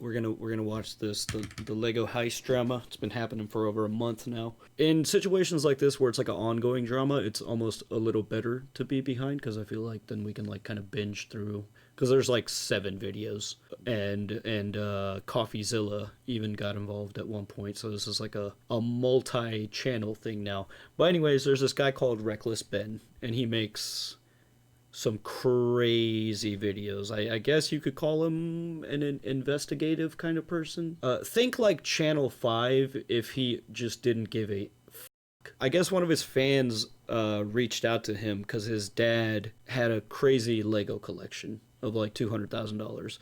we're gonna watch the Lego Heist drama. It's been happening for over a month now. In situations like this where it's like an ongoing drama, it's almost a little better to be behind because I feel like then we can like kind of binge through because there's like 7 videos and Coffeezilla even got involved at one point. So this is like a multi-channel thing now. But anyways, there's this guy called Reckless Ben, and he makes some crazy videos. I guess you could call him an investigative kind of person. Think like Channel 5 if he just didn't give a fuck. I guess one of his fans reached out to him because his dad had a crazy Lego collection of like $200,000.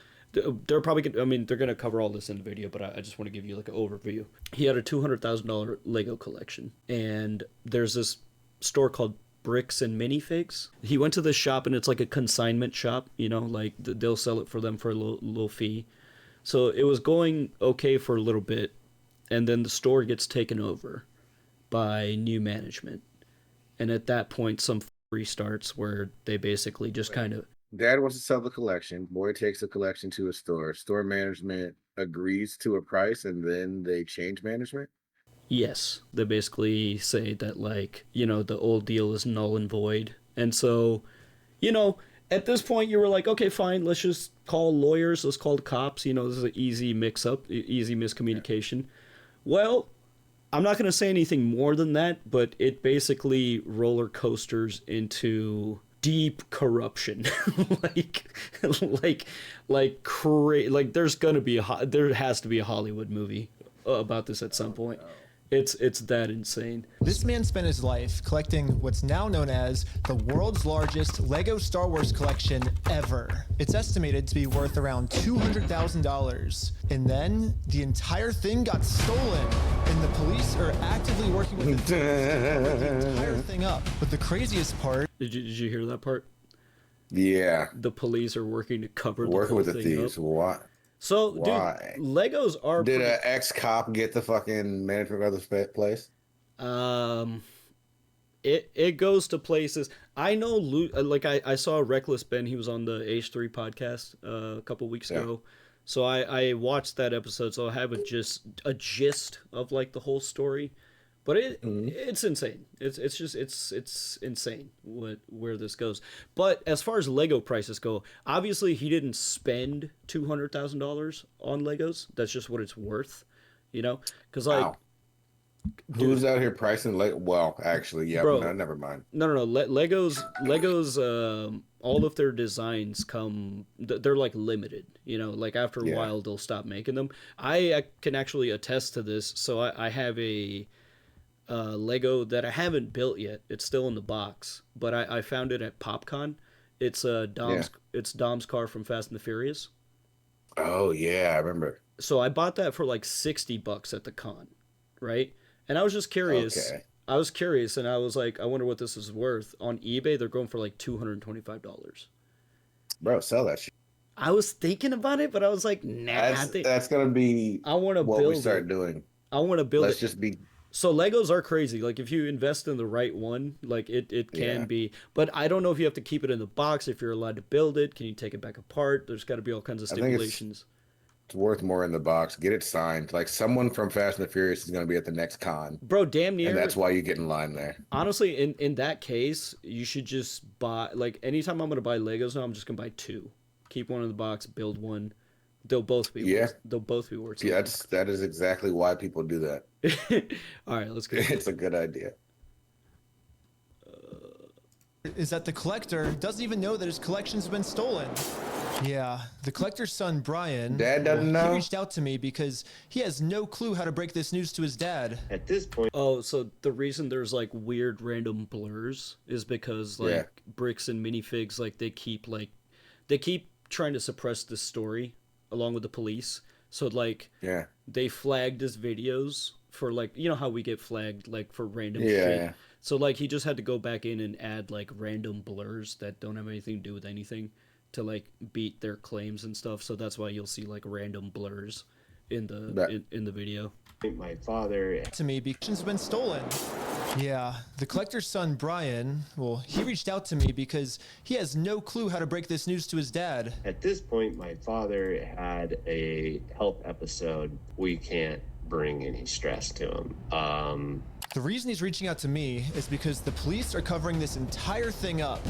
They're probably, I mean, they're going to cover all this in the video, but I just want to give you like an overview. He had a $200,000 Lego collection, and there's this store called Bricks and Minifigs. He went to this shop, and it's like a consignment shop, you know, like they'll sell it for them for a little fee. So it was going okay for a little bit, and then the store gets taken over by new management. And at that point, some restarts where they basically just kind of... Dad wants to sell the collection. Boy takes the collection to a store. Store management agrees to a price, and then they change management. Yes, they basically say that, like, you know, the old deal is null and void. And so, you know, at this point you were like, okay, fine, let's just call lawyers, let's call the cops. You know, this is an easy mix-up, easy miscommunication. Yeah. Well, I'm not going to say anything more than that, but it basically roller coasters into deep corruption. like there's going to be there has to be a Hollywood movie about this at some point. No. It's that insane. This man spent his life collecting what's now known as the world's largest Lego Star Wars collection ever. It's estimated to be worth around $200,000. And then the entire thing got stolen, and the police are actively working with the the entire thing up. But the craziest part... Did you hear that part? Yeah. The police are working to cover working with the thing thieves. Up. What? So, why? Dude, Legos are... Did an ex-cop get the fucking management of the place? It goes to places. I know, like, I saw Reckless Ben. He was on the H3 podcast a couple weeks ago. So I watched that episode, so I have a gist of, like, the whole story. But it's insane. It's insane where this goes. But as far as Lego prices go, obviously he didn't spend $200,000 on Legos. That's just what it's worth, you know? Because like, who's out here pricing Lego? Well, actually, yeah, bro, no, never mind. No. Legos. All of their designs they're like limited, you know. Like after a while, they'll stop making them. I can actually attest to this. So I have a Lego that I haven't built yet. It's still in the box, but I found it at PopCon. It's Dom's car from Fast and the Furious. Oh yeah, I remember. So I bought that for like $60 at the con, right? And I was just curious. Okay. I was curious, and I was like, I wonder what this is worth. On eBay, they're going for like $225. Bro, sell that shit. I was thinking about it, but I was like, nah. That's gonna be. I want to build what we start doing. I want to build. Let's just be. So Legos are crazy. Like if you invest in the right one, like it can be. But I don't know if you have to keep it in the box, if you're allowed to build it. Can you take it back apart? There's got to be all kinds of stipulations. It's worth more in the box. Get it signed. Like someone from Fast and the Furious is going to be at the next con. Bro, damn near. And that's why you get in line there. Honestly, in that case, you should just buy, like anytime I'm going to buy Legos now, I'm just going to buy 2. Keep one in the box, build one. They'll both be worth. They'll both be worth. Yeah, that is exactly why people do that. All right, let's go. It's a good idea. Is that the collector doesn't even know that his collection's been stolen. Yeah, the collector's son, Brian, Dad doesn't know. He reached out to me because he has no clue how to break this news to his dad. At this point... Oh, so the reason there's, like, weird random blurs is because, like, Bricks and Minifigs, like, they keep trying to suppress this story along with the police. So, like, they flagged his videos for, like, you know how we get flagged, like, for random shit. Yeah. So, like, he just had to go back in and add, like, random blurs that don't have anything to do with anything to like beat their claims and stuff. So that's why you'll see like random blurs in the in the video. My father to me because it's been stolen. Yeah, the collector's son, Brian, well, he reached out to me because he has no clue how to break this news to his dad. At this point, my father had a health episode. We can't bring any stress to him. The reason he's reaching out to me is because the police are covering this entire thing up.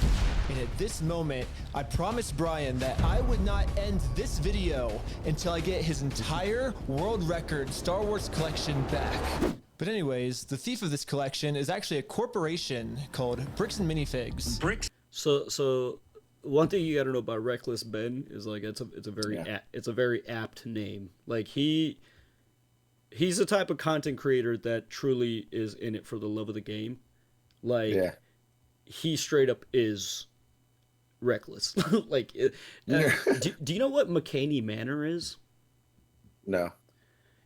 And at this moment, I promised Brian that I would not end this video until I get his entire world record Star Wars collection back. But anyways, the thief of this collection is actually a corporation called Bricks and Minifigs. So one thing you got to know about Reckless Ben is like it's a very apt name. Like he's the type of content creator that truly is in it for the love of the game. Like he straight up is reckless. Like do you know what McCaney Manor is? No.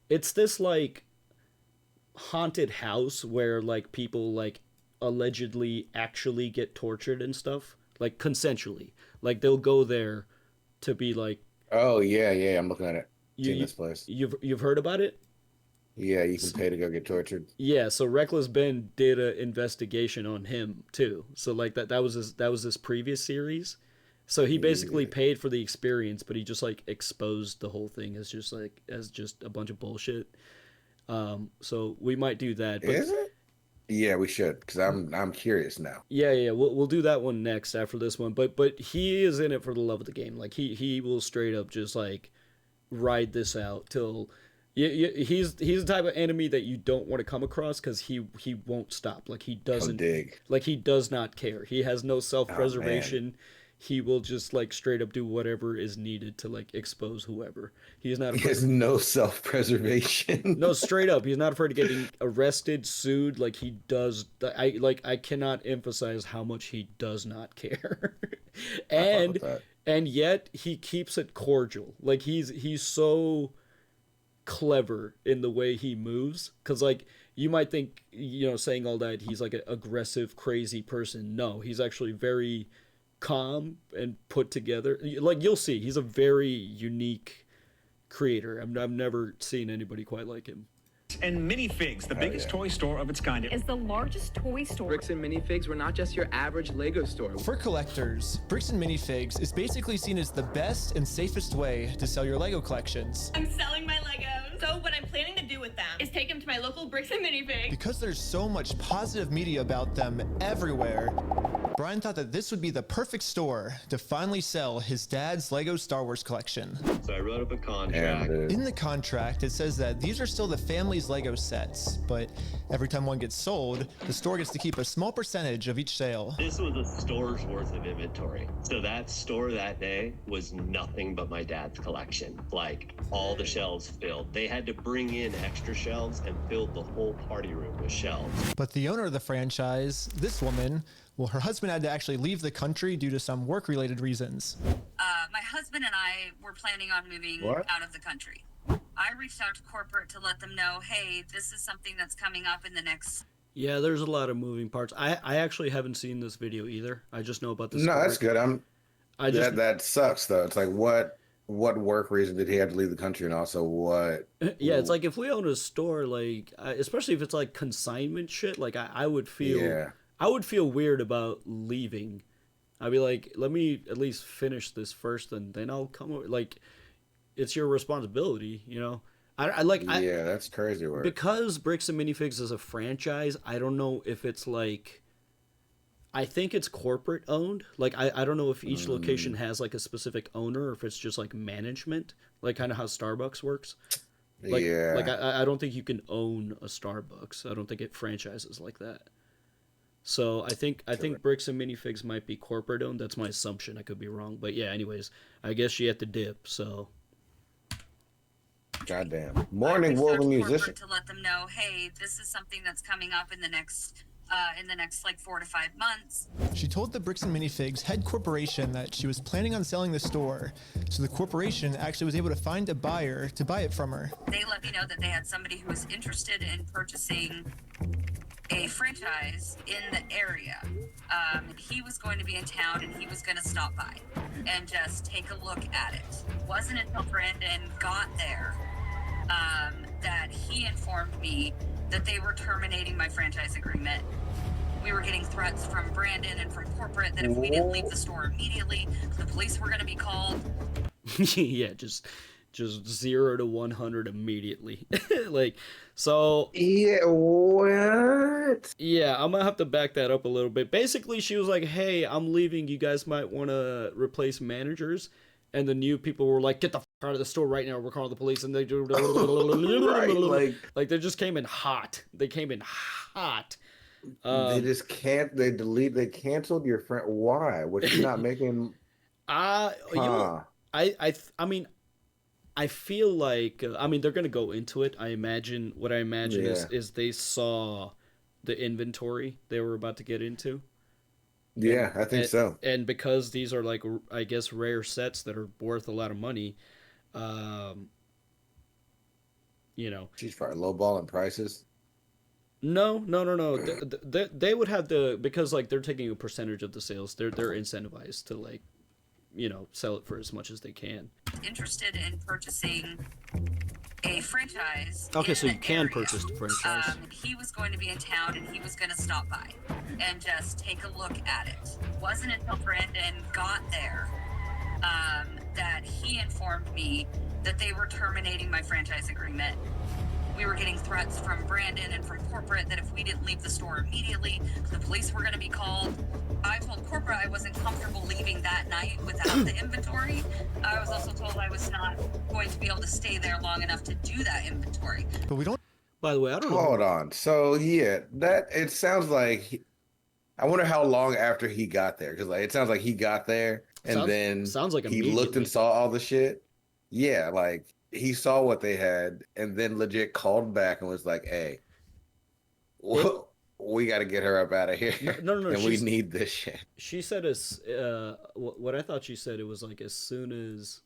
It's this like haunted house where like people like allegedly actually get tortured and stuff, like consensually. Like they'll go there to be like, oh yeah, I'm looking at it. Seen this place. You've heard about it? Yeah, you can pay to go get tortured. Yeah, so Reckless Ben did an investigation on him too. So like that was his previous series. So he basically paid for the experience, but he just like exposed the whole thing as just a bunch of bullshit. So we might do that. But, is it? Yeah, we should, because I'm curious now. Yeah. We'll do that one next after this one. But he is in it for the love of the game. Like he will straight up just like ride this out till. He's the type of enemy that you don't want to come across because he won't stop. Like he doesn't dig. Like he does not care. He has no self-preservation. He will just like straight up do whatever is needed to like expose whoever. He's not. He has no self-preservation. No, straight up, he's not afraid of getting arrested, sued. Like he does. I cannot emphasize how much he does not care. and yet he keeps it cordial. Like he's so clever in the way he moves, because like you might think, saying all that he's like an aggressive crazy person. No, he's actually very calm and put together. Like you'll see, he's a very unique creator. I've never seen anybody quite like him. And Minifigs, the biggest toy store of its kind. Is the largest toy store. Bricks and Minifigs were not just your average Lego store. For collectors, Bricks and Minifigs is basically seen as the best and safest way to sell your Lego collections. I'm selling my Legos. So what I'm planning to do with them is take them to my local Bricks and Minifigs. Because there's so much positive media about them everywhere, Brian thought that this would be the perfect store to finally sell his dad's Lego Star Wars collection. So I wrote up a contract. In the contract, it says that these are still the family's Lego sets, but every time one gets sold, the store gets to keep a small percentage of each sale. This was a store's worth of inventory. So that store that day was nothing but my dad's collection. Like all the shelves filled. They had to bring in extra shelves and fill the whole party room with shelves. But the owner of the franchise, this woman, well, her husband had to actually leave the country due to some work-related reasons. My husband and I were planning on moving out of the country. I reached out to corporate to let them know, hey, this is something that's coming up in the next... Yeah, there's a lot of moving parts. I actually haven't seen this video either. I just know about this. No, that's good. That sucks, though. It's like, what work reason did he have to leave the country, and also what? Yeah, it's like if we own a store, like especially if it's like consignment shit, like I would feel weird about leaving. I'd be like, let me at least finish this first, and then I'll come over. Like, it's your responsibility, that's crazy work. Because Bricks and Minifigs is a franchise, I don't know if it's like, I think it's corporate owned. Like, I don't know if each location has like a specific owner, or if it's just like management, like kind of how Starbucks works. Like, I don't think you can own a Starbucks. I don't think it franchises like that. So I think Bricks and Minifigs might be corporate owned. That's my assumption. I could be wrong, but yeah. Anyways, I guess she had to dip. So. Goddamn. Morning, Woven musician. To let them know, hey, this is something that's coming up in the next like 4 to 5 months. She told the Bricks and Minifigs head corporation that she was planning on selling the store, so the corporation actually was able to find a buyer to buy it from her. They let me know that they had somebody who was interested in purchasing a franchise in the area. He was going to be in town and he was going to stop by and just take a look at it. It wasn't until Brandon got there that he informed informed me that they were terminating my franchise agreement. We were getting threats from Brandon and from corporate that if we didn't leave the store immediately, the police were going to be called. Yeah, just 0 to 100 immediately. Like, so Yeah, what? yeah, I'm gonna have to back that up a little bit. Basically, she was like, "Hey, I'm leaving. You guys might want to replace managers." And the new people were like, "Get the out of the store right now. We're calling the police." And they do Right, like they just came in hot. They came in hot. They just can't. They canceled your friend. Why? Was she not making? I mean, I feel like I mean they're gonna go into it. I imagine what I imagine is they saw the inventory they were about to get into. Yeah, I think so. And because these are like I guess rare sets that are worth a lot of money, you know, She's probably lowballing prices. No. They would have to because like they're taking a percentage of the sales. They're incentivized to like, you know, sell it for as much as they can. Interested in purchasing a franchise. Okay, so you the can area. purchase the franchise. He was going to be in town and he was going to stop by and just take a look at it. Wasn't until Brandon got there that he informed me that they were terminating my franchise agreement. We were getting threats from Brandon and from corporate that if we didn't leave the store immediately, the police were going to be called. I told corporate I wasn't comfortable leaving that night without the inventory. I was also told I was not going to be able to stay there long enough to do that inventory. But we don't. By the way, I don't know. Hold on. So yeah, that it sounds like. I wonder how long after he got there, because like it sounds like he got there and then sounds like he looked and immediately. saw all the shit. Yeah, like he saw what they had and then legit called back and was like, "Hey, we got to get her up out of here. No, and we need this shit." She said as what I thought she said, it was like as soon as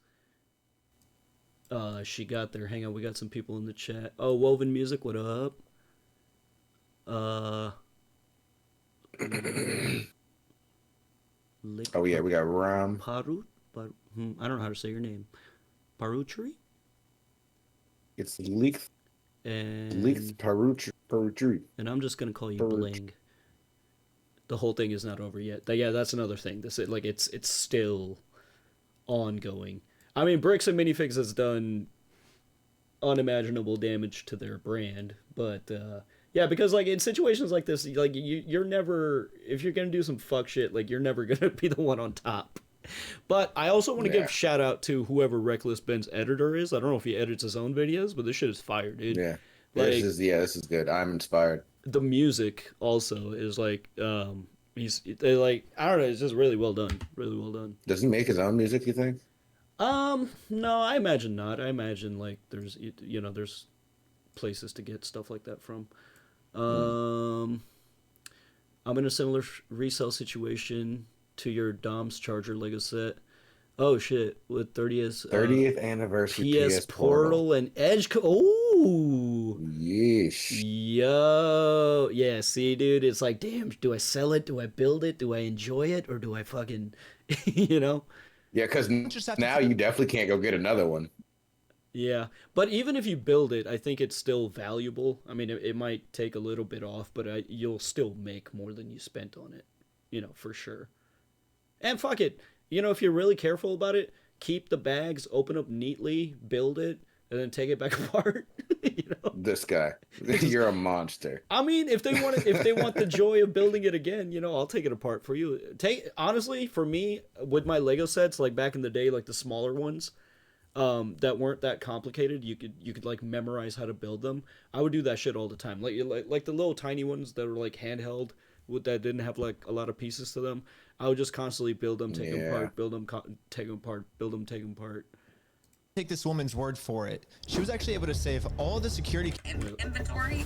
she got there. Hang on, we got some people in the chat. Oh, Woven Music, what up? Oh yeah, we got Ram. Parut? I don't know how to say your name. Parutri? It's Leaks And Parutri. And I'm just gonna call you Parutri. Bling. The whole thing is not over yet. Yeah, that's another thing. This like it's still ongoing. I mean, Bricks and Minifigs has done unimaginable damage to their brand, but yeah, because like in situations like this, like you're never, if you're gonna do some fuck shit, like you're never gonna be the one on top. But I also want to give shout out to whoever Reckless Ben's editor is. I don't know if he edits his own videos, but this shit is fire, dude. Yeah, like, this is good. I'm inspired. The music also is like they like, I don't know, it's just really well done. Really well done. Does he make his own music, you think? No, I imagine not. I imagine like there's there's places to get stuff like that from. I'm in a similar resale situation to your Dom's Charger Lego set. Oh shit, with 30th anniversary PS Portal and Edge. Oh, yeesh. Yo, yeah. See, dude, it's like, damn. Do I sell it? Do I build it? Do I enjoy it, or do I fucking, you know? Yeah, because now you definitely can't go get another one. Yeah, but even if you build it, I think it's still valuable. I mean, it might take a little bit off, but you'll still make more than you spent on it, for sure. And fuck it, if you're really careful about it, keep the bags, open up neatly, build it, and then take it back apart. This guy, you're a monster. I mean, if they want the joy of building it again, I'll take it apart for you. Honestly, for me, with my Lego sets, like back in the day, like the smaller ones, that weren't that complicated, you could like memorize how to build them. I would do that shit all the time. Like the little tiny ones that were like handheld, that didn't have like a lot of pieces to them. I would just constantly build them, take them apart, build them, take them apart, build them, take them apart. Take this woman's word for it. She was actually able to save all the security inventory.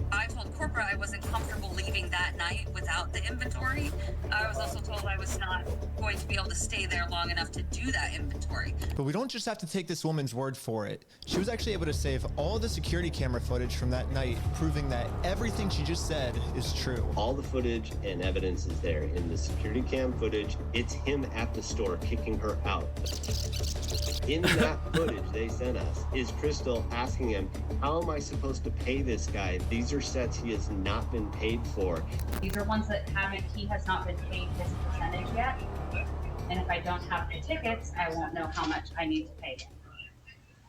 I told corporate I wasn't comfortable leaving that night without the inventory. I was also told I was not going to be able to stay there long enough to do that inventory. But we don't just have to take this woman's word for it. She was actually able to save all the security camera footage from that night, proving that everything she just said is true. All the footage and evidence is there in the security cam footage. It's him at the store kicking her out. In that footage they sent us is Crystal asking him, how am I supposed to pay this guy? These are sets he has not been paid for. These are ones that he has not been paid his percentage yet. And if I don't have the tickets, I won't know how much I need to pay him.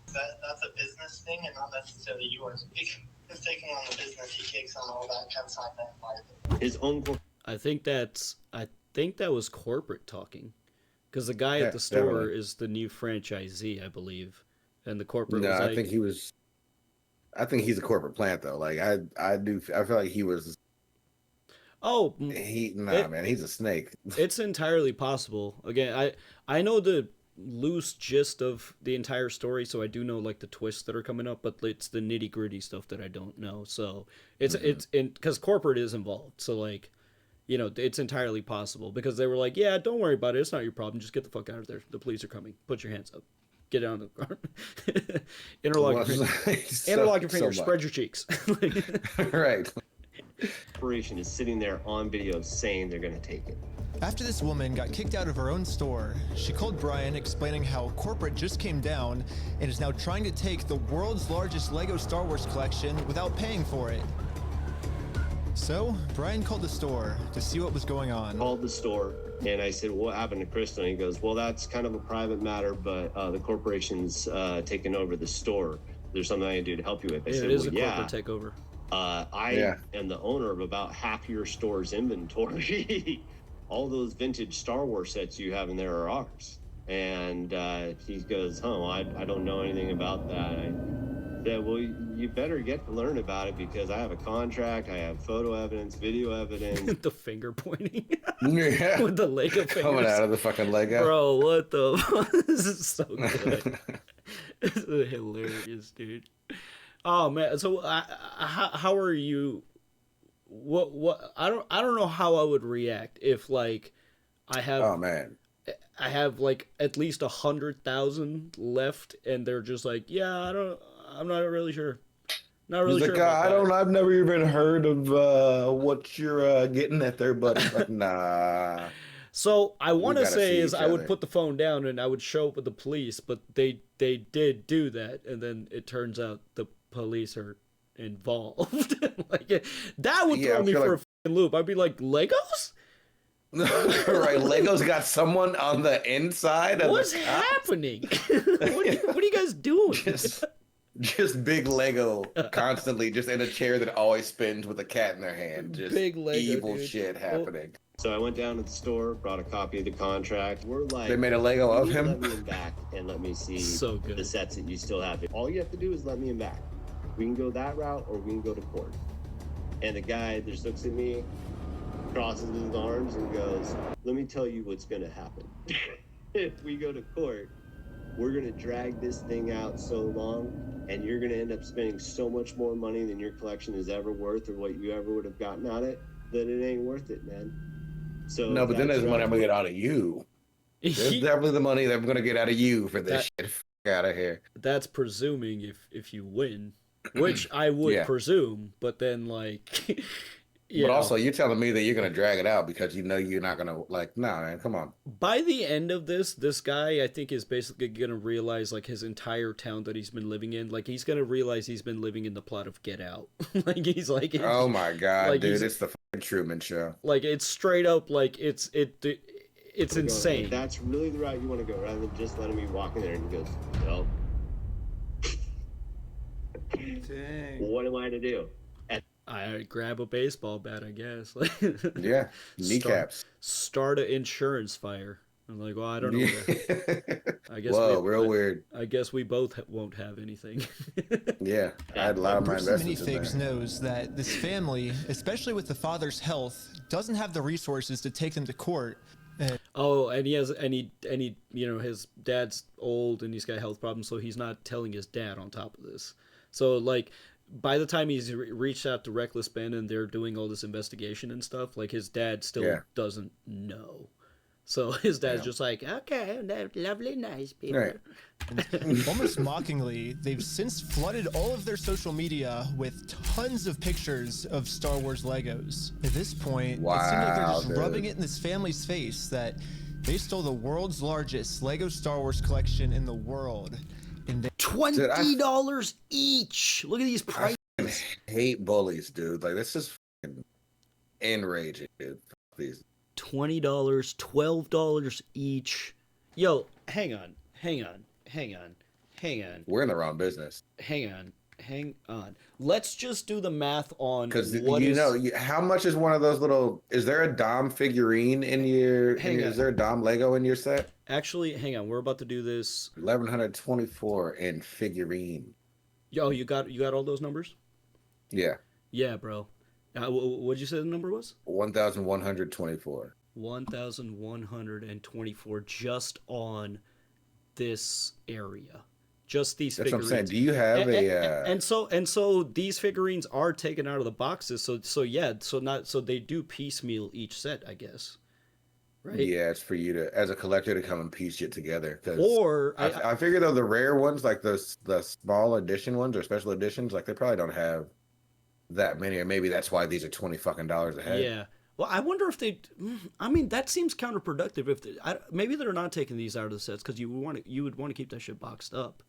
That's a business thing and not necessarily yours. He's taking on the business, he takes on all that kind of side that. His own. I think that was corporate talking. Because the guy at the store is the new franchisee, I believe, and the corporate. No, was like, I think he's a corporate plant though. Like I feel like he was. Oh, man, he's a snake. It's entirely possible. Again, I know the loose gist of the entire story, so I do know like the twists that are coming up, but it's the nitty gritty stuff that I don't know. So it's because corporate is involved. So like. You know, it's entirely possible because they were like, yeah, don't worry about it. It's not your problem. Just get the fuck out of there. The police are coming. Put your hands up. Get out of the car. Interlock your fingers. Spread your cheeks. Right. Operation is sitting there on video saying they're going to take it. After this woman got kicked out of her own store, she called Brian explaining how corporate just came down and is now trying to take the world's largest Lego Star Wars collection without paying for it. So, Brian called the store to see what was going on. Called the store, and I said, what happened to Crystal? And he goes, well, that's kind of a private matter, but the corporation's taking over the store. There's something I can do to help you with. I said, it is a corporate takeover. I am the owner of about half your store's inventory. All those vintage Star Wars sets you have in there are ours. And he goes, I don't know anything about that. I said, well, you better get to learn about it because I have a contract, I have photo evidence, video evidence. The finger pointing. Yeah. With the Lego fingers. Coming out of the fucking Lego. Bro, what the fuck? This is so good. This is hilarious, dude. Oh man, so how are you? What? I don't know how I would react if like I have. Oh man. I have like at least 100,000 left, and they're just like, yeah, I'm not really sure. Not really sure. I've never even heard of what you're getting at there, buddy. Like, nah. So I want to say is I would put the phone down and I would show up with the police, but they did do that, and then it turns out the police are involved. Like that would throw me for a fucking loop. I'd be like, Legos? Right, Lego's got someone on the inside. What's happening? What are you guys doing? Just big Lego constantly, just in a chair that always spins with a cat in their hand. Just big Lego, evil dude. shit happening. So I went down to the store, brought a copy of the contract. We're like, they made a Lego of him. Let me in back and let me see the sets that you still have. All you have to do is let me in back. We can go that route or we can go to court. And the guy just looks at me, crosses his arms and goes, let me tell you what's going to happen. If we go to court, we're going to drag this thing out so long, and you're going to end up spending so much more money than your collection is ever worth or what you ever would have gotten out of it, that it ain't worth it, man. So no, but then there's money I'm going to get out of you. There's definitely the money that I'm going to get out of you for this shit. Fuck out of here. That's presuming if you win, which I would presume, but then like... But also, you're telling me that you're going to drag it out because you know you're not going to, like, nah, man, come on. By the end of this guy, I think, is basically going to realize, like, his entire town that he's been living in. Like, he's going to realize he's been living in the plot of Get Out. Like, he's like... Oh, my God, like, dude, it's the fucking Truman Show. Like, it's straight up, like, it's insane. If that's really the route you want to go, rather than just letting me walk in there and he goes, no. Dang. What am I to do? I grab a baseball bat, I guess. Yeah, kneecaps. Start an insurance fire. I'm like, well, I don't know. I guess. Whoa, real weird. I guess we both won't have anything. Yeah, I had a lot of my investments in there. Knows that this family, especially with the father's health, doesn't have the resources to take them to court. And he has his dad's old and he's got health problems, so he's not telling his dad on top of this. So like, by the time he's reached out to Reckless Ben and they're doing all this investigation and stuff, like his dad still doesn't know. So his dad's just like, okay, lovely, nice people. Right. Almost mockingly, they've since flooded all of their social media with tons of pictures of Star Wars Legos. At this point, it seems like they're just rubbing it in this family's face that They stole the world's largest Lego Star Wars collection in the world. And they $20 each. Look at these prices. I hate bullies, dude. Like, this is fucking enraging, dude. These $20, $12 each. Yo, hang on. We're in the wrong business. Hang on. Let's just do the math on because what how much is one of those little? Is there a Dom figurine in your? Is there a Dom Lego in your set? Actually, hang on. We're about to do this. 1124 in figurine. Yo, you got all those numbers? Yeah. Yeah, bro. What'd you say the number was? 1124. 1124 just on this area. Just these figurines. That's what I'm saying. Do you have and so these figurines are taken out of the boxes. So they do piecemeal each set, I guess. Right? Yeah, it's for you to, as a collector, to come and piece it together. Or I figure though the rare ones, like the small edition ones or special editions, like they probably don't have that many, or maybe that's why these are $20 a head. Yeah. Well, I wonder if they. I mean, that seems counterproductive. If maybe they're not taking these out of the sets because you would want to keep that shit boxed up.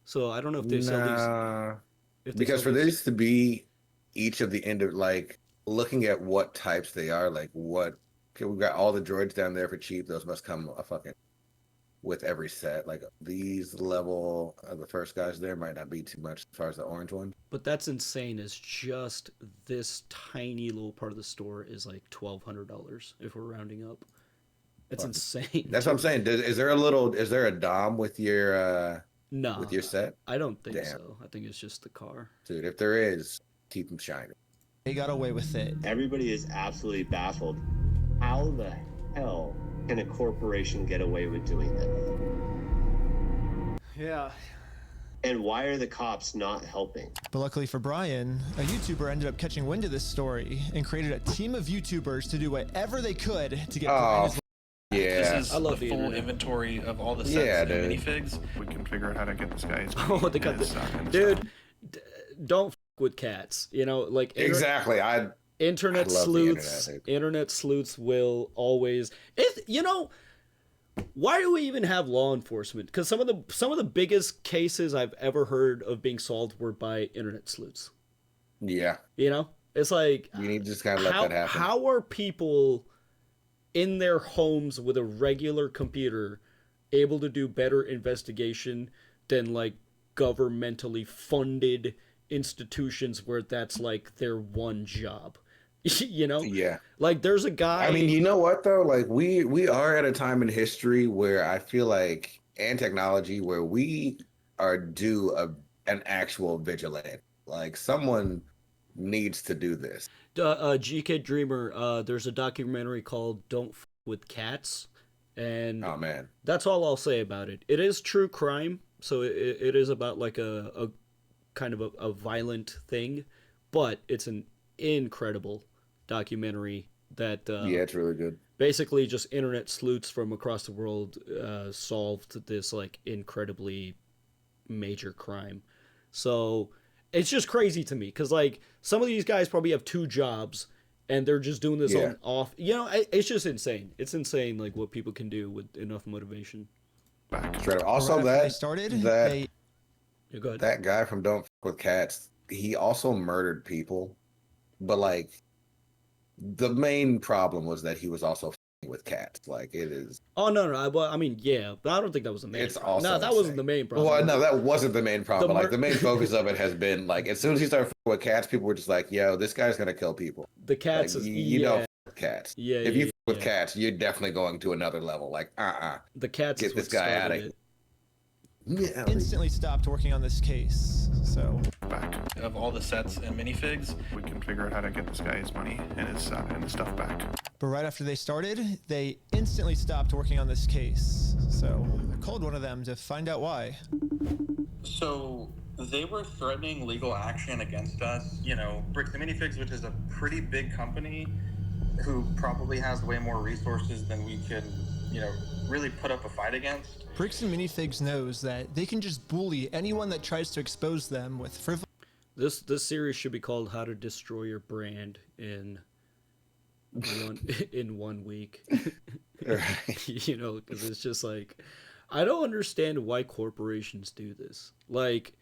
So I don't know if they sell these. Because for this to be each of the end of, like, looking at what types they are, like what. Okay, we've got all the droids down there for cheap. Those must come with every set. Like these level of the first guys there might not be too much as far as the orange one. But that's insane. Is just this tiny little part of the store is like $1,200 if we're rounding up. It's insane. That's what I'm saying. Is there a Dom with your no with your set? I don't think so. I think it's just the car. Dude, if there is, keep them shining. They got away with it. Everybody is absolutely baffled. How the hell can a corporation get away with doing this? Yeah. And why are the cops not helping? But luckily for Brian, a YouTuber ended up catching wind of this story and created a team of YouTubers to do whatever they could to get Brian his. Yeah, this is I love the full inventory of all the sets and minifigs. We can figure out how to get this guy. Oh, they got this, dude. Don't f with cats. You know, like exactly. Internet sleuths will always. Why do we even have law enforcement? Because some of the biggest cases I've ever heard of being solved were by internet sleuths. Yeah. You know, it's like you need to just kind of let that happen. How are people in their homes with a regular computer able to do better investigation than like governmentally funded institutions where that's like their one job? You know? Yeah. Like there's a guy. I mean, you know what though? Like we are at a time in history where I feel like, and technology, where we are due an actual vigilante. Like someone needs to do this. GK Dreamer, there's a documentary called Don't F with Cats. And oh man, that's all I'll say about it. It is true crime. So it is about like a kind of a violent thing, but it's an incredible documentary that yeah, it's really good. Basically just internet sleuths from across the world solved this like incredibly major crime. So it's just crazy to me because like some of these guys probably have 2 jobs and they're just doing this on off. You know, it's just insane. It's insane like what people can do with enough motivation. Also, that guy from Don't F with Cats, he also murdered people. But like, the main problem was that he was also f***ing with cats. Like it is. Oh no! Well, I mean, yeah, but I don't think that was the main. It's also no, that wasn't the main problem. Well, no, that wasn't the main problem. Like the main focus of it has been like, as soon as he started f***ing with cats, people were just like, "Yo, this guy's gonna kill people." The cats, like, you don't f*** with cats. Yeah. If you f*** with cats, you're definitely going to another level. Like, The cats. Get this guy out of here. Yeah, instantly stopped working on this case. So back of all the sets and minifigs, we can figure out how to get this guy his money and his stuff back. But right after they started, they instantly stopped working on this case. So I called one of them to find out why. So they were threatening legal action against us. You know, Bricks and Minifigs, which is a pretty big company who probably has way more resources than we can, you know, really put up a fight against. Bricks and Minifigs knows that they can just bully anyone that tries to expose them with frivolous. This series should be called "How to Destroy Your Brand" in in 1 week. Right. You know, because it's just like, I don't understand why corporations do this. Like,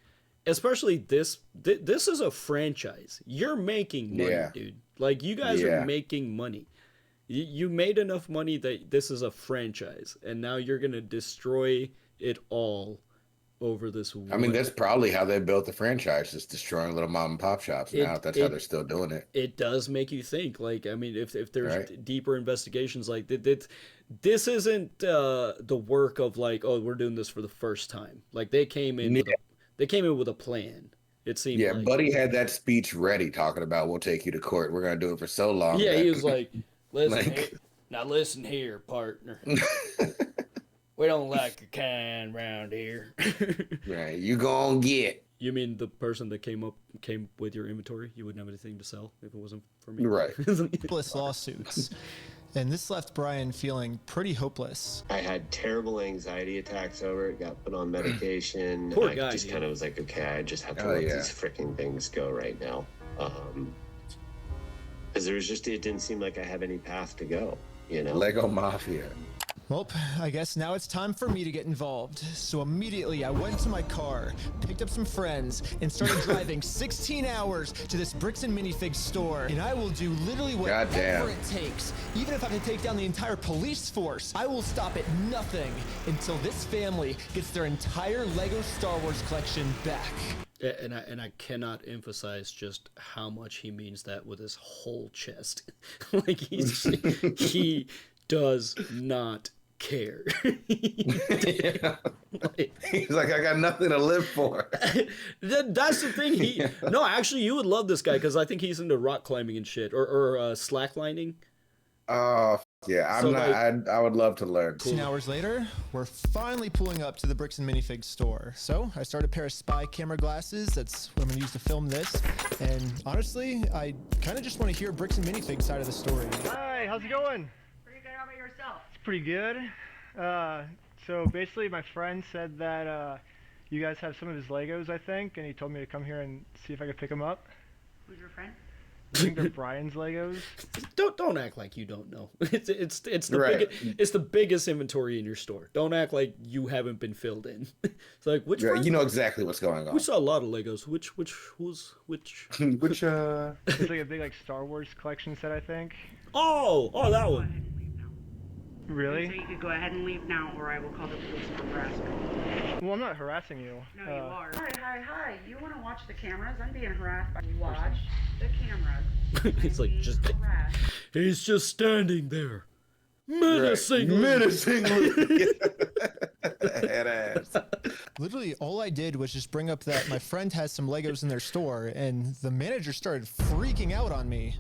especially this is a franchise. You're making money, Yeah. dude. Like, you guys Yeah. are making money. You made enough money that this is a franchise, and now you're gonna destroy it all over this. I mean, that's probably how they built the franchise, just destroying little mom and pop shops. Now that's how they're still doing it. It does make you think. Like, I mean, if there's Right. deeper investigations, like this isn't the work of like, oh, we're doing this for the first time. Like, they came in with a plan. It seemed. Yeah, like. Buddy had that speech ready, talking about we'll take you to court. We're gonna do it for so long. Yeah, that- he was like, listen, Like- here, now listen here, partner. We don't like your kind round here. Right, you gonna get. You mean the person that came with your inventory? You wouldn't have anything to sell if it wasn't for me. Right. lawsuits. And this left Brian feeling pretty hopeless. I had terrible anxiety attacks over it, got put on medication. Poor I guy, just dude. kind of was like, okay, I just have to Oh, let yeah. these freaking things go right now. Because it didn't seem like I have any path to go, you know? Lego Mafia. Well, I guess now it's time for me to get involved. So immediately I went to my car, picked up some friends, and started driving 16 hours to this bricks and minifigs store. And I will do literally whatever Goddamn. it takes. Even if I have to take down the entire police force, I will stop at nothing until this family gets their entire Lego Star Wars collection back. And I cannot emphasize just how much he means that with his whole chest. Like, he does not care. Yeah. He's like, I got nothing to live for. That's the thing. No, actually, you would love this guy because I think he's into rock climbing and shit, or slacklining. Oh yeah, So, I would love to learn. 16 hours later, we're finally pulling up to the Bricks and Minifigs store. So I started a pair of spy camera glasses. That's what I'm gonna use to film this. And honestly, I kind of just want to hear Bricks and Minifigs side of the story. Hi, how's it going? Pretty good. How about yourself? It's pretty good. So basically my friend said that you guys have some of his Legos, I think, and he told me to come here and see if I could pick them up. Who's your friend? I think they're Brian's Legos. Don't act like you don't know. It's the Right. it's the biggest inventory in your store. Don't act like you haven't been filled in. It's like, which Yeah, one? you know exactly what's going on. We saw a lot of Legos. Which Which It's like a big Star Wars collection set, I think. Oh, that one. Really? So you could go ahead and leave now, or I will call the police for harassment. Well, I'm not harassing you. No, you are. Hi. You want to watch the cameras? I'm being harassed by watch the cameras. It's like, just he's just standing there, menacingly. Menacingly. Head ass. Literally, all I did was just bring up that my friend has some Legos in their store, and the manager started freaking out on me.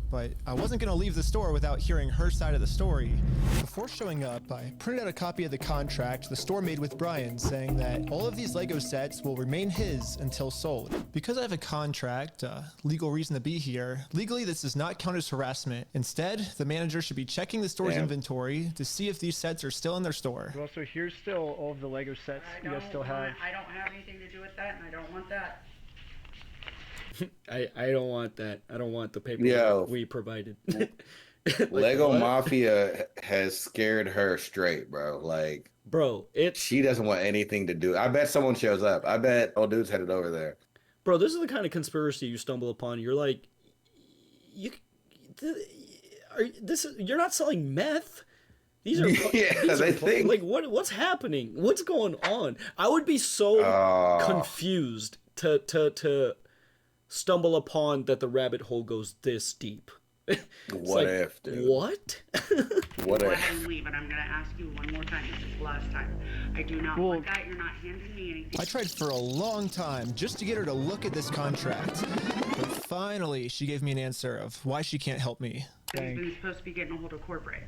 But I wasn't going to leave the store without hearing her side of the story. Before showing up, I printed out a copy of the contract the store made with Brian, saying that all of these Lego sets will remain his until sold. Because I have a contract, legal reason to be here, legally this does not count as harassment. Instead, the manager should be checking the store's inventory to see if these sets are still in their store. Well, so here's still all of the Lego sets you guys still have. I don't have anything to do with that, and I don't want that. I don't want that. I don't want the paper we provided. Like, Lego what? Mafia has scared her straight, bro. Like, bro, she doesn't want anything to do. I bet someone shows up. I bet old dude's headed over there. Bro, this is the kind of conspiracy you stumble upon. You're like, you're not selling meth. These are think like what's happening? What's going on? I would be so confused to stumble upon that the rabbit hole goes this deep. What like, if, dude? What? What Go if? ahead and leave, and I'm going to ask you one more time. This is the last time. I do not want that. You're not handing me anything. I tried for a long time just to get her to look at this contract. But finally, she gave me an answer of why she can't help me. You've been supposed to be getting a hold of corporate.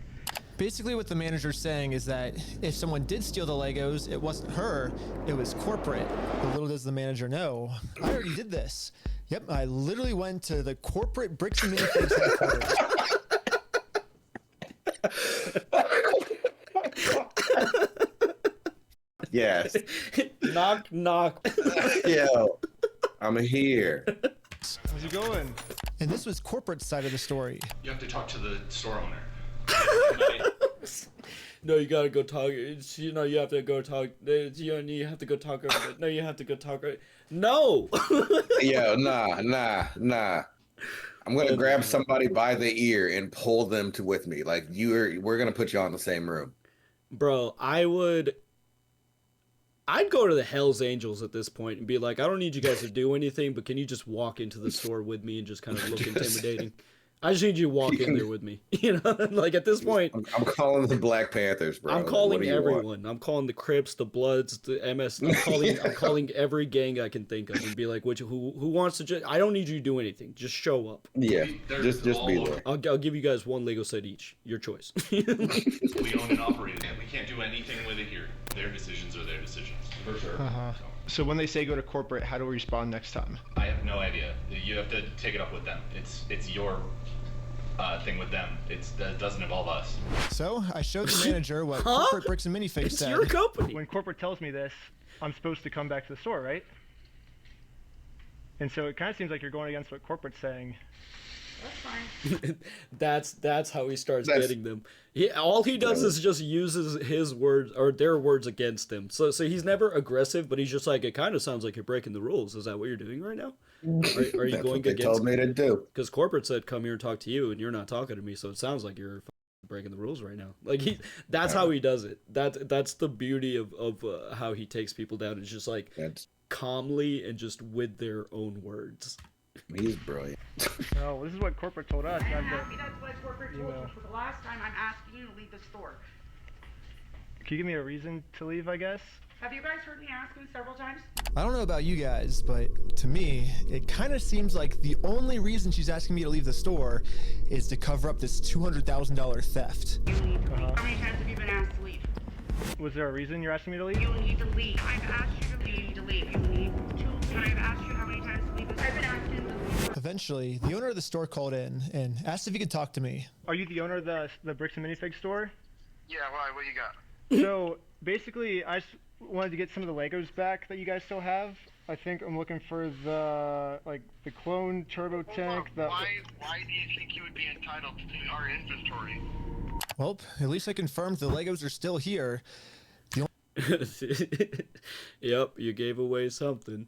Basically, what the manager's saying is that if someone did steal the Legos, it wasn't her, it was corporate. But little does the manager know, I already did this. Yep, I literally went to the corporate Bricks and Minifigs headquarters. Yes. Knock, knock. Yo, I'm here. How's it going? And this was corporate side of the story. You have to talk to the store owner. No, you gotta go talk. You know, you have to go talk. You have to go talk. No, you have to go talk. No. Yo, nah. I'm gonna grab somebody by the ear and pull them with me. Like we're gonna put you all in the same room. Bro, I'd go to the Hell's Angels at this point and be like, I don't need you guys to do anything, but can you just walk into the store with me and just kind of look intimidating? I just need you to walk in there with me. You know, like at this point, I'm calling the Black Panthers, bro. I'm calling everyone. I'm calling the Crips, the Bloods, the MS. I'm calling every gang I can think of and be like, who wants to just? I don't need you to do anything. Just show up. Yeah, just be there. I'll give you guys one Lego set each. Your choice. We own and operate it, and we can't do anything with it here. Their decisions are their decisions. For sure. So when they say go to corporate, how do we respond next time? I have no idea. You have to take it up with them. It's your thing with them. That doesn't involve us. So I showed the manager what corporate bricks and minifigs said. Your company. When corporate tells me this, I'm supposed to come back to the store, right? And so it kind of seems like you're going against what corporate's saying. That's fine. that's how he starts getting them. All he does is just uses his words or their words against him. So he's never aggressive, but he's just like, it kind of sounds like you're breaking the rules. Is that what you're doing right now? Are you going against? Told me to do. Because corporate said, "Come here and talk to you," and you're not talking to me. So it sounds like you're breaking the rules right now. Like that's how he does it. That's the beauty of how he takes people down. It's just like calmly and just with their own words. He's brilliant. No, this is what corporate told us. I'm happy that's what corporate told you. For the last time, I'm asking you to leave the store. Can you give me a reason to leave, I guess? Have you guys heard me ask him several times? I don't know about you guys, but to me, it kind of seems like the only reason she's asking me to leave the store is to cover up this $200,000 theft. You need to leave. How many times have you been asked to leave? Was there a reason you're asking me to leave? You need to leave. I've asked you to leave. You need to leave. You need to. I've asked you how many times to leave. I've been asking him to leave. Eventually, the owner of the store called in and asked if he could talk to me. Are you the owner of the Bricks and Minifig store? Yeah, why? What you got? So basically, I just wanted to get some of the Legos back that you guys still have. I think I'm looking for the clone turbo tank. Why do you think you would be entitled to our inventory? Well, at least I confirmed the Legos are still here. Yep, you gave away something.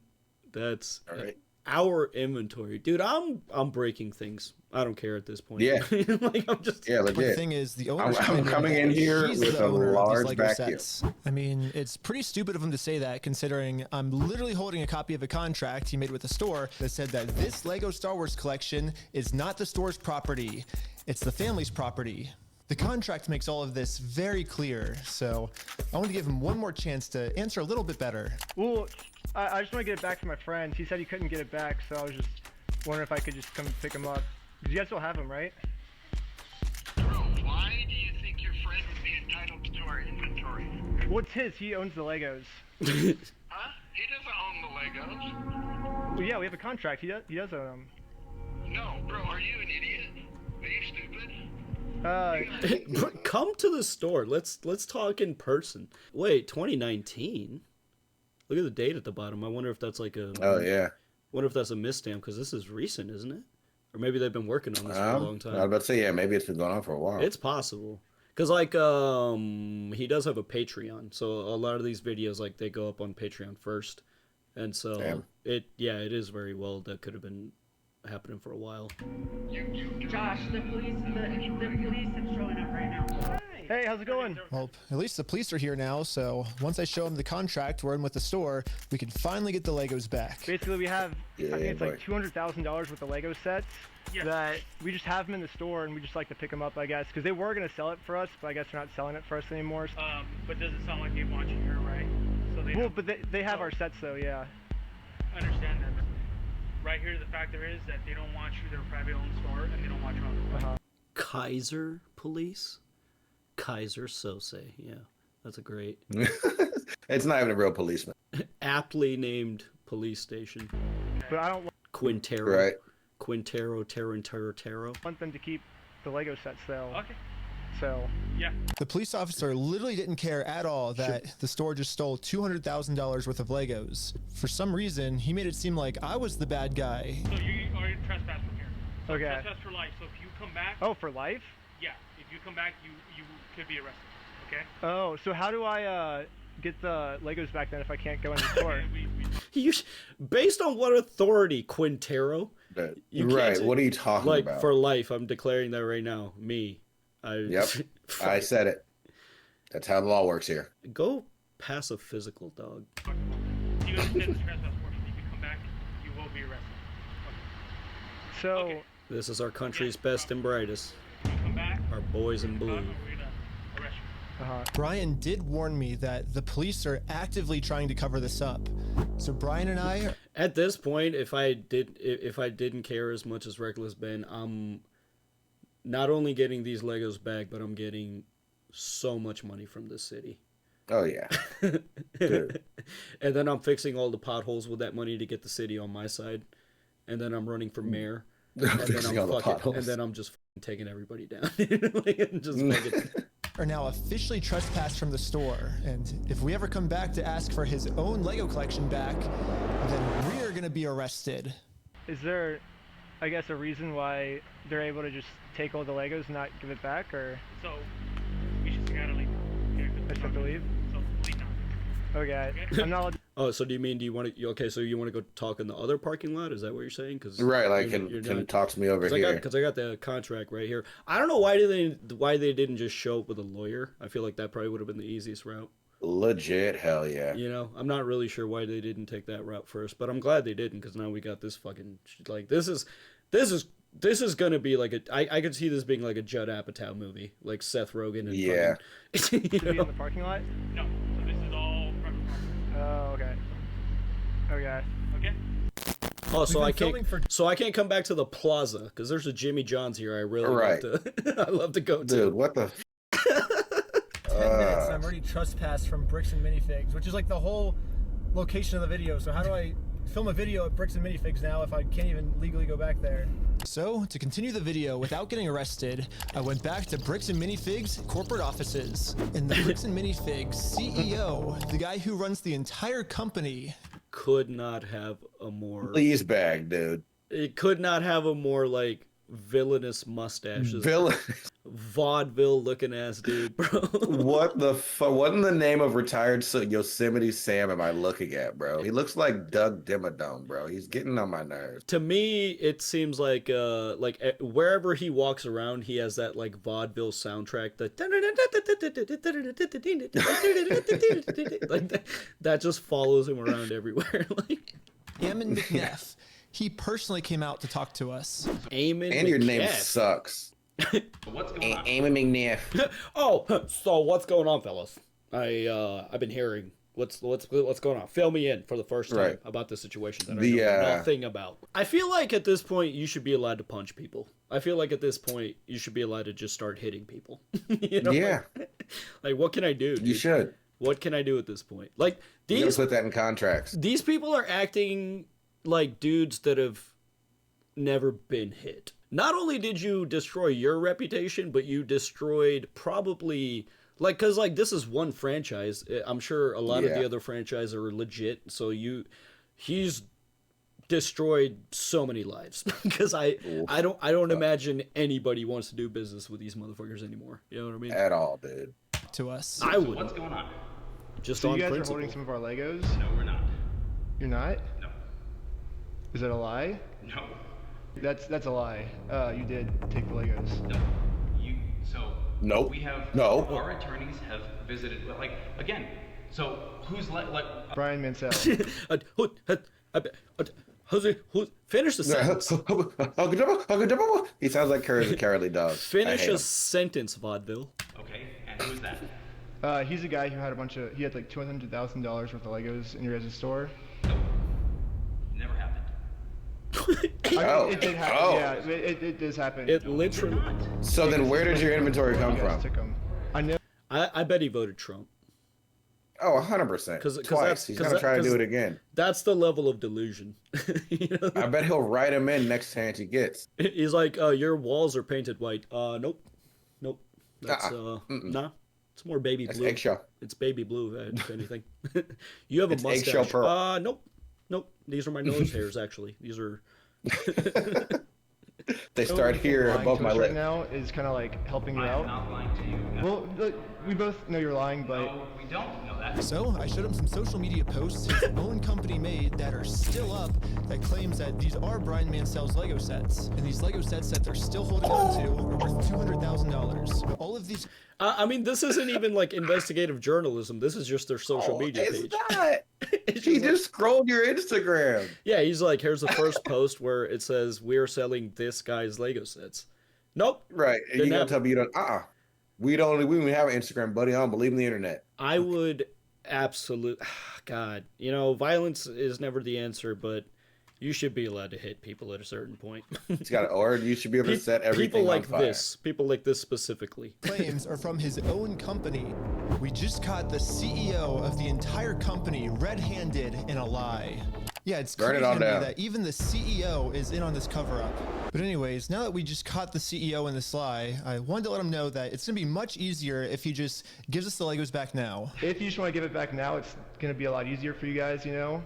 That's all right. Our inventory, dude. I'm breaking things. I don't care at this point. Yeah, like I'm just. Yeah, legit. The thing is, the owner. I'm coming in here with a large vacuum. I mean, it's pretty stupid of him to say that, considering I'm literally holding a copy of a contract he made with the store that said that this Lego Star Wars collection is not the store's property; it's the family's property. The contract makes all of this very clear, so I want to give him one more chance to answer a little bit better. Well, I just want to get it back to my friend. He said he couldn't get it back, so I was just wondering if I could just come pick him up. Because you guys still have him, right? Bro, why do you think your friend would be entitled to our inventory? Well, it's his. He owns the Legos. Huh? He doesn't own the Legos. Well, yeah, we have a contract. He does own them. No, bro, are you an idiot? Are you stupid? Come to the store. Let's talk in person. Wait, 2019. Look at the date at the bottom. I wonder if that's like a. Oh yeah. Wonder if that's a misstamp because this is recent, isn't it? Or maybe they've been working on this for a long time. I was about to say yeah. Maybe it's been going on for a while. It's possible. Cause like he does have a Patreon, so a lot of these videos like they go up on Patreon first, and so it is very well that could have been happening for a while. Josh, the police is showing up right now. Hey, how's it going? Well, at least the police are here now, so once I show them the contract we're in with the store, we can finally get the Legos back. Basically, we have, I think it's like $200,000 worth of Lego sets that we just have them in the store, and we just like to pick them up, I guess, because they were going to sell it for us, but I guess they're not selling it for us anymore. But does it sound like they want you here, right? So they but they have our sets, though, yeah. I understand that. Right here, the factor is that they don't want you, they're a private-owned store, and they don't want you on the floor. Kaiser Police? Kaiser Sose, yeah. That's a great... It's not even a real policeman. Aptly named police station. But I don't Quintero. Right. Quintero, Tarantero. want them to keep the Lego sets, though. Okay. So, yeah. The police officer literally didn't care at all that the store just stole $200,000 worth of Legos. For some reason, he made it seem like I was the bad guy. So you are trespassing here. Okay. Trespass for life. So if you come back. Oh, for life? Yeah. If you come back, you could be arrested. Okay. Oh, so how do I get the Legos back then if I can't go in the store? Based on what authority, Quintero? Right. What are you talking like, about? For life, I'm declaring that right now. Me. Yep. I said it. That's how the law works here. Go pass a physical, dog. You understand the trespass portion. If you come back, you will be arrested. Okay. So. This is our country's best and brightest. You come back. Our boys in blue. Brian did warn me that the police are actively trying to cover this up. So Brian and I at this point, if I didn't care as much as Reckless Ben, I'm not only getting these Legos back, but I'm getting so much money from this city. Oh yeah. Dude. And then I'm fixing all the potholes with that money to get the city on my side. And then I'm running for mayor. And then I'm just taking everybody down. Are now officially trespassed from the store, and if we ever come back to ask for his own Lego collection back, then we're gonna be arrested. Is there, I guess, a reason why they're able to just take all the Legos and not give it back, or? So, we should gotta leave. I should have to leave? So, leave now. Okay. I'm not allowed. Oh, so do you want to? Okay, so you want to go talk in the other parking lot? Is that what you're saying? Cause right, like can talk to me over here. Because I got the contract right here. I don't know why they didn't just show up with a lawyer. I feel like that probably would have been the easiest route. Legit, hell yeah. You know, I'm not really sure why they didn't take that route first, but I'm glad they didn't because now we got this fucking like this is gonna be like I could see this being like a Judd Apatow movie, like Seth Rogen and yeah. To be in the parking lot? No, so this is all private property. Oh, okay. Okay. Okay. Oh, so I can't come back to the plaza because there's a Jimmy John's here. I really I love to go to. Dude, what the? 10 minutes and I'm already trespassed from Bricks and Minifigs, which is like the whole location of the video. So how do I film a video at Bricks and Minifigs now if I can't even legally go back there? So, to continue the video without getting arrested, I went back to Bricks and Minifigs corporate offices. And the Bricks and Minifigs CEO, the guy who runs the entire company, could not have a more please bag, dude. It could not have a more like villainous mustaches. Villain. Vaudeville looking ass dude, bro. What the fuck? What in the name of retired Yosemite Sam am I looking at, bro? He looks like Doug Dimmadome, bro. He's getting on my nerves. To me, it seems like wherever he walks around, he has that like vaudeville soundtrack like that just follows him around everywhere. Like Eamon McNeff. He personally came out to talk to us. Eamon and your name sucks. What's going on? Eamon McNeff. Oh, so what's going on, fellas? I've been hearing what's going on. Fill me in for the first time about the situation that I know nothing about. I feel like at this point you should be allowed to punch people. I feel like at this point you should be allowed to just start hitting people. You know? Yeah. Like what can I do? Dude? You should. What can I do at this point? Like you gotta put that in contracts. These people are acting like dudes that have never been hit. Not only did you destroy your reputation, but you destroyed probably like because like this is one franchise. I'm sure a lot of the other franchises are legit. So he's destroyed so many lives because I don't imagine anybody wants to do business with these motherfuckers anymore. You know what I mean? At all, dude. To us, I would. What's going on? Just so on you guys principle. are holding some of our Legos? No, we're not. You're not? No. Is that a lie? No. That's a lie. You did take the Legos. No. Nope. We have our attorneys have visited. Like again. So who's Brian Mansell. Finish the sentence. He sounds like Courage the Cowardly Dog. Finish a sentence, vaudeville. Okay, and who's that? He's a guy who had he had like $200,000 worth of Legos in your guys' store. Nope. Never happened. It did happen. Yeah, it does happen. It literally. So then, where did your inventory come from? I bet he voted Trump. Oh, 100%. Twice. He's gonna try to do it again. That's the level of delusion. You know? I bet he'll write him in next chance he gets. He's like, your walls are painted white. Nope. That's nah. It's more baby blue. Eggshell. It's baby blue, if anything. You have a mustache. Eggshell pearl. Nope. These are my nose hairs, actually. These are. They start here above my right lip. now is kind of like helping you I out. am not lying to you. Well, we both know you're lying, but... No, we don't know that. So, I showed him some social media posts his own company made that are still up that claims that these are Brian Mansell's Lego sets. And these Lego sets that they're still holding on to are worth $200,000. All of these... I mean, this isn't even like investigative journalism. This is just their social media page. It's not. He just scrolled your Instagram. Yeah, he's like, here's the first post where it says, we're selling this guy's Lego sets. Nope. Right. And you gonna tell me you don't, we don't even have an Instagram, buddy. I don't believe in the internet. I would absolutely, God, you know, violence is never the answer, but you should be allowed to hit people at a certain point. It's got, or you should be able to set everything on fire. People like this specifically. Claims are from his own company. We just caught the CEO of the entire company red-handed in a lie. Yeah, it's Burn crazy it all to me down. that even the CEO is in on this cover-up. But anyways, now that we just caught the CEO in this lie, I wanted to let him know that it's going to be much easier if he just gives us the Legos back now. If you just want to give it back now, it's going to be a lot easier for you guys, you know?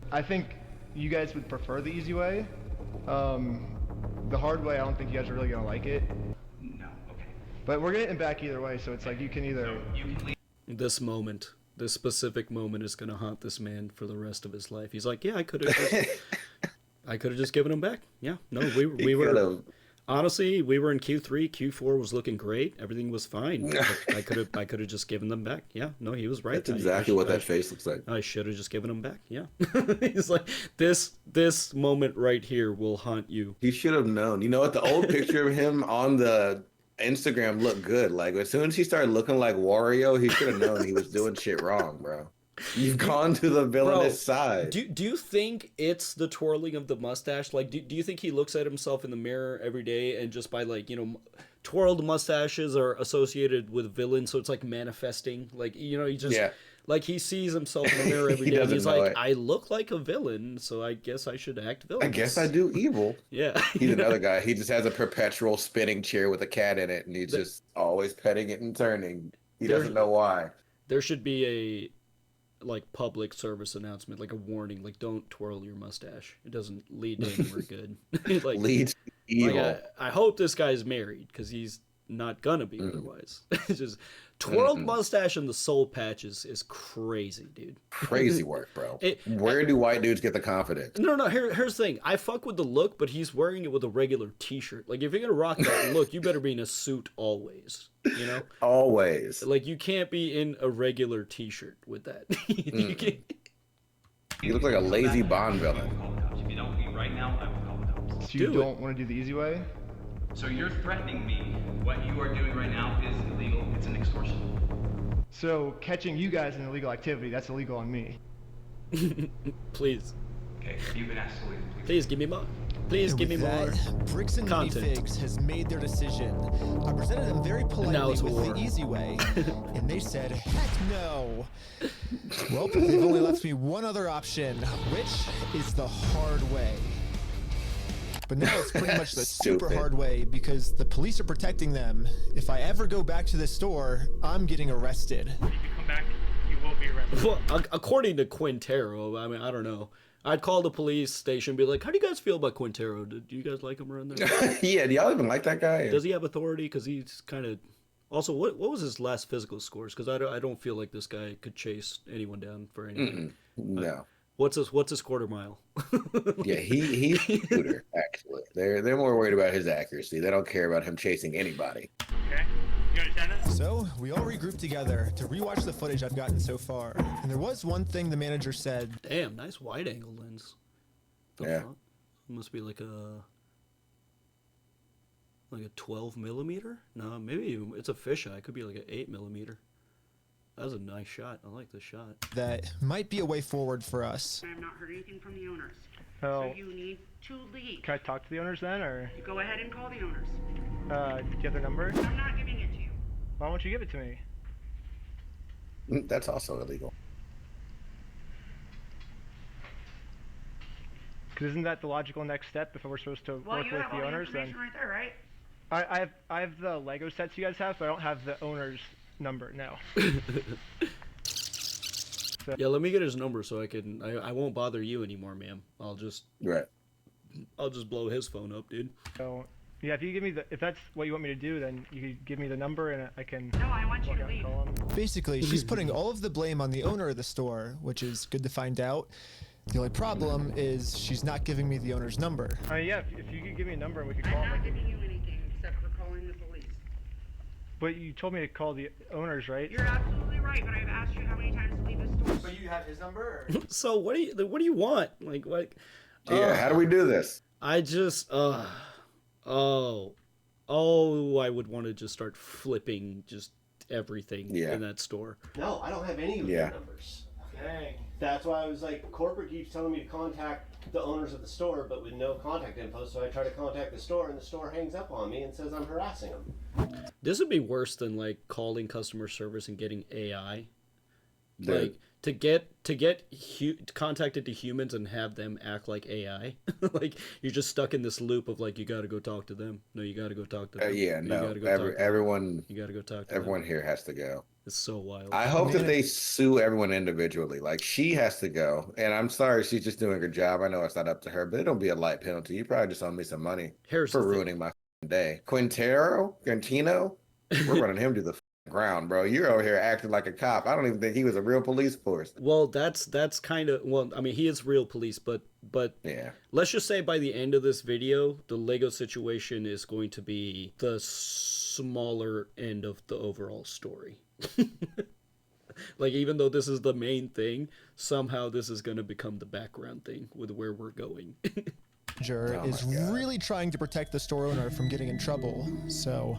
I think you guys would prefer the easy way. The hard way, I don't think you guys are really going to like it. No, okay. But we're getting it back either way, so it's like you can either... So you can leave. This specific moment is going to haunt this man for the rest of his life. He's like, yeah, I could have just given him back. Yeah, no, we were... Honestly, we were in Q3. Q4 was looking great. Everything was fine. I could have just given them back. Yeah, no, he was right. That's exactly what that face looks like. I should have just given them back. Yeah. He's like, this moment right here will haunt you. He should have known. You know what? The old picture of him on the Instagram looked good. Like, as soon as he started looking like Wario, he should have known he was doing shit wrong, bro. You've gone to the villainous side. Do you think it's the twirling of the mustache? Like, do you think he looks at himself in the mirror every day and just by, like, you know, twirled mustaches are associated with villains, so it's like manifesting? Like, you know, he just, like, he sees himself in the mirror every day and he's like, I look like a villain, so I guess I should act villainous. I guess I do evil. Yeah. He's another guy. He just has a perpetual spinning chair with a cat in it, and he's just always petting it and turning. He doesn't know why. There should be a like public service announcement, like a warning, like don't twirl your mustache. It doesn't lead to anywhere good. Like, leads to evil. Like, I hope this guy's married because he's not gonna be otherwise. It's just twirled mustache and the soul patches is crazy, dude. Crazy work, bro. Where do white dudes get the confidence? No. Here's the thing. I fuck with the look, but he's wearing it with a regular T-shirt. Like, if you're gonna rock that look, you better be in a suit always. You know, always. Like, you can't be in a regular T-shirt with that. You look like a lazy Bond villain. If you don't leave right now, I will call the cops. So you don't want to do the easy way? So you're threatening me. What you are doing right now is illegal. It's an extortion. So catching you guys in illegal activity, that's illegal on me. Please. Okay, you've been asked to leave. Please give me more. Please give me more. Bricks and Minifigs has made their decision. I presented them very politely with the easy way, and they said, heck no. Well, they've only left me one other option, which is the hard way. But now it's pretty much the super hard way because the police are protecting them. If I ever go back to this store, I'm getting arrested. If you come back, you will be arrested. Well, according to Quintero, I mean, I don't know. I'd call the police station and be like, how do you guys feel about Quintero? Do you guys like him around there? Yeah, do y'all even like that guy? Does he have authority? Because he's kind of... Also, what was his last physical scores? Because I don't feel like this guy could chase anyone down for anything. No. What's his quarter mile? Yeah, he's a shooter, actually. They're more worried about his accuracy. They don't care about him chasing anybody. Okay. You understand that? So, we all regrouped together to rewatch the footage I've gotten so far. And there was one thing the manager said. Damn, nice wide angle lens. Yeah. Fuck? It must be like a 12 millimeter? No, maybe it's a fisheye. It could be like an 8 millimeter. That was a nice shot. I like this shot. That might be a way forward for us. I have not heard anything from the owners. Oh. So you need to leave. Can I talk to the owners then, or? You go ahead and call the owners. Do you have their number? I'm not giving it to you. Why won't you give it to me? That's also illegal. Because isn't that the logical next step if we're supposed to work with the owners? Well, you have all the information right there, right? I have the Lego sets you guys have, but I don't have the owner's number now. Yeah, let me get his number so I won't bother you anymore, ma'am. I'll just I'll just blow his phone up, dude. So, yeah, if you give me if that's what you want me to do, then you could give me the number and I can. No, I want you to leave. Basically, she's putting all of the blame on the owner of the store, which is good to find out. The only problem is she's not giving me the owner's number. Yeah, if you could give me a number and we could call I'm not him. giving you anything except for calling the police. But you told me to call the owners, right? You're absolutely right, but I've asked you how many times to leave the store. But you have his number? Or? So what do you want? Like Yeah, how do we do this? I just I would want to just start flipping just everything in that store. No, I don't have any of your numbers. Dang. That's why I was like, corporate keeps telling me to contact the owners of the store, but with no contact info. So I try to contact the store, and the store hangs up on me and says I'm harassing them. This would be worse than like calling customer service and getting AI. Dude. Like to get contacted to humans and have them act like AI. Like you're just stuck in this loop of like you got to go talk to them. No, you got to go talk to them. Yeah, You no. gotta go talk to them. Everyone. You got to go talk to Everyone them. here has to go. It's so wild. I hope that they sue everyone individually. Like she has to go, and I'm sorry, she's just doing her job. I know it's not up to her, but it'll be a light penalty. You probably just owe me some money Here's for the thing. ruining my day. Quintino, we're running him to the ground, bro. You're over here acting like a cop. I don't even think he was a real police force. Well, that's kind of I mean, he is real police, but yeah. Let's just say by the end of this video, the Lego situation is going to be the smaller end of the overall story. Like even though this is the main thing, somehow this is going to become the background thing with where we're going. Is really trying to protect the store owner from getting in trouble. So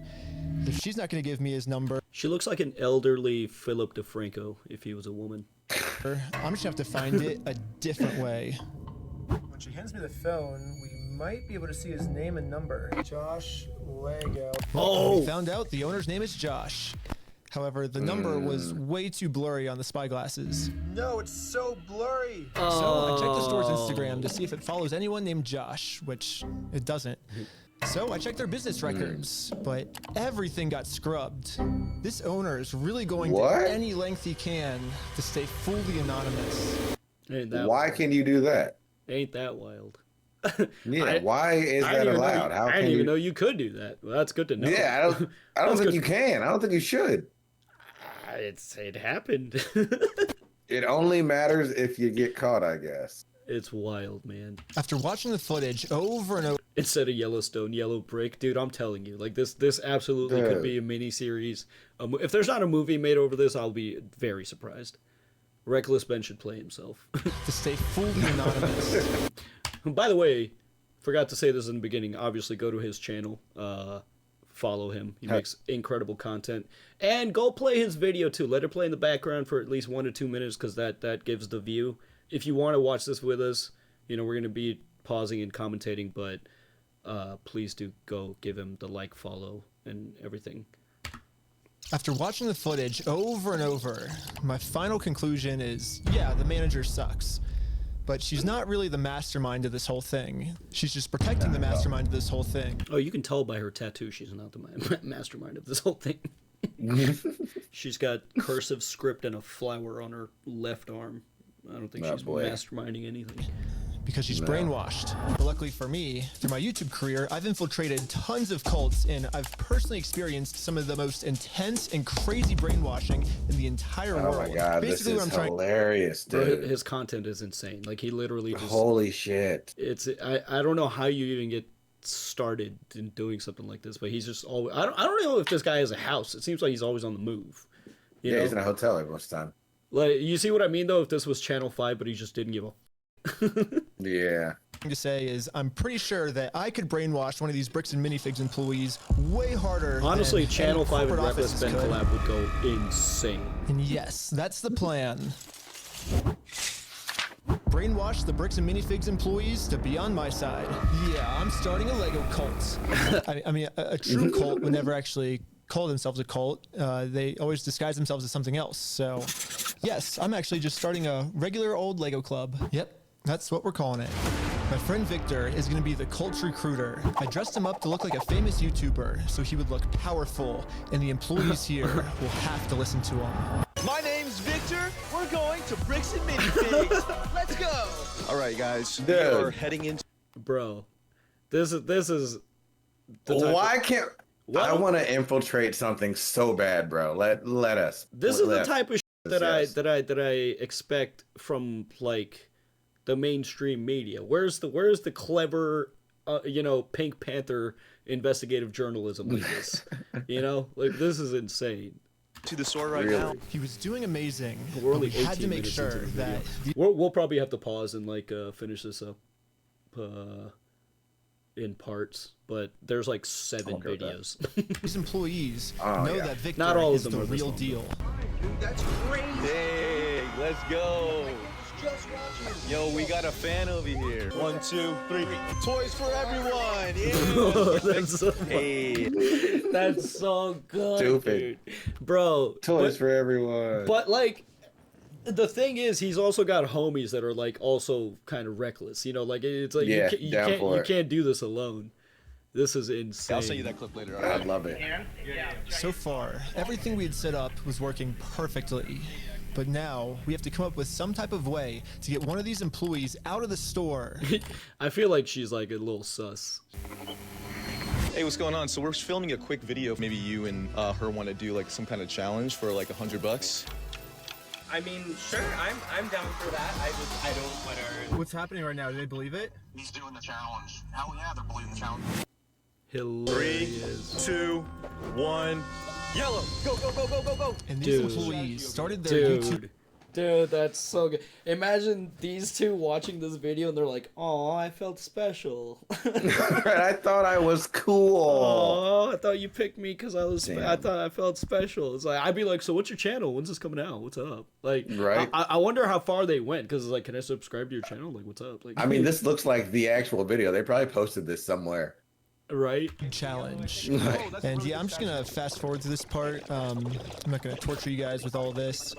if she's not going to give me his number, She looks like an elderly Philip DeFranco if he was a woman. I'm just going to have to find it a different way. When she hands me the phone, we might be able to see his name and number. Josh Lego. We found out the owner's name is Josh. However, the number was way too blurry on the spyglasses. No, it's so blurry. So I checked the store's Instagram to see if it follows anyone named Josh, which it doesn't. So I checked their business records, but everything got scrubbed. This owner is really going to any length he can to stay fully anonymous. Why can you do that? Ain't that wild? Yeah, why is that allowed? I didn't even know you could do that. Well, that's good to know. Yeah, I don't think you can. I don't think you should. It happened. It only matters if you get caught, I guess. It's wild, man. After watching the footage over and over, instead of Yellowstone, Yellow Brick, dude, I'm telling you, like this absolutely could be a mini series. If there's not a movie made over this, I'll be very surprised. Reckless Ben should play himself. To stay fully anonymous. By the way, forgot to say this in the beginning. Obviously, go to his channel. Follow him. He makes incredible content. And go play his video too. Let it play in the background for at least 1 to 2 minutes because that gives the view. If you want to watch this with us, we're going to be pausing and commentating, but please do go give him the like, follow, and everything. After watching the footage over and over, my final conclusion is, yeah, the manager sucks. But she's not really the mastermind of this whole thing. She's just protecting the mastermind of this whole thing. Oh, you can tell by her tattoo she's not the mastermind of this whole thing. She's got cursive script and a flower on her left arm. I don't think she's masterminding anything. Because she's brainwashed. But luckily for me, through my YouTube career, I've infiltrated tons of cults, and I've personally experienced some of the most intense and crazy brainwashing in the entire world. Oh my god, basically, this is hilarious, dude. His content is insane. Like he literally just, holy shit. I don't know how you even get started in doing something like this, but he's just always. I don't know if this guy has a house. It seems like he's always on the move. Yeah, he's in a hotel every most time. Like you see what I mean though? If this was Channel 5, but he just didn't give a. Yeah. To say is I'm pretty sure that I could brainwash one of these Bricks and Minifigs employees way harder. Honestly, than Channel 5 and corporate Reckless Ben offices could. collab would go insane. And yes, that's the plan. Brainwash the Bricks and Minifigs employees to be on my side. Yeah, I'm starting a Lego cult. I mean, a true cult would never actually call themselves a cult. They always disguise themselves as something else. So, yes, I'm actually just starting a regular old Lego club. Yep, that's what we're calling it. My friend Victor is going to be the cult recruiter. I dressed him up to look like a famous YouTuber, so he would look powerful, and the employees here will have to listen to him. My name's Victor. We're going to Bricks and Minifigs. Let's go. All right, guys. We are heading into. bro. This is. Why can't? I want to infiltrate something so bad, bro. Let us. This is the type of shit that I expect from like the mainstream media. Where's the clever, Pink Panther investigative journalism like this? Like this is insane. To the store right now. He was doing amazing. We're only we had 18 to make minutes sure into the that video. We'll probably have to pause and like finish this up in parts, but there's like 7 videos. these employees know that Victor Not all of is them the are this real long, deal. Dude, that's crazy. Hey, let's go. Yo, we got a fan over here. 1, 2, 3. Toys for everyone. Yeah. That's so hey. That's so good, Stupid. dude. Bro. Toys for everyone. But like, the thing is, he's also got homies that are like also kind of reckless. Like it's like you can't do this alone. This is insane. I'll send you that clip later. I love it. So far, everything we had set up was working perfectly. But now, we have to come up with some type of way to get one of these employees out of the store. I feel like she's like a little sus. Hey, what's going on? So we're filming a quick video. Maybe you and her want to do like some kind of challenge for like $100. I mean, sure, I'm down for that. I don't whatever. What's happening right now? Do they believe it? He's doing the challenge. Hell yeah, they're believing the challenge. Hilarious. 3, 2, 1. Yellow! Go, go, go, go, go, go! And these employees started their YouTube. Dude, that's so good. Imagine these two watching this video and they're like, "Oh, I felt special." I thought I was cool. Oh, I thought you picked me because I was. I thought I felt special. It's like I'd be like, "So what's your channel? When's this coming out? What's up?" Like, right? I wonder how far they went because it's like, can I subscribe to your channel? Like, what's up? Like, I mean, this looks like the actual video. They probably posted this somewhere. Right? Challenge. Right. And yeah, I'm just gonna fast forward to this part. I'm not gonna torture you guys with all this.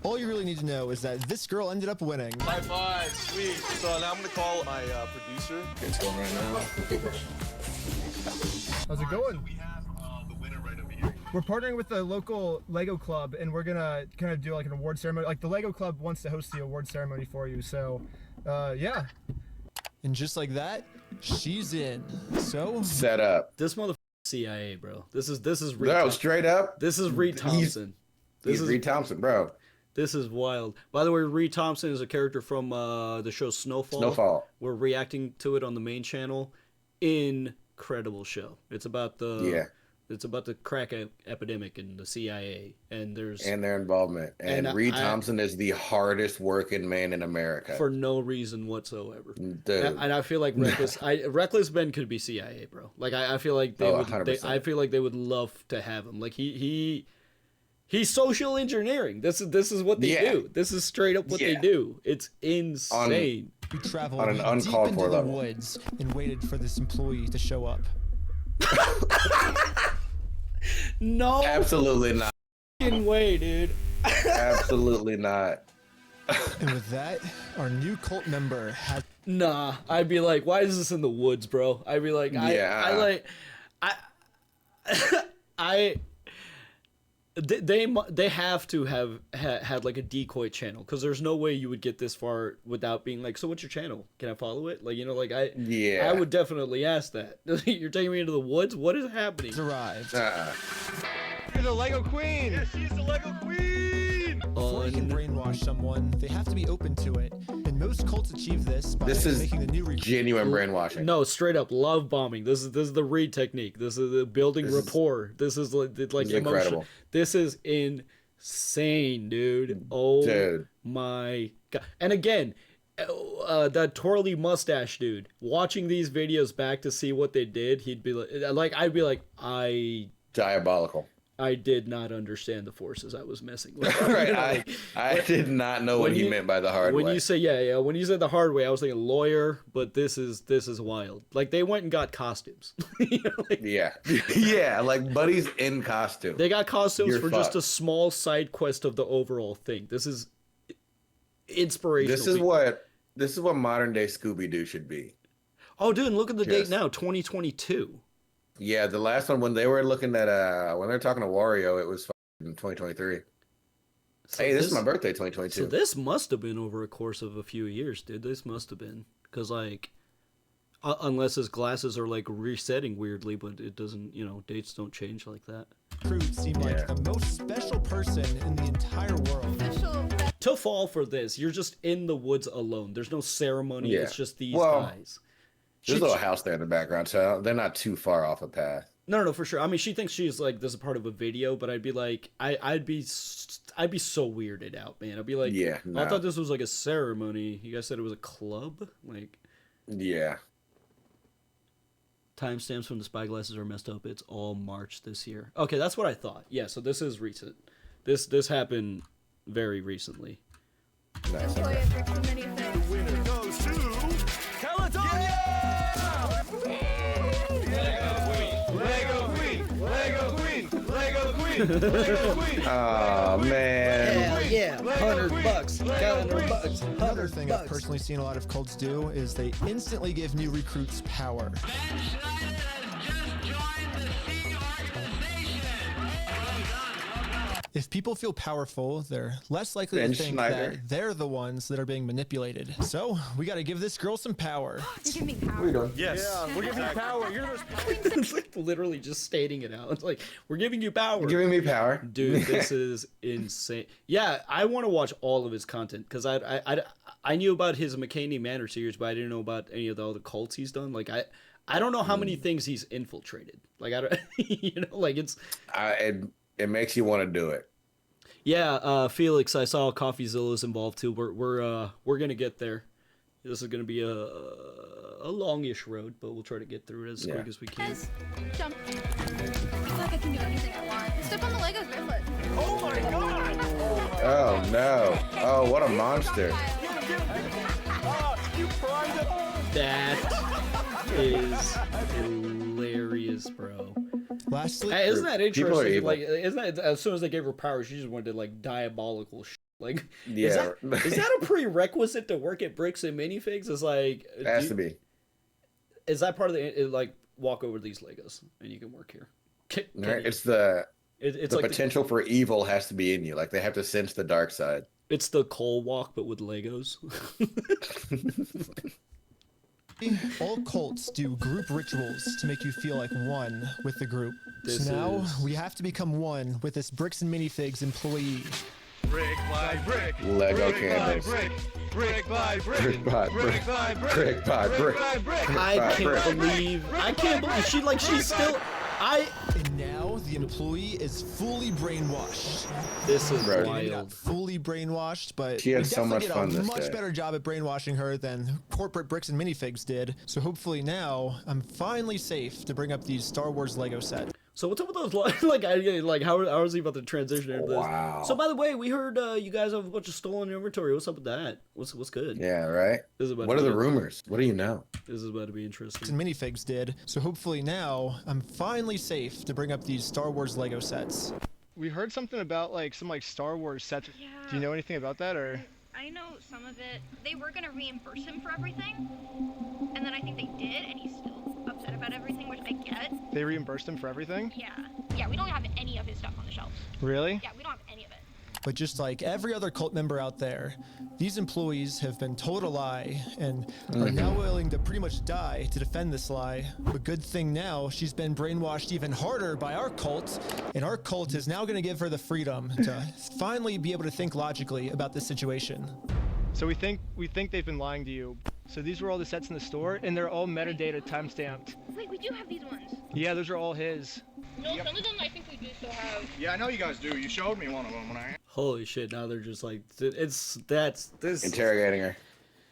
All you really need to know is that this girl ended up winning. High five, sweet. So now I'm gonna call my producer. It's going right now. How's it going? We're partnering with the local Lego club, and we're gonna kind of do like an award ceremony. Like the Lego club wants to host the award ceremony for you, so yeah. And just like that, she's in. So set up. This motherfucker CIA, bro. This is Reed. No, straight up. This is Reed Thompson. He's Reed Thompson, bro. This is wild. By the way, Reed Thompson is a character from the show Snowfall. Snowfall. We're reacting to it on the main channel. Incredible show. It's about the crack epidemic in the CIA, and their involvement. And Reed Thompson is the hardest working man in America for no reason whatsoever. Dude. And I feel like Reckless Ben could be CIA, bro. Like I feel like they would. 100%. I feel like they would love to have him. Like he's social engineering. This is what they do. This is straight up what they do. It's insane. We traveled on an uncalled deep for into the level. woods and waited for this employee to show up. No, absolutely not. Fucking way, dude. Absolutely not. And with that, our new cult member has. Nah, I'd be like, why is this in the woods, bro? I'd be like, they have to have had like a decoy channel because there's no way you would get this far without being like, so what's your channel? Can I follow it? Like, I would definitely ask that. You're taking me into the woods? What is happening? Arrived. You're the Lego Queen. Yes, she's the Lego Queen. Before you can brainwash someone, they have to be open to it. And most cults achieve this by making the new genuine brainwashing. No, straight up love bombing. This is the Reed technique. This is the building rapport. This is like emotion. Incredible. This is insane, dude. Oh my god! And again, that twirly mustache dude. Watching these videos back to see what they did, he'd be like, I'd be like, diabolical. I did not understand the forces I was messing with. Right, I did not know what he meant by the hard way. When you say when you said the hard way, I was thinking lawyer, but this is wild. Like they went and got costumes. Yeah, like buddies in costume. They got costumes for just a small side quest of the overall thing. This is inspirational. This is what modern day Scooby Doo should be. Oh, dude, look at the date now, 2022. Yeah, the last one when they were looking at when they were talking to Wario, it was in 2023. So hey, this is my birthday, 2022. So this must have been over a course of a few years, dude. This must have been because like Unless his glasses are like resetting weirdly, but it doesn't, dates don't change like that. Recruit seemed like the most special person in the entire world. To fall for this, you're just in the woods alone. There's no ceremony. Yeah. It's just these guys. There's a little house there in the background, so they're not too far off a path. No, for sure. I mean, she thinks she's like this is part of a video, but I'd be like, I'd be so weirded out, man. I'd be like, Yeah, I thought this was like a ceremony. You guys said it was a club, like. Yeah. Timestamps from the spyglasses are messed up. It's all March this year. Okay, that's what I thought. Yeah, so this is recent. This happened very recently. Nice. The winner goes to Caledonia! Lego Queen! Lego Queen! Lego Queen! Lego Queen! Oh man. Hell yeah, $100. Got $100. Another thing I've personally seen a lot of cults do is they instantly give new recruits power. If people feel powerful, they're less likely to think that they're the ones that are being manipulated. So, we gotta give this girl some power. You give me power. What are you doing? Yes. Yeah, we're giving you power. You're the It's like literally just stating it out. It's like, we're giving you power. You're giving me power. Dude, this is insane. Yeah, I want to watch all of his content because I knew about his McCaney Manor series, but I didn't know about any of the other cults he's done. Like, I don't know how many things he's infiltrated. Like, I don't, like it's... It makes you want to do it. Yeah, Felix, I saw CoffeeZilla's involved too. We're gonna get there. This is gonna be a longish road, but we'll try to get through it as quick as we can. Jump. I feel like I can do anything I want. Step on the Legos barefoot. Oh my god! Oh no. Oh, what a monster. You primed it. That is hilarious, bro. Lastly, hey, isn't that People are interesting? evil. Like, isn't that as soon as they gave her power, she just wanted like diabolical shit. Like, Yeah. is that a prerequisite to work at Bricks and Minifigs? Is like, It has to be. Is that part of like walk over these Legos and you can work here? Right? It's the it's the like potential for evil has to be in you. Like they have to sense the dark side. It's the coal walk, but with Legos. all cults do group rituals to make you feel like one with the group. This So now is- we have to become one with this Bricks and Minifigs employee. Brick by brick. Lego brick candles. By brick. Brick by brick. Brick by brick. by brick. Brick by brick. by brick. I can't believe she's still. And now the employee is fully brainwashed. This is Bro. Maybe wild. not fully brainwashed, but She had we so definitely much did fun a this much day. better job at brainwashing her than corporate Bricks and Minifigs did. So hopefully now I'm finally safe to bring up these Star Wars Lego sets. So what's up with those how is he about to transition into this? Wow. So by the way, we heard you guys have a bunch of stolen inventory. What's up with that? What's good? Yeah, right? This is about What to are the be- rumors? What do you know? This is about to be interesting. And Minifigs did. So hopefully now I'm finally safe to bring up these Star Wars Lego sets. We heard something about like some like Star Wars sets. Yeah. Do you know anything about that or? I know some of it. They were gonna reimburse him for everything, and then I think they did, and he's still upset about everything, which I get. They reimbursed him for everything? Yeah, we don't have any of his stuff on the shelves. Really? Yeah, we don't have any of it. But just like every other cult member out there, these employees have been told a lie and are now willing to pretty much die to defend this lie. But good thing now, she's been brainwashed even harder by our cult, and our cult is now going to give her the freedom to finally be able to think logically about this situation. So we think they've been lying to you. So these were all the sets in the store, and they're all metadata timestamped. Wait, we do have these ones. Yeah, those are all his. No, some of them I think we do still have. Yeah, I know you guys do. You showed me one of them when I. Holy shit! Now they're just like this. Interrogating her.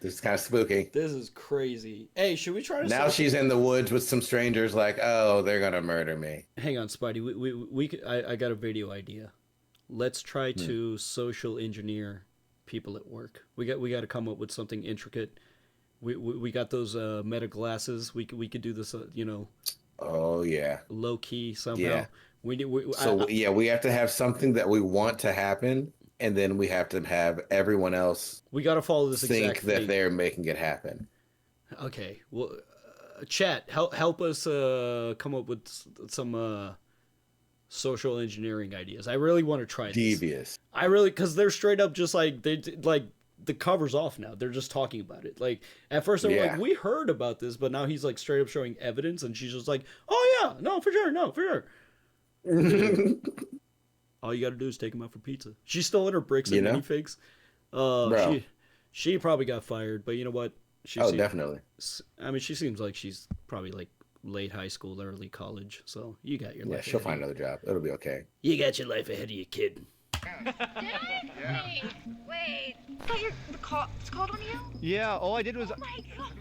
This is kind of spooky. This is crazy. Hey, should we try to? Now she's in the woods with some strangers. Like, oh, they're gonna murder me. Hang on, Spidey. I got a video idea. Let's try to social engineer people at work. We got to come up with something intricate. We got those meta glasses. We could do this. Oh yeah. Low key somehow. Yeah. We have to have something that we want to happen, and then we have to have everyone else. We got to follow this think exact that thing. they're making it happen. Okay. Well, chat, help us come up with some social engineering ideas. I really want to try this. Devious. Because they're straight up just like the cover's off now. They're just talking about it. Like at first they were like, we heard about this, but now he's like straight up showing evidence, and she's just like, oh yeah, no, for sure, no, for sure. All you got to do is take him out for pizza. She's still in her bricks and minifigs. She probably got fired, but you know what? Definitely. I mean, she seems like she's probably like late high school, early college. So you got your life. Yeah, she'll find another job. It'll be okay. You got your life ahead of you, kid. Did I? Yeah. Wait. I thought the cops called on you? Yeah, all I did was... Oh my god.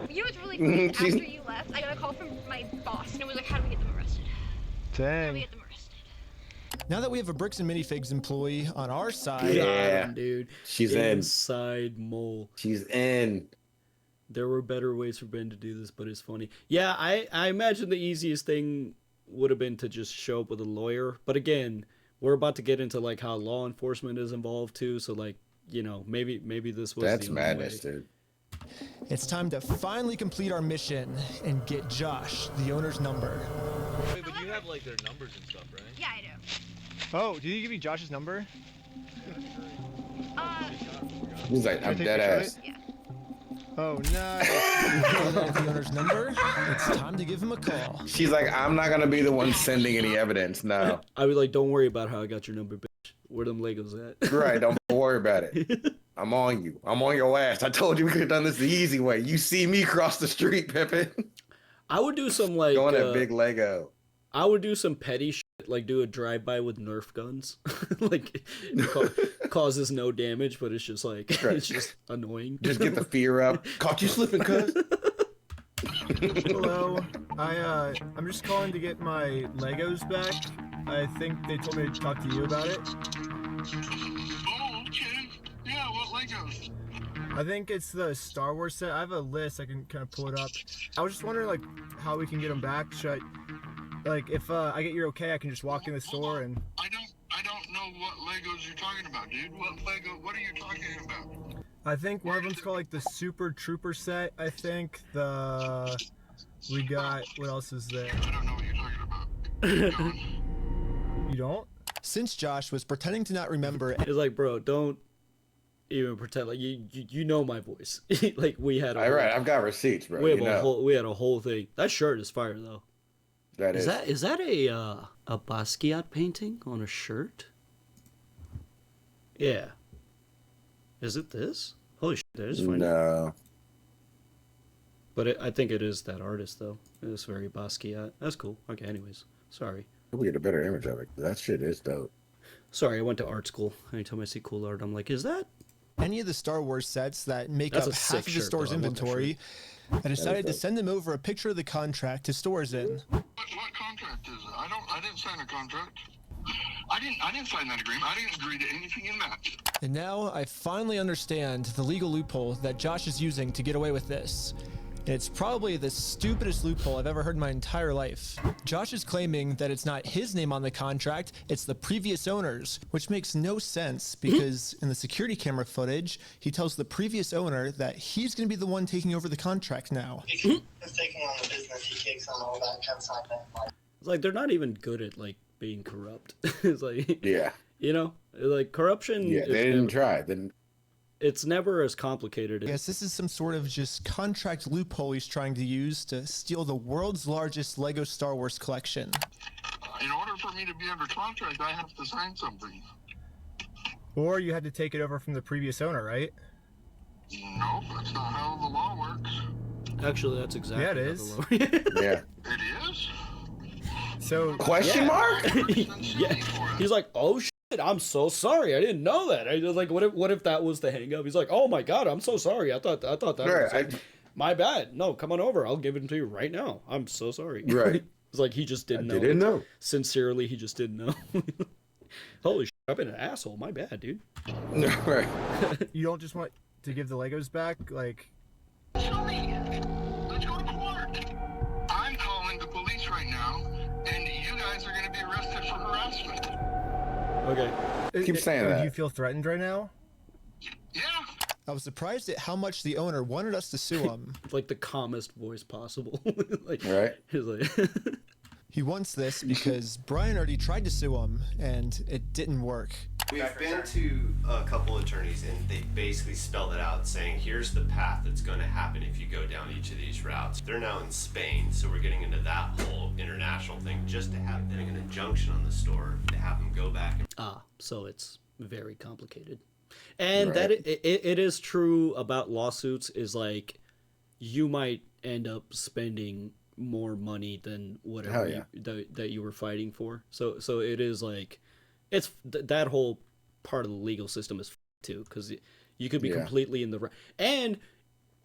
You know what's really funny? After you left, I got a call from my boss, and it was like, how do we get them arrested? How do we get them arrested? Now that we have a Bricks and Minifigs employee on our side... Yeah, dude. She's Inside mole. She's in. There were better ways for Ben to do this, but it's funny. Yeah, I imagine the easiest thing would have been to just show up with a lawyer. But again, we're about to get into like how law enforcement is involved too. So like, you know, maybe this was That's madness, dude. It's time to finally complete our mission and get Josh, the owner's number. Wait, but you have like their numbers and stuff, right? Yeah, I do. Oh, did he give you Josh's number? He's like, I'm dead ass. Yeah. Oh, nice. The owner's number. It's time to give him a call. She's like, I'm not gonna be the one sending any evidence. No. I was like, don't worry about how I got your number, bitch. Where them Legos at? Right. Don't worry about it. I'm on you. I'm on your ass. I told you we could have done this the easy way. You see me cross the street, Pippin. I would do some like going at big Lego. I would do some petty shit, like do a drive-by with Nerf guns. Like it causes no damage, but it's just like it's just annoying. Just get the fear up. Caught you slipping, cuz. Hello. I'm just calling to get my Legos back. I think they told me to talk to you about it. Oh, okay. Yeah, what Legos? I think it's the Star Wars set. I have a list. I can kind of pull it up. I was just wondering like how we can get them back. Should like if I get your okay, I can just walk in the store and. I don't know what Legos you're talking about, dude. What are you talking about? I think one of them's called like the Super Trooper set. I think we got, what else is there? I don't know what you're talking about. You don't? Since Josh was pretending to not remember, it's like, bro, don't even pretend. Like you know my voice. Like we had. I've got receipts, bro. We had a whole thing. That shirt is fire though. Is that a Basquiat painting on a shirt? Yeah. Is it this? Holy shit, that is funny. No. But I think it is that artist though. It's very Basquiat. That's cool. Okay, anyways. Sorry. We get a better image of it. That shit is dope. Sorry, I went to art school. Anytime I see cool art, I'm like, is that any of the Star Wars sets that make up half of the store's inventory? I decided to send them over a picture of the contract to Stores In. What contract is it? I didn't sign a contract. I didn't sign that agreement. I didn't agree to anything in that. And now I finally understand the legal loophole that Josh is using to get away with this. It's probably the stupidest loophole I've ever heard in my entire life. Josh is claiming that it's not his name on the contract, it's the previous owner's, which makes no sense because in the security camera footage, he tells the previous owner that he's going to be the one taking over the contract now. He's taking on the business, he takes on all that consignment. It's like they're not even good at like being corrupt. It's like, yeah, you know, like corruption. Yeah, they didn't try. It's never as complicated. I guess this is some sort of just contract loophole he's trying to use to steal the world's largest Lego Star Wars collection. In order for me to be under contract, I have to sign something. Or you had to take it over from the previous owner, right? No, that's not how the law works. Actually, that's exactly how it is. Yeah. It is? So question mark? Yeah. He's like, oh shit, I'm so sorry. I didn't know that. I was like, what if that was the hang up? He's like, oh my god, I'm so sorry. I thought that was my bad. No, come on over. I'll give it to you right now. I'm so sorry. Right. It's like he just didn't know. Didn't know. Sincerely, he just didn't know. Holy shit, I've been an asshole. My bad, dude. Right. You don't just want to give the Legos back, like. Show me. Let's go to court. I'm calling the police right now, and you guys are going to be arrested for harassment. Okay. Keep saying that. Do you feel threatened right now? Yeah. I was surprised at how much the owner wanted us to sue him. Like the calmest voice possible. Like, right. He's like. He wants this because Brian already tried to sue him, and it didn't work. We've been to a couple attorneys, and they basically spelled it out, saying here's the path that's going to happen if you go down each of these routes. They're now in Spain, so we're getting into that whole international thing just to have an injunction on the store to have them go back. So it's very complicated. And Right. that it is true about lawsuits, is like you might end up spending more money than whatever Hell yeah. that you were fighting for. So it is like it's that whole part of the legal system is too, because you could be Yeah. completely in the right. And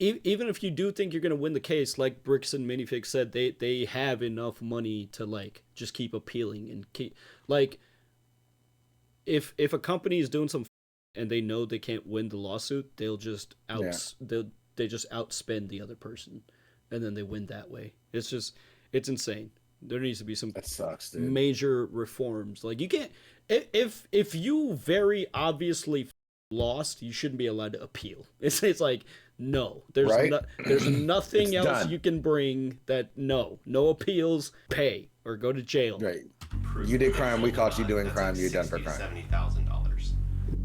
even if you do think you're gonna win the case, like Bricks and Minifig said, they have enough money to like just keep appealing and keep like if a company is doing some and they know they can't win the lawsuit, they'll just they just outspend the other person, and then they win that way. It's insane. There needs to be some That sucks, dude. major reforms. Like you can't if you very obviously lost, you shouldn't be allowed to appeal. It's like no, there's Right? there's nothing It's else done. you can bring that no appeals, pay or go to jail. Right. You did crime, we caught you doing crime, you're done for crime. $70,000.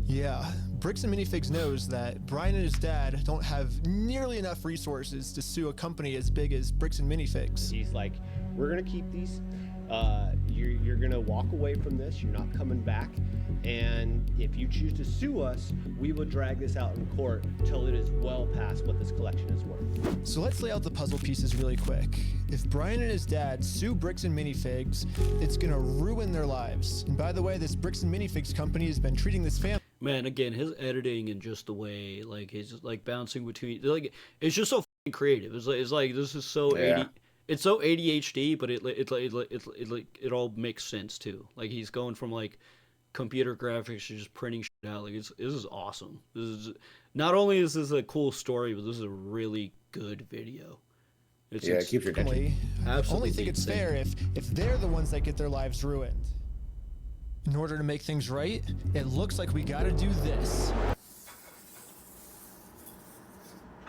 Yeah, Bricks and Minifigs knows that Brian and his dad don't have nearly enough resources to sue a company as big as Bricks and Minifigs. He's like, we're gonna keep these. You're gonna walk away from this. You're not coming back. And if you choose to sue us, we will drag this out in court till it is well past what this collection is worth. So let's lay out the puzzle pieces really quick. If Brian and his dad sue Bricks and Minifigs, it's gonna ruin their lives. And by the way, this Bricks and Minifigs company has been treating this family. Man, again, his editing and just the way like he's just like bouncing between like it's just so fucking creative. It's like this is so Yeah. it's so ADHD, but it all makes sense too. Like he's going from like computer graphics to just printing shit out. Like this is awesome. This is not only is this a cool story, but this is a really good video. It keeps your attention. Absolutely Only think it's insane. fair if they're the ones that get their lives ruined. In order to make things right, it looks like we gotta do this.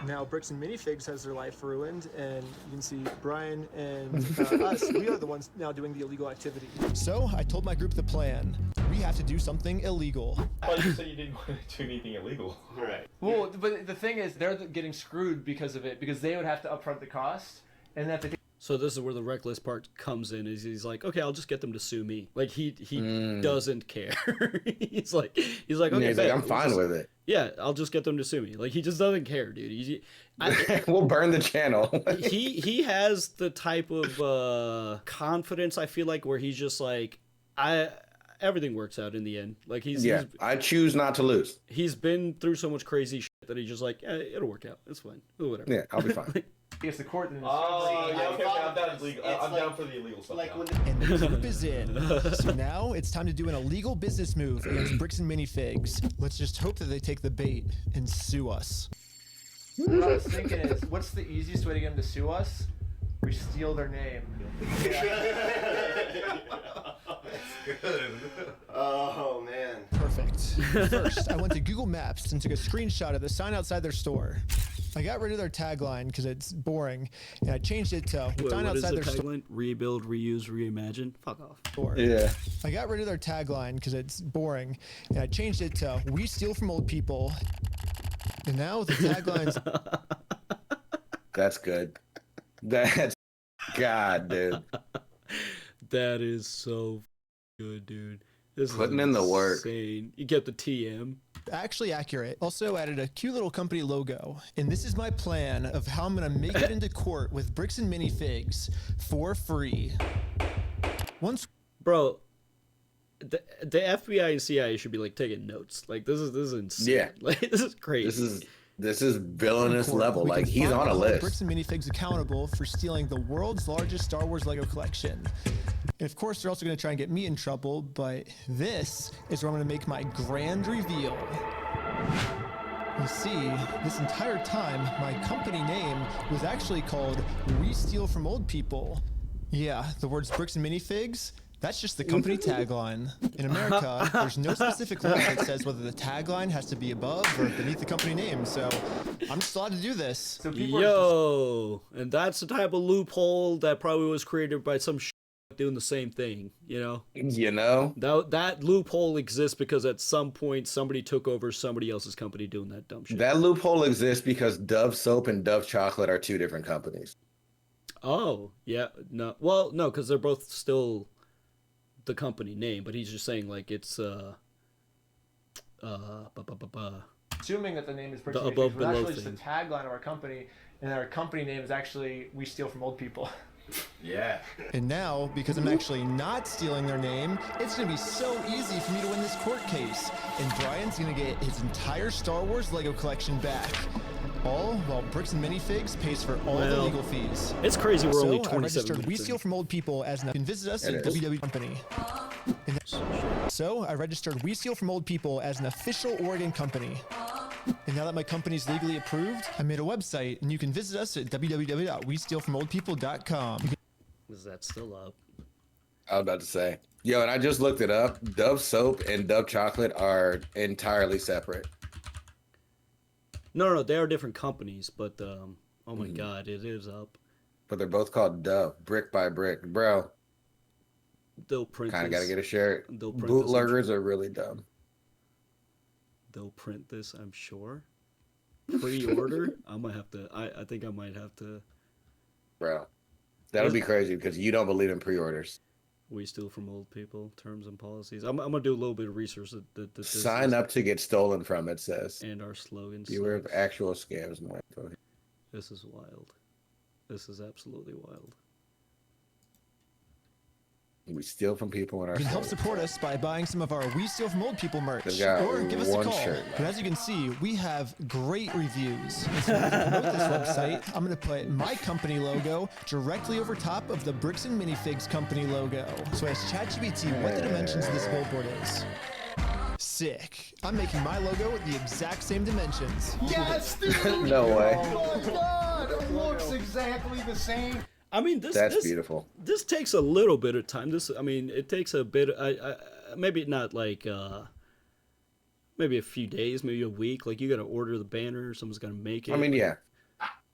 Now, Bricks and Minifigs has their life ruined, and you can see Brian and us, we are the ones now doing the illegal activity. So, I told my group the plan. We have to do something illegal. But you said you didn't want to do anything illegal. Right. Well, but the thing is, they're getting screwed because of it, because they would have to upfront the cost, and that they. So this is where the reckless part comes in. Is he's like, okay, I'll just get them to sue me. Like he doesn't care. he's like, okay, He's like, bet. I'm fine with it. Yeah, I'll just get them to sue me. Like he just doesn't care, dude. We'll burn the channel. he has the type of confidence, I feel like, where he's just like, everything works out in the end. Like he's I choose not to lose. He's been through so much crazy shit that he's just like, it'll work out. It's fine. Whatever. Yeah, I'll be fine. Against the court, then I'm down for the illegal stuff. Like now. And the group is in. So now it's time to do an illegal business move against Bricks and Minifigs. Let's just hope that they take the bait and sue us. What I was thinking is, what's the easiest way to get them to sue us? We steal their name. Good. Oh man. Perfect. First, I went to Google Maps and took a screenshot of the sign outside their store. I got rid of their tagline because it's boring, and I changed it to sign What is outside the their tagline? Rebuild, reuse, reimagine. Fuck off. store. Yeah. I got rid of their tagline because it's boring, and I changed it to "We steal from old people." And now the tagline's That's good. That's God, dude. That is so good, dude. This Putting is in the work. insane. You get the TM. actually accurate. Also added a cute little company logo. And this is my plan of how I'm gonna make it into court with Bricks and Minifigs for free. Once, bro, the FBI and CIA should be like taking notes. Like this is insane. Yeah. Like this is crazy. This is villainous level. we Like can he's finally on a hold list. Bricks and Minifigs accountable for stealing the world's largest Star Wars Lego collection. And of course, they're also going to try and get me in trouble, but this is where I'm going to make my grand reveal. You see, this entire time, my company name was actually called We Steal From Old People. Yeah, the words Bricks and Minifigs, that's just the company tagline. In America, there's no specific law that says whether the tagline has to be above or beneath the company name, so I'm just allowed to do this. Yo, and that's the type of loophole that probably was created by some doing the same thing, You know? That loophole exists because at some point somebody took over somebody else's company doing that dumb shit. That loophole exists because Dove soap and Dove chocolate are two different companies. Oh, yeah. No. Well, no, because they're both still the company name, but he's just saying, like, it's, Assuming that the name is The Brixton above Minifigs, but below actually just the thing. tagline of our company, and our company name is actually We Steal From Old People. Yeah. And now, because I'm actually not stealing their name, it's going to be so easy for me to win this court case. And Brian's going to get his entire Star Wars Lego collection back. All while Bricks and Minifigs pays for all the legal fees. It's crazy we're only I 27 registered We minutes Steal in. From Old People as you can visit us It at is. WW Company. So I registered We Steal From Old People as an official Oregon company. And now that my company's legally approved, I made a website, and you can visit us at www.westealfromoldpeople.com. Is that still up? I was about to say. Yo, and I just looked it up. Dove soap and Dove chocolate are entirely separate. No, they are different companies, but, oh my God, it is up. But they're both called Dove, brick by brick. Bro, They'll print kind of this. got to get a shirt. They'll print Bootleggers are really dumb. They'll print this, I'm sure. Pre-order? I might have to, I think I might have to. Bro, that'll be crazy because you don't believe in pre-orders. We steal from old people, terms and policies. I'm going to do a little bit of research. That this Sign up to get stolen from, it says. And our slogan Beware of sucks. actual scams. More info. This is wild. This is absolutely wild. We steal from people in our You can help stores. support us by buying some of our We Steal From Old People merch, They've got or give us a one call. shirt But as you can see, we have great reviews. And so to promote this website, I'm going to put my company logo directly over top of the Bricks and Minifigs company logo. So ask ChatGPT what the dimensions of this billboard is. Sick. I'm making my logo the exact same dimensions. Yes, dude! No way. Oh my God! It looks exactly the same. I mean, That's beautiful. This takes a little bit of time. It takes a bit. Maybe not like maybe a few days, maybe a week. Like you got to order the banner, someone's got to make it. I mean, yeah.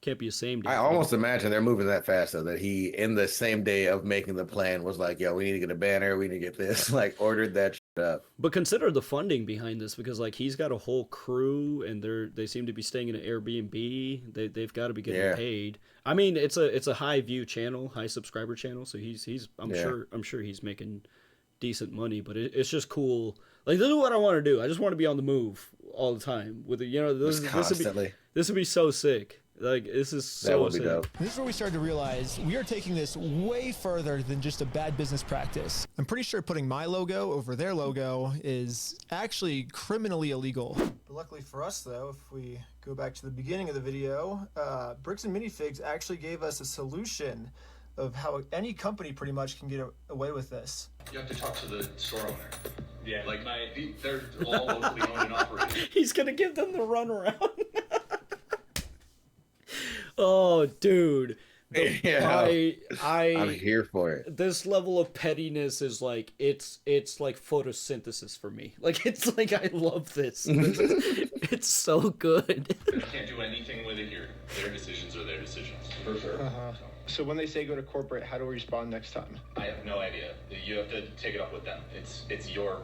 Can't be the same day. I almost imagine they're moving that fast, though, that he, in the same day of making the plan, was like, yo, we need to get a banner, we need to get this, like, ordered that shit up. But consider the funding behind this, because like he's got a whole crew, and they seem to be staying in an Airbnb. They've got to be getting paid. I mean, it's a high view channel, high subscriber channel, so I'm sure he's making decent money. But it's just cool. Like, this is what I want to do. I just want to be on the move all the time with this would be so sick. Like, this is so sick. This is where we started to realize we are taking this way further than just a bad business practice. I'm pretty sure putting my logo over their logo is actually criminally illegal. But luckily for us, though, if we go back to the beginning of the video, Bricks and Minifigs actually gave us a solution of how any company pretty much can get away with this. You have to talk to the store owner. Yeah. Like, they're all locally owned and operated. He's gonna give them the runaround. Oh, dude. I'm here for it. This level of pettiness is like it's like photosynthesis for me. Like, it's like I love this. It's so good. You can't do anything with it here. Their decisions are their decisions. For sure. So when they say go to corporate, how do we respond next time? I have no idea. You have to take it up with them. It's your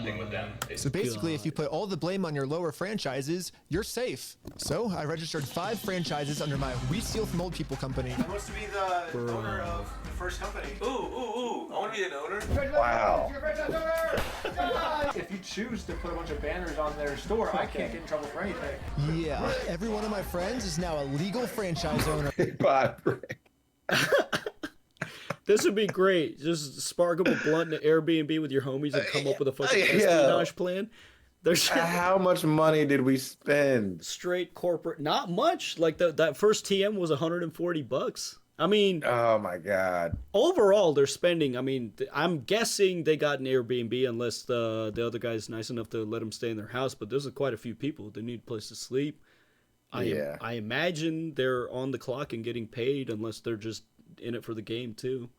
thing with them. So basically, if you put all the blame on your lower franchises, you're safe. So I registered 5 franchises under my We Steal From Old People company. Who wants to be the owner of the first company? Ooh. I want to be an owner. Wow. If you choose to put a bunch of banners on their store, I can't get in trouble for anything. Yeah, every one of my friends is now a legal franchise owner. This would be great. Just spark up a blunt in an Airbnb with your homies and come up with a fucking espionage plan. How much money did we spend? Straight corporate, not much. Like that first TM was $140. I mean, oh my God. Overall, they're spending. I mean, I'm guessing they got an Airbnb unless the other guy's nice enough to let them stay in their house. But there's quite a few people. They need a place to sleep. I imagine they're on the clock and getting paid unless they're just in it for the game too.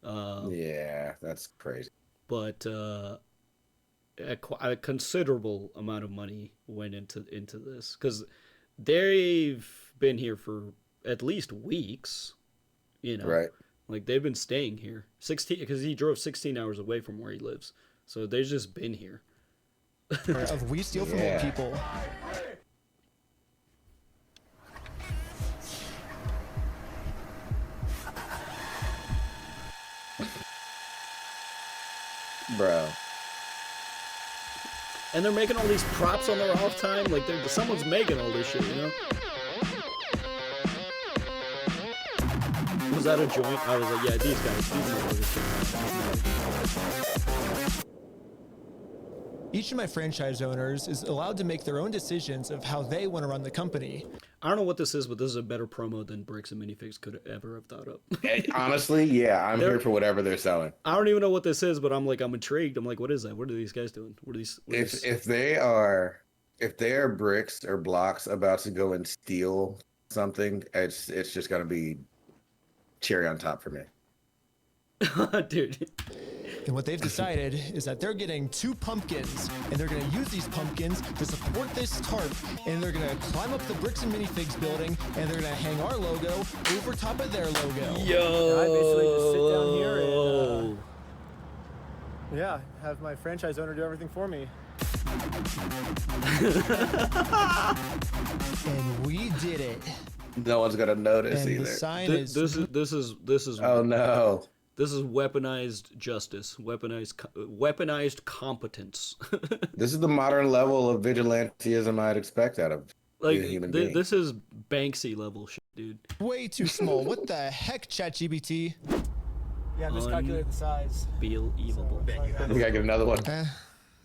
Yeah, that's crazy. But a considerable amount of money went into this because they've been here for at least weeks. You know, right? Like they've been staying here 16 because he drove 16 hours away from where he lives, so they've just been here. Of we steal from old people. Bro. And they're making all these props on their off time. Like someone's making all this shit, you know? Was that a joint? I was like, yeah, these guys. Each of my franchise owners is allowed to make their own decisions of how they want to run the company. I don't know what this is, but this is a better promo than Bricks and Minifigs could ever have thought up. Honestly, yeah, I'm here for whatever they're selling. I don't even know what this is, but I'm intrigued. I'm like, what is that? What are these guys doing? What are these? If they are bricks or blocks about to go and steal something, it's just gonna be cherry on top for me. Dude. And what they've decided is that they're getting 2 pumpkins, and they're going to use these pumpkins to support this tarp, and they're going to climb up the Bricks and Minifigs building, and they're going to hang our logo over top of their logo. Yo! I basically just sit down here and, yeah, have my franchise owner do everything for me. And we did it. No one's gonna notice And either. the sign This is. Oh no. This is weaponized justice, weaponized competence. This is the modern level of vigilantism I'd expect out of a human being. This is Banksy level shit, dude. Way too small. What the heck, ChatGPT? Yeah, I miscalculated the size. Unbelievable. We gotta get another one.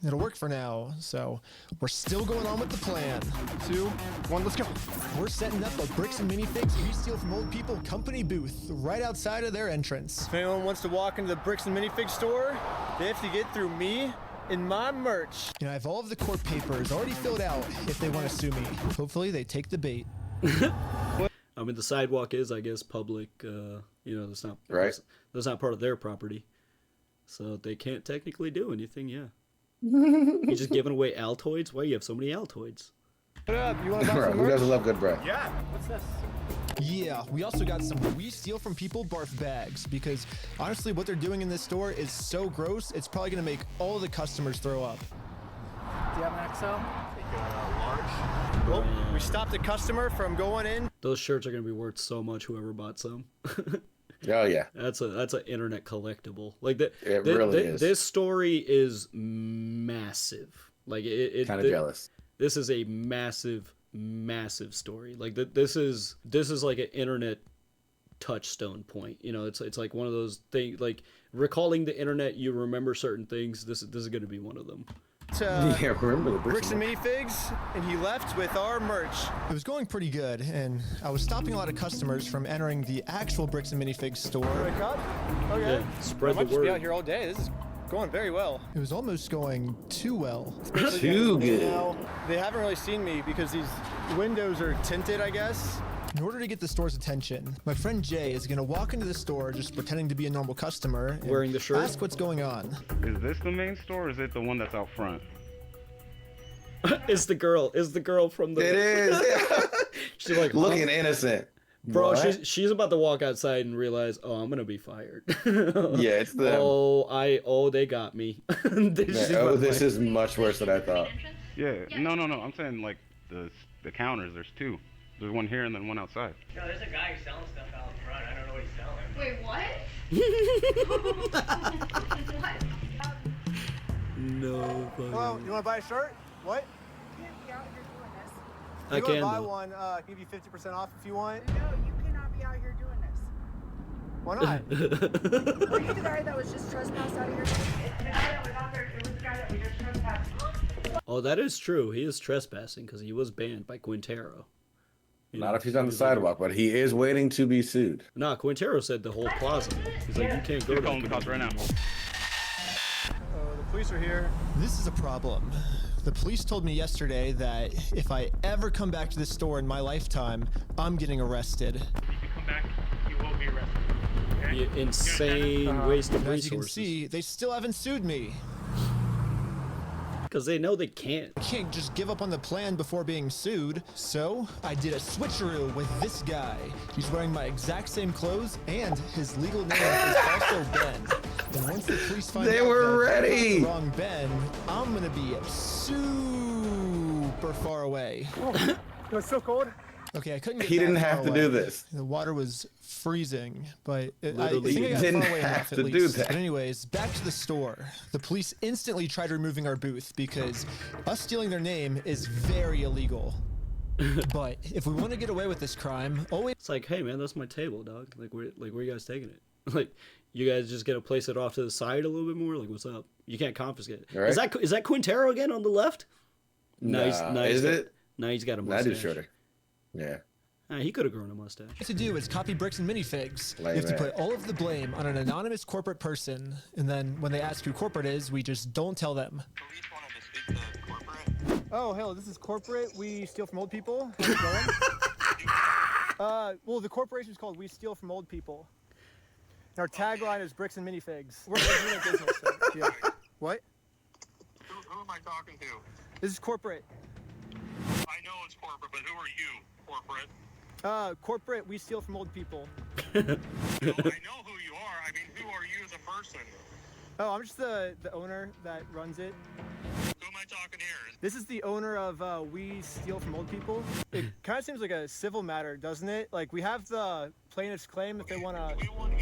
It'll work for now, so we're still going on with the plan. 2, 1, let's go. We're setting up a Bricks and Minifigs We Steal From Old People company booth right outside of their entrance. If anyone wants to walk into the Bricks and Minifig store, they have to get through me and my merch. You know, I have all of the court papers already filled out if they want to sue me. Hopefully they take the bait. I mean, the sidewalk is, I guess, public. That's not right. That's not part of their property, so they can't technically do anything. Yeah. You're just giving away Altoids? Why do you have so many Altoids? What up? You want to buy some Who merch? doesn't love good bread? Yeah. What's this? Yeah, we also got some We Steal From People barf bags because honestly what they're doing in this store is so gross, it's probably going to make all the customers throw up. Do you have an XL? Large. Well, we stopped a customer from going in. Those shirts are going to be worth so much, whoever bought some. Oh yeah, that's an internet collectible. Like that, it really is. This story is massive. Like it kind of jealous. This is a massive story. Like this is like an internet touchstone point. You know, it's like one of those things. Like recalling the internet, you remember certain things. This is going to be one of them. Yeah, remember the Bricks and Minifigs, and he left with our merch. It was going pretty good, and I was stopping a lot of customers from entering the actual Bricks and Minifigs store. Wake up. Okay. Yeah, spread I might the just be word. out here all day. This is going very well. It was almost going too well. Too good. Now, they haven't really seen me because these windows are tinted, I guess. In order to get the store's attention, my friend Jay is going to walk into the store just pretending to be a normal customer and wearing the shirt. ask what's going on. Is this the main store or is it the one that's out front? Is the girl from the... It is. She's like looking innocent. Bro, What? she's about to walk outside and realize, oh, I'm gonna be fired. Yeah, it's them. Oh, they got me. This is much worse than I thought. Yeah, no. I'm saying like the counters. There's 2. There's one here and then one outside. No, there's a guy who's selling stuff out front. I don't know what he's selling. Wait, what? No. Hello, you want to buy a shirt? What? I If you can, want to buy though. one, I'll give you 50% off if you want. No, you cannot be out here doing this. Why not? Were you the guy that was just trespassed out of here? The guy that was out there, it was the guy that we just trespassed. Oh, that is true. He is trespassing because he was banned by Quintero. Not if he's on the sidewalk, but he is waiting to be sued. Nah, Quintero said the whole plaza. He's like, you can't go You're to calling the cops right now. The police are here. This is a problem. The police told me yesterday that if I ever come back to this store in my lifetime, I'm getting arrested. If you come back, you will be arrested. Okay? The insane waste of As you can resources. see, they still haven't sued me. Because they know they can't. Can't just give up on the plan before being sued. So I did a switcheroo with this guy. He's wearing my exact same clothes, and his legal name is also Ben. And once the police find They out were that I got ready. the wrong Ben, I'm gonna be super far away. It was so cold. Okay, I couldn't get He that didn't far have to away. do this. The water was freezing, but I Literally, think I got he didn't far away have enough to at do least. that. But anyways, back to the store. The police instantly tried removing our booth because us stealing their name is very illegal. But if we want to get away with this crime, always It's like, hey man, that's my table, dog. Like where you guys taking it? Like, you guys just gonna place it off to the side a little bit more? Like, what's up? You can't confiscate it. Right. Is that Quintero again on the left? Is it? No, he's got a That mustache. is shorter. Yeah. He could have grown a mustache. to do is copy bricks and minifigs. Lay You have to back. put all of the blame on an anonymous corporate person, and then when they ask who corporate is, we just don't tell them. Oh, hell, this is corporate. We steal from old people. How's it going? Well, the corporation is called We Steal from Old People. And our tagline is bricks and minifigs. We're doing a business. So, yeah. What? Who am I talking to? This is corporate. I know it's corporate, but who are you, corporate? Corporate, we steal from old people. I know who you are. I mean, who are you as a person? Oh, I'm just the owner that runs it. Who am I talking here? This is the owner of We Steal from Old People. It kind of seems like a civil matter, doesn't it? Like, we have the plaintiff's claim if they want to...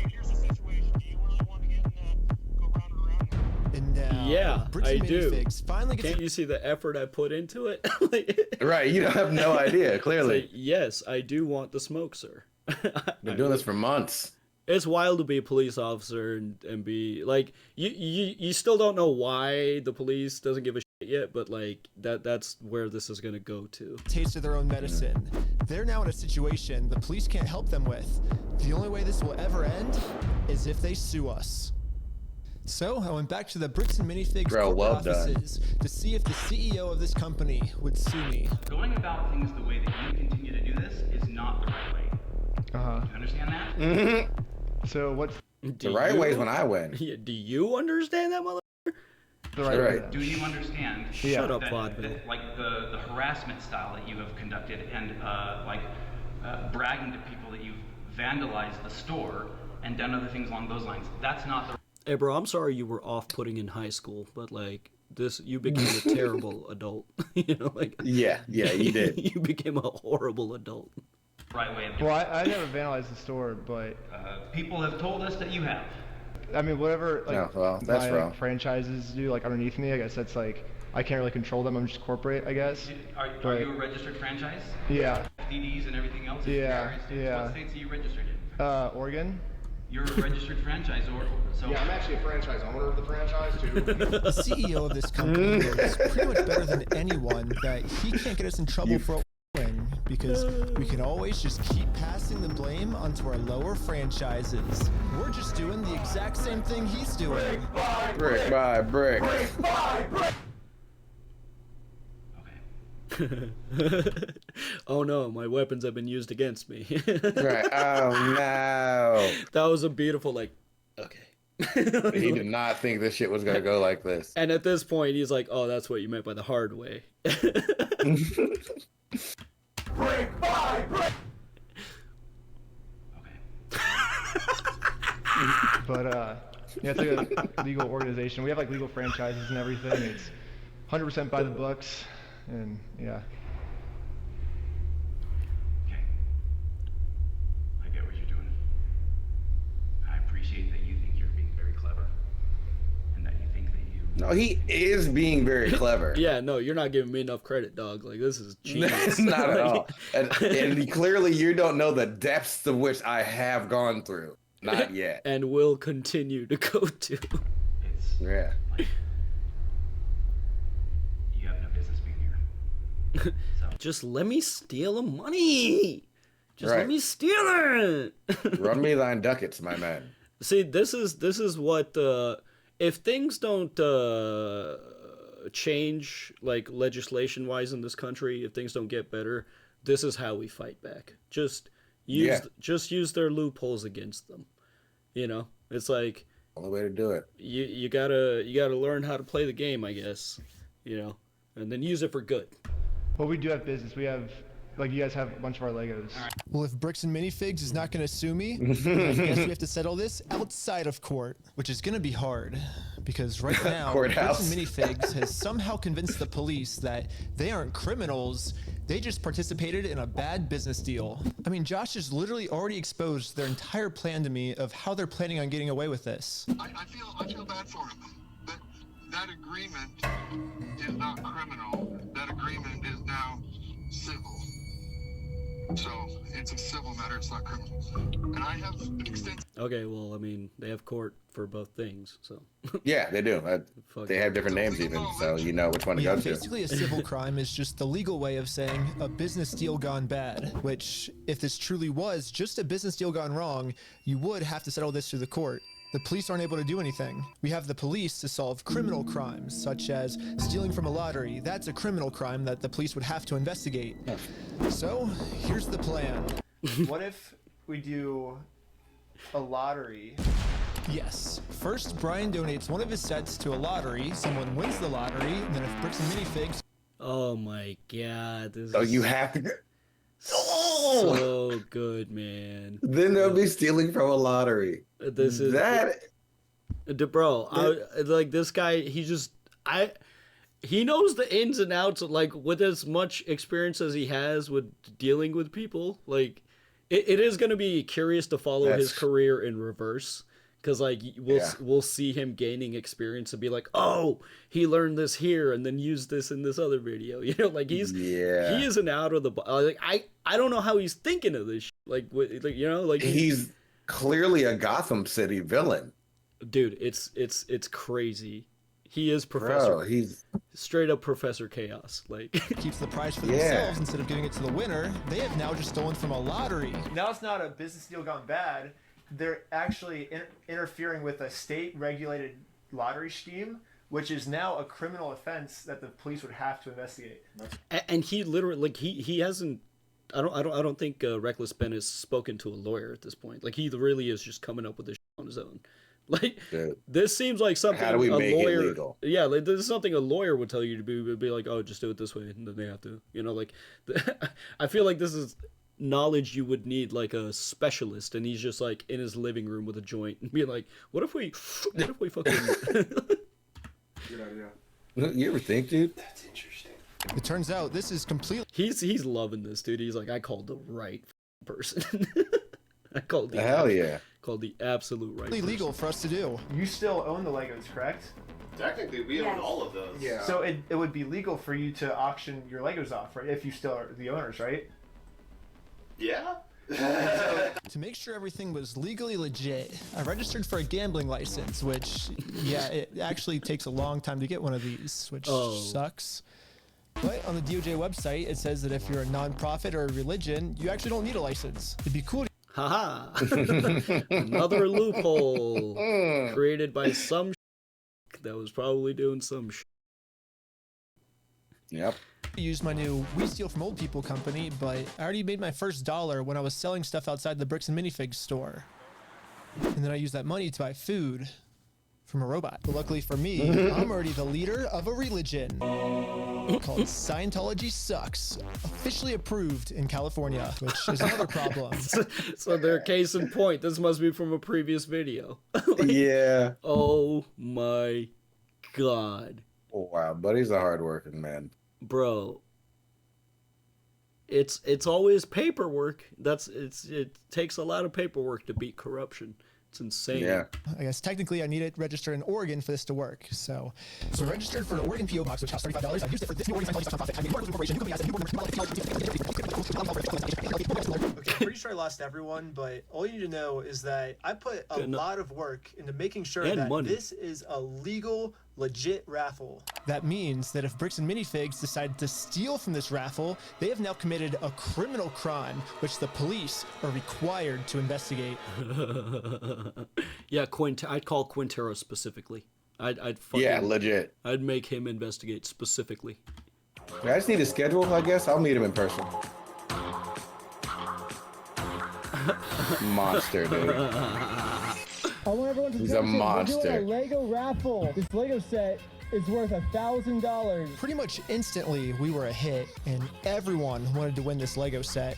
Here's the situation. Do you really want to get go round and around? And now, Yeah, bricks I and do. minifigs finally gets Can't you see the effort I put into it? Right, you have no idea, clearly. It's like, yes, I do want the smoke, sir. Been doing this for months. It's wild to be a police officer and be like, you still don't know why the police doesn't give a shit yet, but like that's where this is gonna go to. taste of their own medicine. They're now in a situation the police can't help them with. The only way this will ever end is if they sue us. So I went back to the bricks and minifigs Bro, corporate well done. offices to see if the CEO of this company would sue me. Going about things the way that you continue to do this is not the right way. Uh-huh. Do you understand that? Mm-hmm. So what's The right way is when I win. Yeah, do you understand that, mother? the right way? Do you understand Shut up, that, vaudeville. like the harassment style that you have conducted and bragging to people that you've vandalized the store and done other things along those lines? That's not the Hey, bro, I'm sorry you were off-putting in high school, but like this, you became a terrible adult. You know, like Yeah, you did. You became a horrible adult. right way of Well, doing I never vandalized the store, but it. People have told us that you have. I mean, whatever like No, well, that's my wrong. franchises do, like underneath me, I guess that's like I can't really control them. I'm just corporate, I guess. Are But- you a registered franchise? Yeah. FDDs and everything else? Yeah, yeah. What states are you registered in? Oregon. You're a registered franchisor, so... Yeah, I'm actually a franchise owner of the franchise, too. The CEO of this company knows pretty much better than anyone that he can't get us in trouble for what we're doing because we can always just keep passing the blame onto our lower franchises. We're just doing the exact same thing he's doing. Brick by brick. Oh no, my weapons have been used against me. Right. Oh no. That was a beautiful, like, okay. He did not think this shit was gonna go like this. And at this point, he's like, oh, that's what you meant by the hard way. But yeah, it's like a legal organization. We have like legal franchises and everything. It's 100% by the books, and yeah. I get what you're doing. I appreciate that you think you're being very clever. And that you think that you... No, he is being very clever. Yeah, no, you're not giving me enough credit, dog. Like, this is genius. Not at all. And clearly you don't know the depths of which I have gone through. Not yet. And will continue to go to. Yeah. You have no business being here. Just let me steal the money. Just let Right. me steal it. Run me thine ducats, my man. See, this is what if things don't change, like legislation wise in this country, if things don't get better, this is how we fight back. Just use their loopholes against them. You know, it's like only way to do it. You gotta learn how to play the game, I guess. you know, and then use it for good. Well, we do have business. We have, like, you guys have a bunch of our Legos. Well, if Bricks and Minifigs is not going to sue me, I guess we have to settle this outside of court, which is going to be hard. Because right now, Bricks Courthouse. and Minifigs has somehow convinced the police that they aren't criminals, they just participated in a bad business deal. I mean, Josh has literally already exposed their entire plan to me of how they're planning on getting away with this. I feel bad for him. That agreement is not criminal. That agreement is now civil. So it's a civil matter, it's not criminal. And I have extensive... Okay, well, I mean, they have court for both things, so. Yeah, they do. They have different names even, so you know which one to go to. Basically, a civil crime is just the legal way of saying a business deal gone bad, which, if this truly was just a business deal gone wrong, you would have to settle this through the court. The police aren't able to do anything. We have the police to solve criminal crimes, such as stealing from a lottery. That's a criminal crime that the police would have to investigate. So, here's the plan. What if we do a lottery? Yes. First, Brian donates one of his sets to a lottery, someone wins the lottery, and then if Bricks and Minifigs... Oh my god, this So is you have to... so good, man. Then they'll be stealing from a lottery. This is that... Bro, like this guy, he knows the ins and outs of, like, with as much experience as he has with dealing with people. Like, it is going to be curious to follow his career in reverse, because like we'll see him gaining experience and be like, oh, he learned this here and then used this in this other video. You know, like he isn't out of the like I don't know how he's thinking of this. Like you know, like he's clearly a Gotham City villain. Dude, it's crazy. He is Professor. Bro, he's straight up Professor Chaos. Like keeps the prize for themselves instead of giving it to the winner. They have now just stolen from a lottery. Now it's not a business deal gone bad. They're actually interfering with a state-regulated lottery scheme, which is now a criminal offense that the police would have to investigate. And he literally, like, he hasn't. I don't think Reckless Ben has spoken to a lawyer at this point. Like, he really is just coming up with this on his own. Like, this seems like something how do we make lawyer, it legal? Yeah, like this is something a lawyer would tell you to be. Would be like, oh, just do it this way, and then they have to. You know, like, I feel like this is knowledge you would need like a specialist, and he's just like in his living room with a joint and being like, what if we fucking good idea. You ever think, dude? That's interesting. It turns out this is completely... He's loving this, dude. He's like, I called the right person. I called the called the absolute right person. Legal for us to do. You still own the Legos, correct? Technically, we own all of those. Yeah. So it would be legal for you to auction your Legos off, right? If you still are the owners, right? Yeah. To make sure everything was legally legit, I registered for a gambling license, which, yeah, it actually takes a long time to get one of these, which sucks. But on the DOJ website, it says that if you're a nonprofit or a religion, you actually don't need a license. It'd be cool to... Haha! Another loophole created by some that was probably doing some Yep. I used my new We Steal From Old People company, but I already made my first $1 when I was selling stuff outside the Bricks and Minifigs store. And then I used that money to buy food from a robot. But luckily for me, I'm already the leader of a religion called Scientology Sucks, officially approved in California, which is another problem. So their case in point, this must be from a previous video. Yeah. Oh my god. Oh, wow, buddy's a hard-working man. Bro, it's always paperwork. It takes a lot of paperwork to beat corruption. It's insane. Yeah. I guess technically I need it registered in Oregon for this to work. So registered for an Oregon PO box, which costs $35. I used it for this new Oregon Scientology nonprofit. I mean, corporation. Okay, pretty sure I lost everyone, but all you need to know is that I put a lot of work into making sure that this is a legal, legit raffle. That means that if Bricks and Minifigs decide to steal from this raffle, they have now committed a criminal crime, which the police are required to investigate. Yeah, I'd call Quintero specifically. I'd legit. I'd make him investigate specifically. I just need a schedule, I guess. I'll meet him in person. Monster, dude. I want everyone to He's a monster. We're doing a Lego raffle. This Lego set is worth $1,000. Pretty much instantly, we were a hit, and everyone wanted to win this Lego set.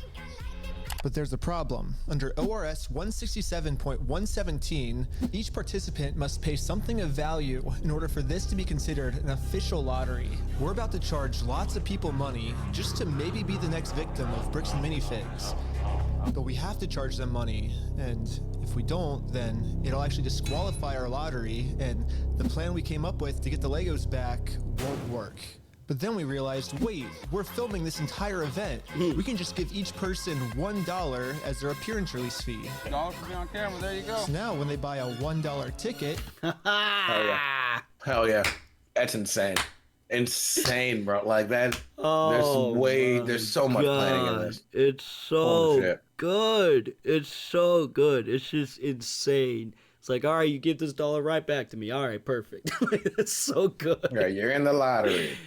But there's a problem. Under ORS 167.117, each participant must pay something of value in order for this to be considered an official lottery. We're about to charge lots of people money just to maybe be the next victim of Bricks and Minifigs. But we have to charge them money, and if we don't, then it'll actually disqualify our lottery, and the plan we came up with to get the Legos back won't work. But then we realized, wait, we're filming this entire event. We can just give each person $1 as their appearance release fee. $1 for being on camera, there you go. So now when they buy a $1 ticket... Hell yeah. Hell yeah. That's insane. Insane, bro. Like that. There's so much planning in this. It's so good. It's so good. It's just insane. It's like, all right, you give this dollar right back to me. All right, perfect. That's so good. Yeah, you're in the lottery.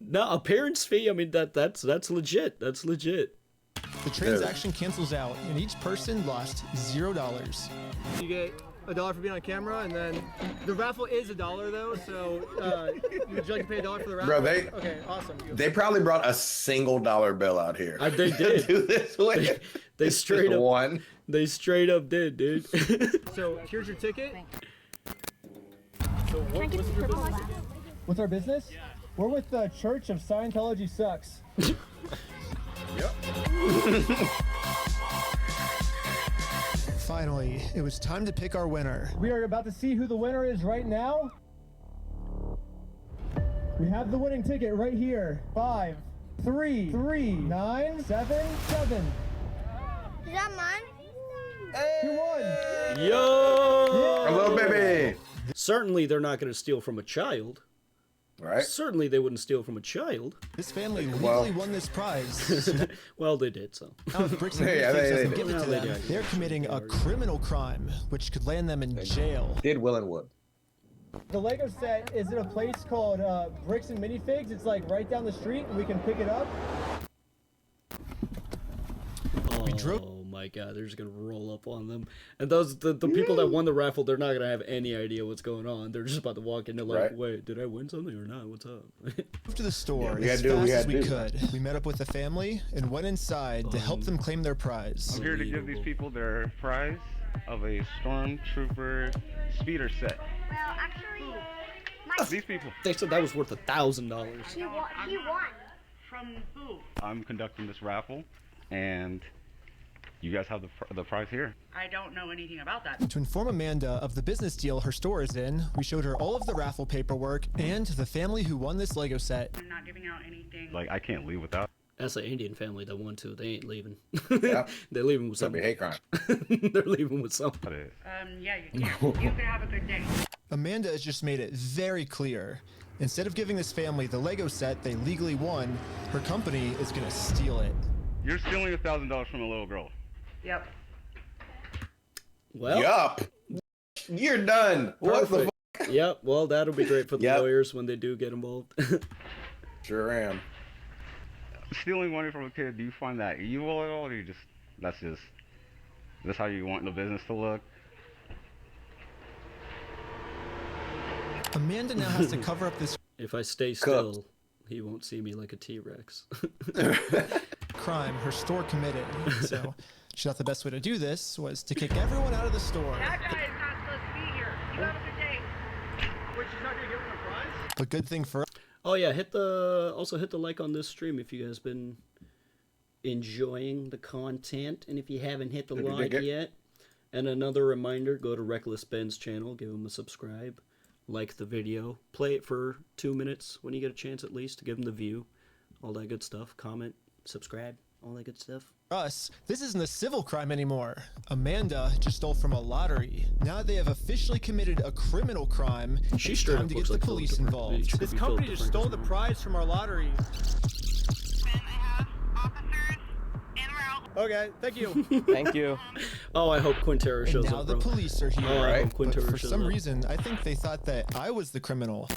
No, appearance fee. I mean, that's legit. That's legit. The transaction cancels out, and each person lost $0. You get $1 for being on camera, and then the raffle is $1 though. So would you like to pay $1 for the raffle? Bro, okay, awesome. They probably brought a single dollar bill out here. They did. Do this with. They straight up one. They straight up did, dude. So here's your ticket. So what's your business? What's our business? Yeah. We're with the Church of Scientology Sucks. Finally, it was time to pick our winner. We are about to see who the winner is right now. We have the winning ticket right here. 5, 3, 3, 9, 7, 7. Is that mine? You won! Yo! Hello, baby! Certainly they're not going to steal from a child. Right? Certainly they wouldn't steal from a child. This family legally won this prize. Well, they did, so. Now, if Bricks and Minifigs doesn't give it to them, they're committing a criminal crime, which could land them in jail. Did Will and Wood. The Lego set is in a place called Bricks and Minifigs. It's like right down the street, and we can pick it up. Oh my god, they're just gonna roll up on them. And those the people that won the raffle, they're not gonna have any idea what's going on. They're just about to walk in, they're like, wait, did I win something or not? What's up? Moved to the store as fast as we could. We met up with the family and went inside to help them claim their prize. I'm here to give these people their prize of a Stormtrooper speeder set. Well, actually, These people. They said that was worth $1,000. He won. From who? I'm conducting this raffle, and you guys have the prize here. I don't know anything about that. To inform Amanda of the business deal her store is in, we showed her all of the raffle paperwork and the family who won this Lego set. I'm not giving out anything. Like, I can't leave without. That's an Indian family that won too. They ain't leaving. Yep. They're leaving with something. Hate crime. They're leaving with something. Yeah, you can. You can have a good day. Amanda has just made it very clear. Instead of giving this family the Lego set they legally won, her company is gonna steal it. You're stealing $1,000 from a little girl. Yep. Well. Yup. You're done. What the fuck? Yep. Well, that'll be great for the lawyers when they do get involved. Sure am. Stealing money from a kid, do you find that evil at all, or you that's how you want the business to look? Amanda now has to cover up this If I stay still, he won't see me like a T-Rex. crime her store committed. So she thought the best way to do this was to kick everyone out of the store. That guy is not supposed to be here. You have a good day. Wait, she's not gonna give him a prize? But good thing for Oh yeah, hit the like on this stream if you guys been enjoying the content, and if you haven't hit the like yet. And another reminder, go to Reckless Ben's channel, give him a subscribe, like the video, play it for 2 minutes when you get a chance at least to give him the view, all that good stuff, comment, subscribe, all that good stuff. us, this isn't a civil crime anymore. Amanda just stole from a lottery. Now they have officially committed a criminal crime. It's time to get the police involved. This company just stole the prize from our lottery. Okay, thank you. Thank you. Oh, I hope Quintero shows now up, the bro. police are here, Oh, I hope but Quintero for shows some up. reason, I think they thought that I was the criminal.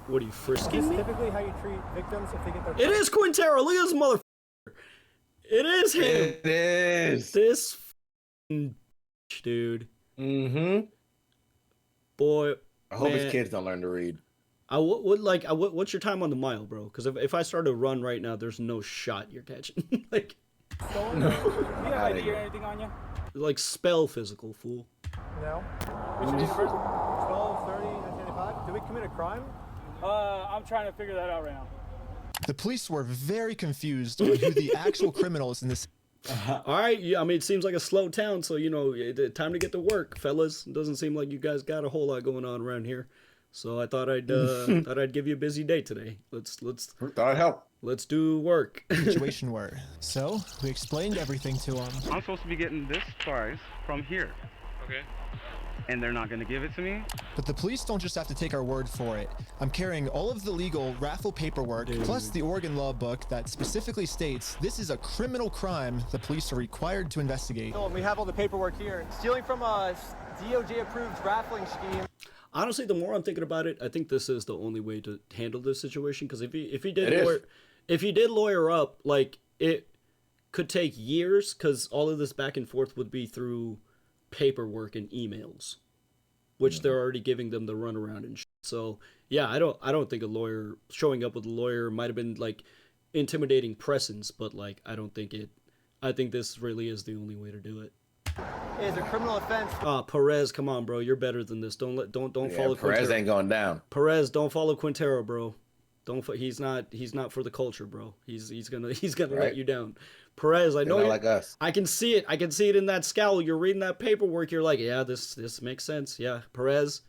What are you, frisking It's me? typically how you treat victims if they get their It is Quintero. Look at this motherfucker. It is him. It is. This dude. Mm-hmm. Boy, I hope his man, kids don't learn to read. what's your time on the mile, bro? Because if I start to run right now, there's no shot you're catching. Like, Do you have ID or anything on you? like spell physical, fool. No. We should need 12, 30, 1995. Did we commit a crime? I'm trying to figure that out right now. The police were very confused on who the actual criminals in this. All right, yeah, I mean, it seems like a slow town, so time to get to work, fellas. It doesn't seem like you guys got a whole lot going on around here, so I thought I'd give you a busy day today. Let's thought I'd help. Let's do work. Situation were. So we explained everything to them. I'm supposed to be getting this prize from here. Okay. And they're not going to give it to me? But the police don't just have to take our word for it. I'm carrying all of the legal raffle paperwork, plus the Oregon law book that specifically states this is a criminal crime the police are required to investigate. So we have all the paperwork here. Stealing from a DOJ-approved raffling scheme. Honestly, the more I'm thinking about it, I think this is the only way to handle this situation. Because if he did lawyer up, like, it could take years. Because all of this back and forth would be through paperwork and emails, which they're already giving them the runaround and shit. So yeah, I don't think a lawyer showing up with a lawyer might have been like intimidating presence, but like I think this really is the only way to do it. Is a criminal offense. Perez, come on, bro, you're better than this. Don't follow Perez Quintero. ain't going down. Perez, don't follow Quintero, bro. He's not for the culture, bro. He's gonna right. Let you down. Perez, I know not like us. I can see it. I can see it in that scowl. You're reading that paperwork. You're like, yeah, this makes sense. Yeah, Perez,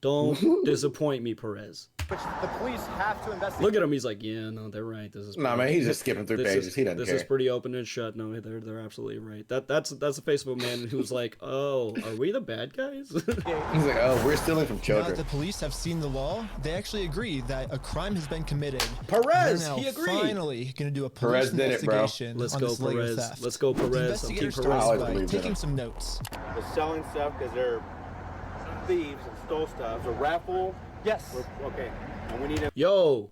don't disappoint me, Perez. Which the police have to investigate. Look at him. He's like, yeah, no, they're right. This is man. He's just skipping through pages. He doesn't care. This is pretty open and shut. No, they're absolutely right. That's the face of a man who's like, oh, are we the bad guys? He's like, oh, we're stealing from children. Now that the police have seen the law, they actually agree that a crime has been committed. Perez, They're now he agreed. Finally, going to do a police investigation. Let's on go, this Lego Perez. theft. Let's go, Perez. The I'm investigators Team started Perez. by taking some notes. They're selling stuff because they're thieves and stole stuff. It's a raffle. Yes. Okay. And we need a Yo,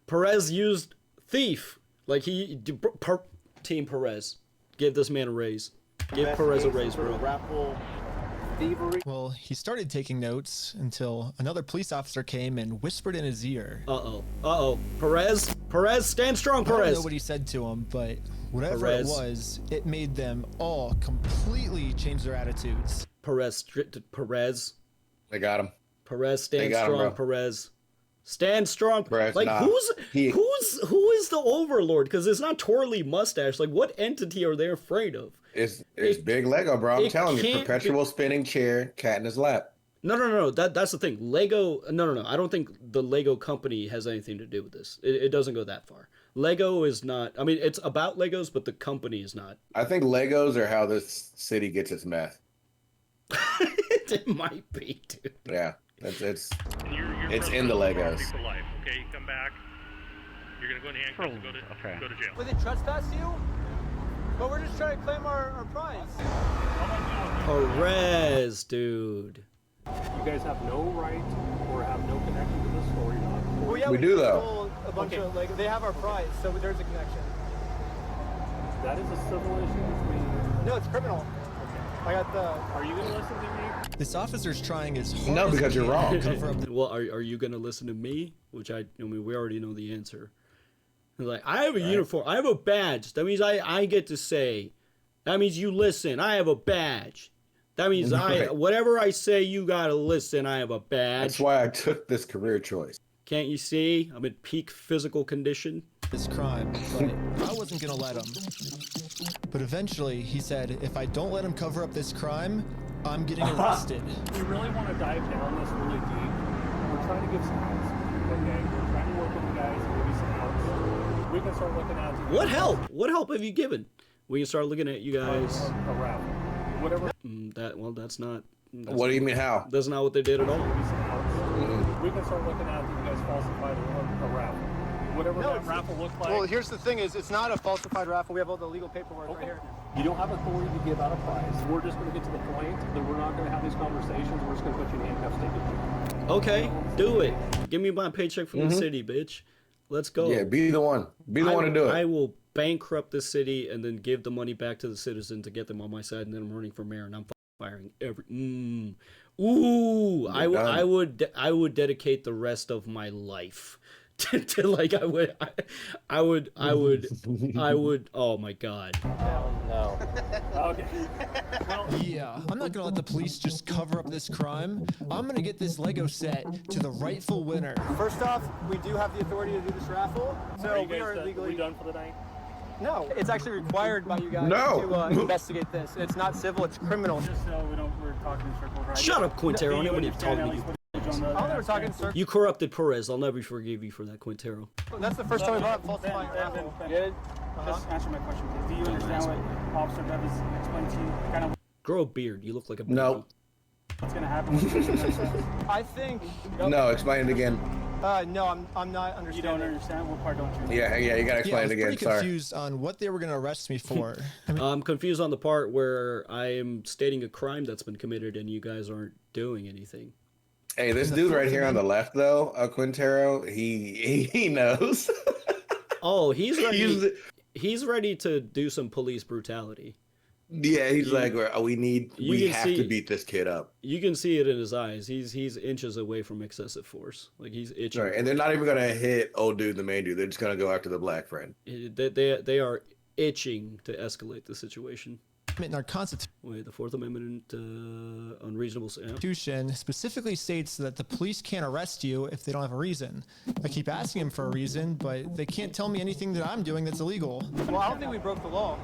Perez used thief. Like Team Perez. Give this man a raise. Give Perez a raise, bro. Raffle thievery. Well, he started taking notes until another police officer came and whispered in his ear. Uh-oh. Perez, stand strong, Perez. I don't know what he said to him, but whatever it was, it made them all completely change their attitudes. Perez. They got him. Perez, stand strong, Perez. Stand strong. Perez, like nah. who is the overlord? Because it's not Twirly Mustache. Like what entity are they afraid of? It's big Lego, bro. I'm telling you, perpetual spinning chair, cat in his lap. No. That's the thing. Lego. No. I don't think the Lego company has anything to do with this. It doesn't go that far. Lego is not. I mean, it's about Legos, but the company is not. I think Legos are how this city gets its meth. It might be, dude. Yeah. It's You're in the Legos. For life, okay? Come back. You're gonna go in handcuffs and go to jail. Was it trespass you? But we're just trying to claim our prize. Perez, dude. You guys have no right or have no connection to this story. Well, yeah, we do though. Stole a bunch of Lego. They have our prize, so there's a connection. That is a civil issue between. No, it's criminal. I got the. Are you gonna listen to me? This officer's trying his hardest. No, because you're wrong. to cover up the- Well, are you gonna listen to me? Which I mean, we already know the answer. Like, I have a uniform. I have a badge. That means I get to say. That means you listen. I have a badge. That means whatever I say, you gotta listen. I have a badge. That's why I took this career choice. Can't you see? I'm in peak physical condition. This crime, but I wasn't gonna let him. But eventually, he said, if I don't let him cover up this crime, I'm getting arrested. We really want to dive down this really deep. We're trying to give some help. Okay, we're trying to work with you guys and give you some help. We can start looking at What help? What help have you given? We can start looking at you guys. A raffle. Whatever. That's not. What do you mean how? That's not what they did at all. We can start looking at you guys falsified a raffle. Whatever that raffle looked like. Well, here's the thing: it's not a falsified raffle. We have all the legal paperwork right here. You don't have authority to give out a prize. We're just going to get to the point that we're not going to have these conversations. We're just going to put you in handcuffs, take it. Okay, do it. Give me my paycheck from the city, bitch. Let's go. Yeah, be the one. Be the one to do it. I will bankrupt the city and then give the money back to the citizens to get them on my side, and then I'm running for mayor and I'm firing every. Ooh, You're done. I would dedicate the rest of my life to like I would. Oh my god. No. Okay. Yeah, I'm not gonna let the police just cover up this crime. I'm gonna get this Lego set to the rightful winner. First off, we do have the authority to do this raffle, so we are legally done for the night. No, it's actually required by you guys No. to investigate this. It's not civil; it's criminal. Just so we're talking in circles, right? Shut up, Quintero. I Do you never even told understand me at you. least what I don't think we're talking in circles. You corrupted Perez. I'll never forgive you for that, Quintero. That's the first time we brought up falsifying raffle. Ben, just answer my question, please. Do you understand what Officer Bev has explained to you? Kind of Grow a beard. You look like a baby. No. what's going to happen when you do this? I think. No, explain it again. No, I'm not understanding. You don't understand? What part don't you? Yeah, you gotta Yeah, I explain was it again. pretty Sorry. confused on what they were gonna arrest me for. I'm confused on the part where I am stating a crime that's been committed and you guys aren't doing anything. Hey, this dude right here on the left, though, Quintero, he knows. Oh, he's ready. He's ready to do some police brutality. Yeah, he's like, we have to beat this kid up. You can see it in his eyes. He's inches away from excessive force. Like he's itching. Right, and they're not even gonna hit old dude, the main dude. They're just gonna go after the black friend. They are itching to escalate the situation. In our Constitution, Wait, the Fourth Amendment unreasonable. specifically states that the police can't arrest you if they don't have a reason. I keep asking them for a reason, but they can't tell me anything that I'm doing that's illegal. Well, I don't think we broke the law.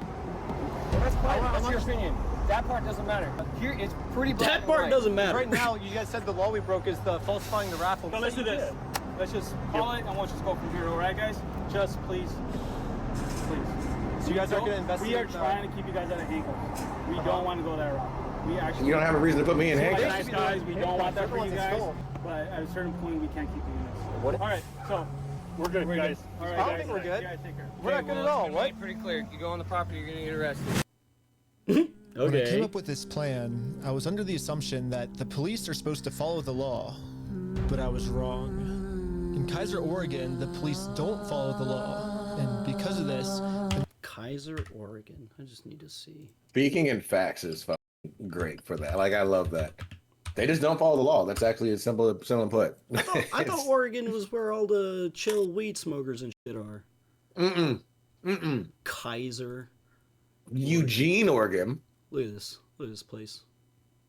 Well, that's fine. That's your opinion. That part doesn't matter. Here, it's pretty black That and part white. doesn't matter. Right now, you guys said the law we broke is the falsifying the raffle. So let's do this. Let's just call it and we'll just go from here, all right, guys? Just please. So you guys are going to investigate? We are trying to keep you guys out of handcuffs. We don't want to go that route. We actually. You don't have a reason to put me in Nice handcuffs. guys, we don't want that for you guys. But at a certain point, we can't keep doing this. All right, so We're good, guys. all right, I don't guys. think we're good. You guys take care. We're not good at all. What? Pretty clear. You go on the property, you're gonna get arrested. When I came Okay. up with this plan, I was under the assumption that the police are supposed to follow the law, but I was wrong. In Kaiser, Oregon, the police don't follow the law, and because of this, Kaiser, Oregon. I just need to see. Speaking in facts is fucking great for that. Like, I love that. They just don't follow the law. That's actually as simple put. I thought Oregon was where all the chill weed smokers and shit are. Kaiser. Eugene, Oregon. Look at this. Look at this place.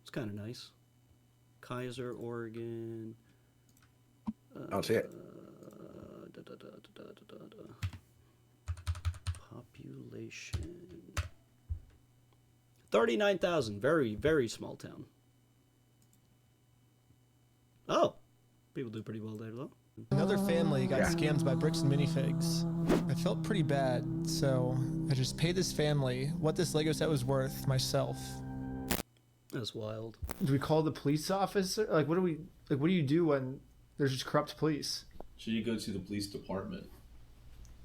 It's kind of nice. Kaiser, Oregon. I don't see it. Population. 39,000. Very, very small town. Oh. People do pretty well there, though. another family got scammed by bricks and minifigs. I felt pretty bad, so I just paid this family what this Lego set was worth myself. That's wild. Do we call the police officer? Like, what do you do when there's just corrupt police? Should you go to the police department?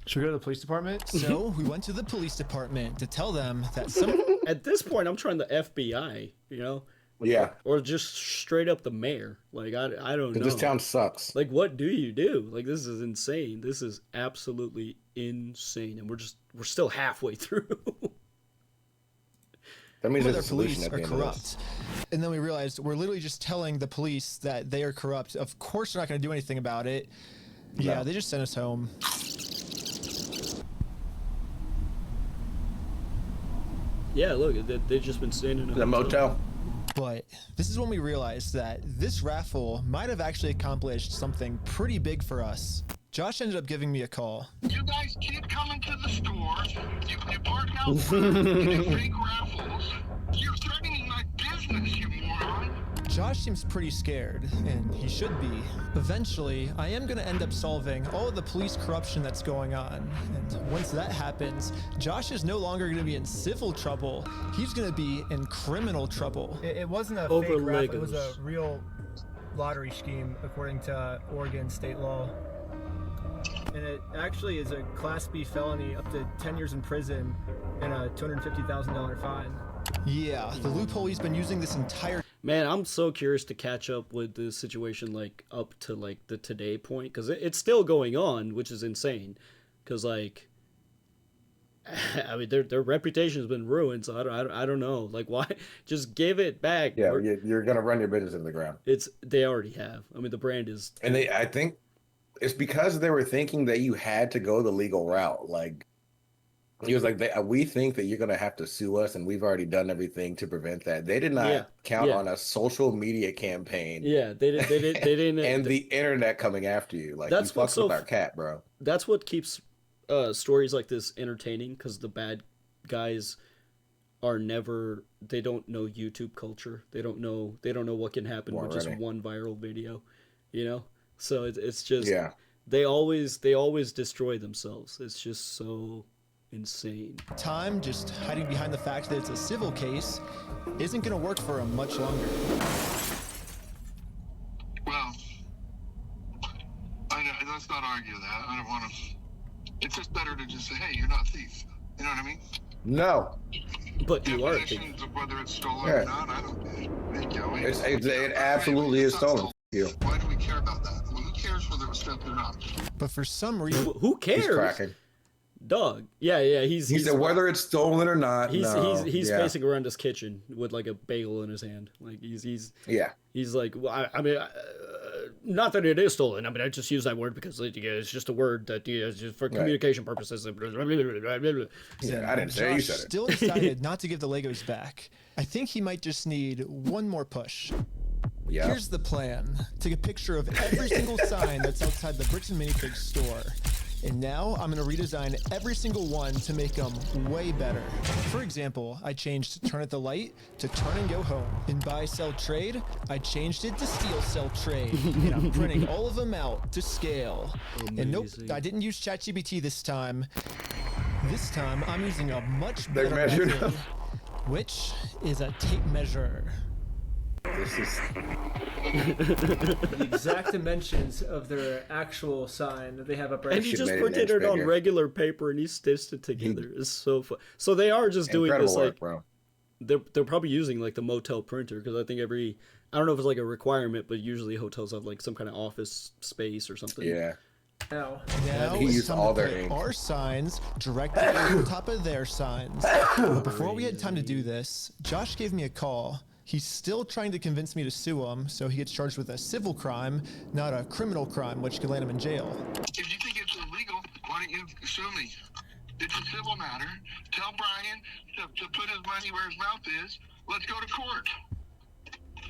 Should we go to the police department? So we went to the police department to tell them that some. At this point, I'm trying the FBI, you know? Yeah. Or just straight up the mayor. Like, I don't know. This town sucks. Like, what do you do? Like, this is insane. This is absolutely insane. And we're still halfway through. That means their there's a solution police at the are end of corrupt. this. And then we realized we're literally just telling the police that they are corrupt. Of course, they're not going to do anything about it. Yeah, No. they just sent us home. Yeah, look, they've just been staying in The motel. But this is when we realized that this raffle might have actually accomplished something pretty big for us. Josh ended up giving me a call. You guys keep coming to the stores. You park out front, you do fake raffles. You're threatening my business, you moron. Josh seems pretty scared, and he should be. Eventually, I am going to end up solving all of the police corruption that's going on. And once that happens, Josh is no longer going to be in civil trouble. He's going to be in criminal trouble. It wasn't a Over fake raffle. It was a Legos. real lottery scheme, according to Oregon state law. And it actually is a Class B felony, up to 10 years in prison and a $250,000 fine. Yeah, the loophole he's been using this entire. Man, I'm so curious to catch up with the situation, like, up to, like, the today point. Because it's still going on, which is insane. Because, like, I mean, their reputation has been ruined, so I don't know. Like, why? Just give it back. Yeah, you're gonna run your business into the ground. They already have. I mean, the brand is. And I think it's because they were thinking that you had to go the legal route. Like, he was like, we think that you're gonna have to sue us, and we've already done everything to prevent that. They did not count on a social media campaign. Yeah, they didn't. And the internet coming after you. Like, That's you fucked with our cat, bro. That's what keeps stories like this entertaining, because the bad guys are never. They don't know YouTube culture. They don't know what can happen with just one viral video. You know, so it's just they always destroy themselves. It's just so insane. Time just hiding behind the fact that it's a civil case isn't going to work for him much longer. Well, let's not argue that. I don't want to. It's just better to just say, hey, you're not a thief. You know what I mean? No. But you are a thief. Definitions of whether it's stolen or not, I don't think, it absolutely is stolen. Why do we care about that? Well, who cares whether it was stolen or not? But for some reason, who cares? He's cracking. Dog. Yeah. He said whether it's stolen or not. He's pacing around his kitchen with like a bagel in his hand. Like he's like, well, I mean, not that it is stolen. I mean, I just use that word because it's just a word that is just for communication purposes. Yeah, I didn't say it. You said it. Still decided not to give the Legos back. I think he might just need one more push. Yeah. Here's the plan. Take a picture of every single sign that's outside the Bricks and Minifigs store. And now I'm going to redesign every single one to make them way better. For example, I changed Turn at the Light to Turn and Go Home. In Buy, Sell, Trade, I changed it to Steal, Sell, Trade. And I'm printing all of them out to scale. Amazing. And nope, I didn't use ChatGPT this time. This time, I'm using a much better method, which is a tape measure. This is the exact dimensions of their actual sign that they have up right. And he just printed it on regular paper and he stitched it together. It's so fun. So they are just doing this like, bro. They're probably using like the motel printer, because I think I don't know if it's like a requirement, but usually hotels have like some kind of office space or something. Yeah. Now he it's used time all to their put ink. our signs directly on top of their signs. But before we had time to do this, Josh gave me a call. He's still trying to convince me to sue him, so he gets charged with a civil crime, not a criminal crime, which could land him in jail. If you think it's illegal, why don't you sue me? It's a civil matter. Tell Brian to put his money where his mouth is. Let's go to court.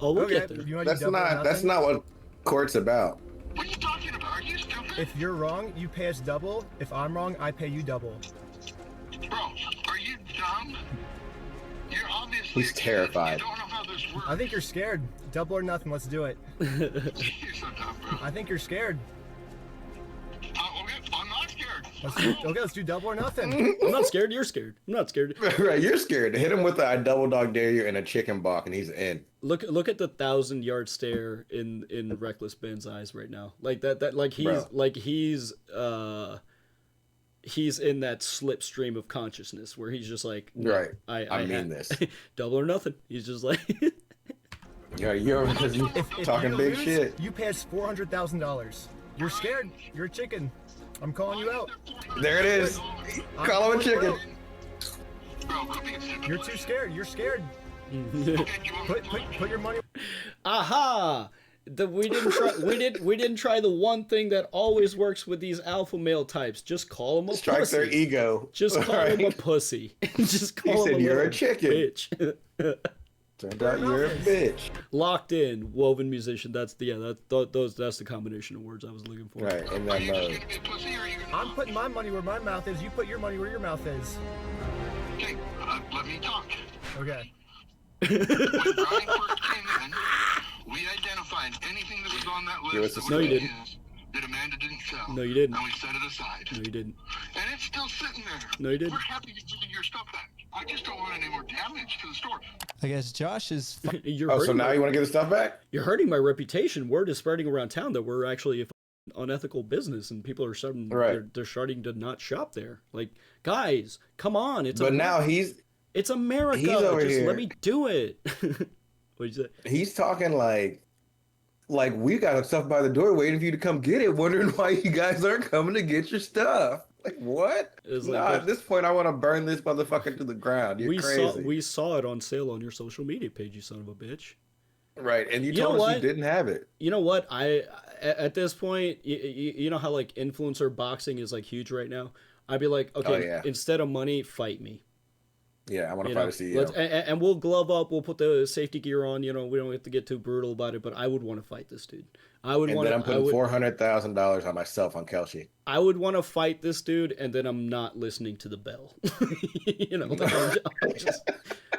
Oh, we'll get there. That's not what court's about. What are you talking about? Are you stupid? If you're wrong, you pay us double. If I'm wrong, I pay you double. Bro, are you dumb? You're obviously He's terrified. You don't know how this works. I think you're scared. Double or nothing. Let's do it. You're so dumb, bro. I think you're scared. Okay, I'm not scared. Let's do double or nothing. I'm not scared. You're scared. I'm not scared. Right, you're scared. Hit him with a double dog dare you and a chicken balk, and he's in. Look at the 1,000-yard stare in Reckless Ben's eyes right now. Like that like he's in that slipstream of consciousness where he's just like, no, right. I mean this. Double or nothing. He's just like, yeah, you're talking big shit. You pay us $400,000. You're scared. You're a chicken. I'm calling you out. There it is. Call him a chicken. You're too scared. You're scared. Put your money. Aha! We didn't try the one thing that always works with these alpha male types. Just call them a Strike pussy. their ego. Just call them a pussy. Just call He said them you're a chicken. Bitch. Turned out you're a bitch. Locked in, woven musician. That's the combination of words I was looking for. Right, in that mode. I'm putting my money where my mouth is. You put your money where your mouth is. Okay, let me talk. Okay. When Brian first came in, we identified anything that was on that list that No, was you didn't. that Amanda didn't sell. No, you didn't. And we set it aside. No, you didn't. And it's still sitting there. No, you didn't. We're happy to give you your stuff back. I just don't want any more damage to the store. I guess Josh is. So now you want to get the stuff back? You're hurting my reputation. Word is spreading around town that we're actually a unethical business, and people are starting. Right. They're starting to not shop there. Like, guys, come on! It's now it's America. He's over Just here. let me do it. What'd you say? He's talking like we got stuff by the door waiting for you to come get it, wondering why you guys aren't coming to get your stuff. Like what? It's Nah, like, at this point, I want to burn this motherfucker to the ground. You're crazy. we saw it on sale on your social media page, you son of a bitch. Right, and you You know told us what? you didn't have it. You know what? At this point, you know how like influencer boxing is like huge right now. I'd be like, okay, yeah. instead of money, fight me. Yeah, I want to You know, fight a CEO. and we'll glove up. We'll put the safety gear on. You know, we don't have to get too brutal about it. But I would want to fight this dude. I would And want then to. I'm putting $400,000 on myself on Kelsey. I would want to fight this dude, and then I'm not listening to the bell. You know, like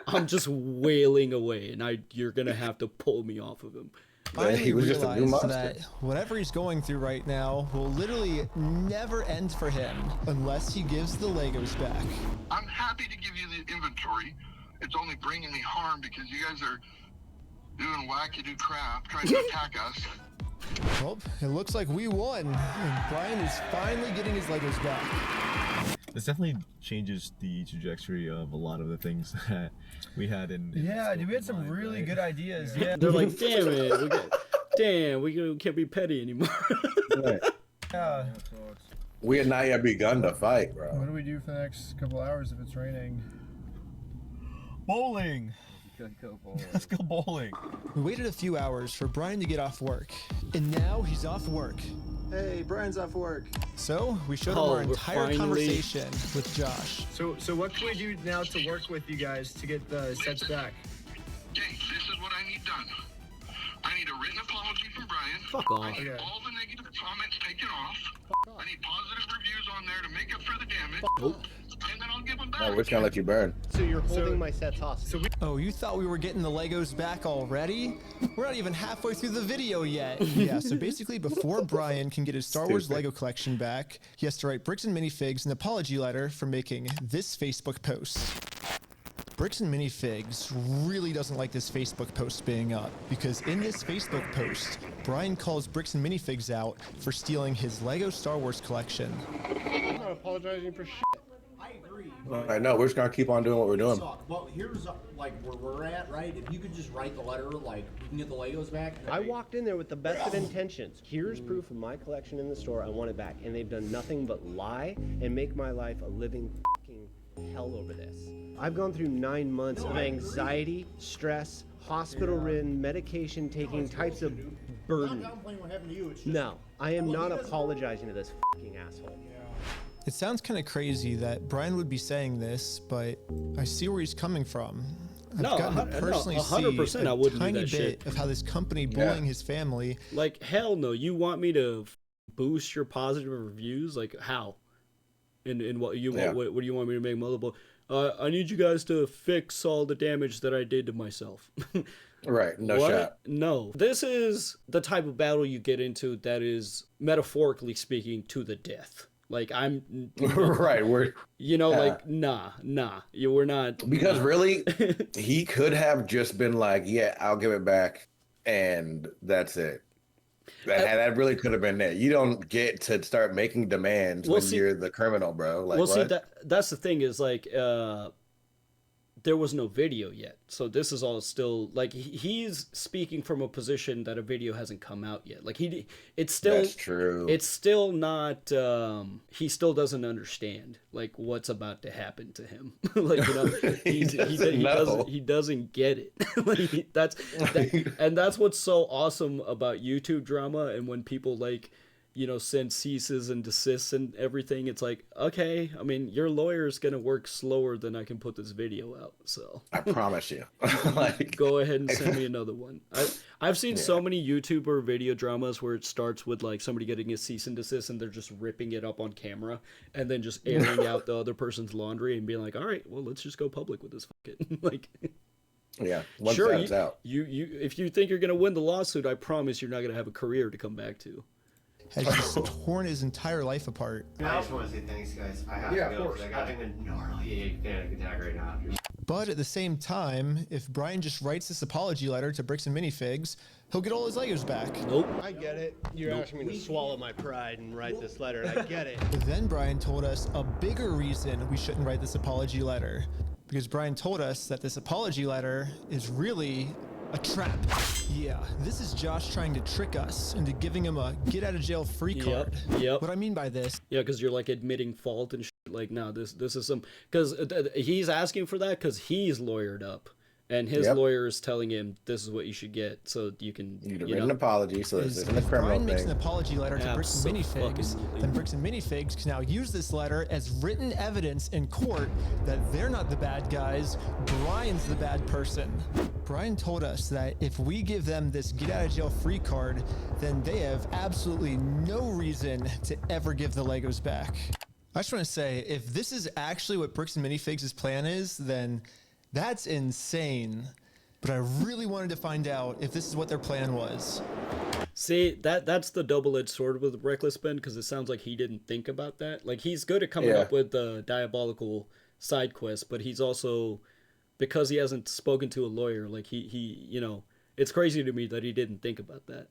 I'm just wailing away, and you're gonna have to pull me off of him. Finally realized that whatever he's going through right now will literally never end for him unless he gives the Legos back. I'm happy to give you the inventory. It's only bringing me harm because you guys are doing wackadoo crap, trying to attack us. Well, it looks like we won. And Brian is finally getting his Legos back. This definitely changes the trajectory of a lot of the things that we had in Yeah, dude, we had some really good ideas. Yeah, They're like, damn it, we can't be petty anymore. Right. Yeah. We had not yet begun to fight, bro. What do we do for the next couple hours if it's raining? Bowling. Let's go bowling. We waited a few hours for Brian to get off work, and now he's off work. Hey, Brian's off work. So we showed him Oh, our we're entire finally- conversation with Josh. So what can we do now to work with you guys to get the sets back? Okay, this is what I need done. I need a written apology from Brian. Fuck off. I need Okay. all the negative comments taken off. I need positive reviews on there to make up for the damage. Nope. And then I'll give them back. No, we're just gonna let you burn. So you're holding my sets hostage. Oh, you thought we were getting the Legos back already? We're not even halfway through the video yet. Yeah, so basically before Brian can get his Star Wars Stupid. Lego collection back, he has to write Bricks and Minifigs an apology letter for making this Facebook post. Bricks and Minifigs really doesn't like this Facebook post being up because in this Facebook post, Brian calls Bricks and Minifigs out for stealing his Lego Star Wars collection. I'm not apologizing for shit. I agree. I know, we're just gonna keep on doing what we're doing. Well, here's like where we're at, right? If you could just write the letter, like we can get the Legos back. I walked in there with the best of intentions. Here's proof of my collection in the store. I want it back. And they've done nothing but lie and make my life a living fucking hell over this. I've gone through 9 months of anxiety, stress, hospital-ridden, medication-taking types of burden. Not downplaying what happened to you. It's just, No, I am not apologizing to this fucking asshole. It sounds kind of crazy that Brian would be saying this, but I see where he's coming from. I've No, gotten to personally 100% see I a wouldn't do tiny that bit shit. of how this company bullying his family. Like, hell no. You want me to boost your positive reviews? Like, how? In what you Yeah. what do you want me to make multiple? I need you guys to fix all the damage that I did to myself. Right, no What? shot. No. This is the type of battle you get into that is, metaphorically speaking, to the death. Like, I'm... Right, we're... You know, Yeah. like, nah. We're not... Because really, he could have just been like, yeah, I'll give it back, and that's it. That really could have been it. You don't get to start making demands Well, when see- you're the criminal, bro. Like, well, see, what? that's the thing is, like, there was no video yet. So this is all still, like, he's speaking from a position that a video hasn't come out yet. Like, it's still... That's true. It's still not, he still doesn't understand, like, what's about to happen to him. Like, you know, he doesn't get it. Like, and that's what's so awesome about YouTube drama, and when people, like, you know, send ceases and desists and everything, it's like, okay, I mean, your lawyer's gonna work slower than I can put this video out, so I promise you. like, go ahead and send me another one. I've seen so many YouTuber video dramas where it starts with, like, somebody getting a cease and desist and they're just ripping it up on camera and then just airing out the other person's laundry and being like, all right, well, let's just go public with this. Fuck it. Like, yeah, once sure, that's out. You if you think you're gonna win the lawsuit, I promise you're not gonna have a career to come back to. Has just torn his entire life apart. I just want to say thanks, guys. I have to go because I got a gnarly panic attack right now. But at the same time, if Brian just writes this apology letter to Bricks and Minifigs, he'll get all his Legos back. Nope. I get it. You're asking me to swallow my pride and write this letter, and I get it. But then Brian told us a bigger reason we shouldn't write this apology letter. Because Brian told us that this apology letter is really A trap. Yeah, this is Josh trying to trick us into giving him a get out of jail free card. Yep. What I mean by this. Yeah, because you're like admitting fault and shit. Like, no, this is some, because he's asking for that because he's lawyered up. And his lawyer is telling him this is what you should get, so you can. You need a written apology, so this isn't a criminal Brian thing. makes an apology letter to Bricks and Minifigs, then Bricks and Minifigs can now use this letter as written evidence in court that they're not the bad guys, Brian's the bad person. Brian told us that if we give them this get out of jail free card, then they have absolutely no reason to ever give the Legos back. I just want to say, if this is actually what Bricks and Minifigs' plan is, then that's insane. But I really wanted to find out if this is what their plan was. See, that's the double-edged sword with Reckless Ben, because it sounds like he didn't think about that. Like, he's good at coming up with the diabolical side quests, but he's also, because he hasn't spoken to a lawyer, like he you know, it's crazy to me that he didn't think about that.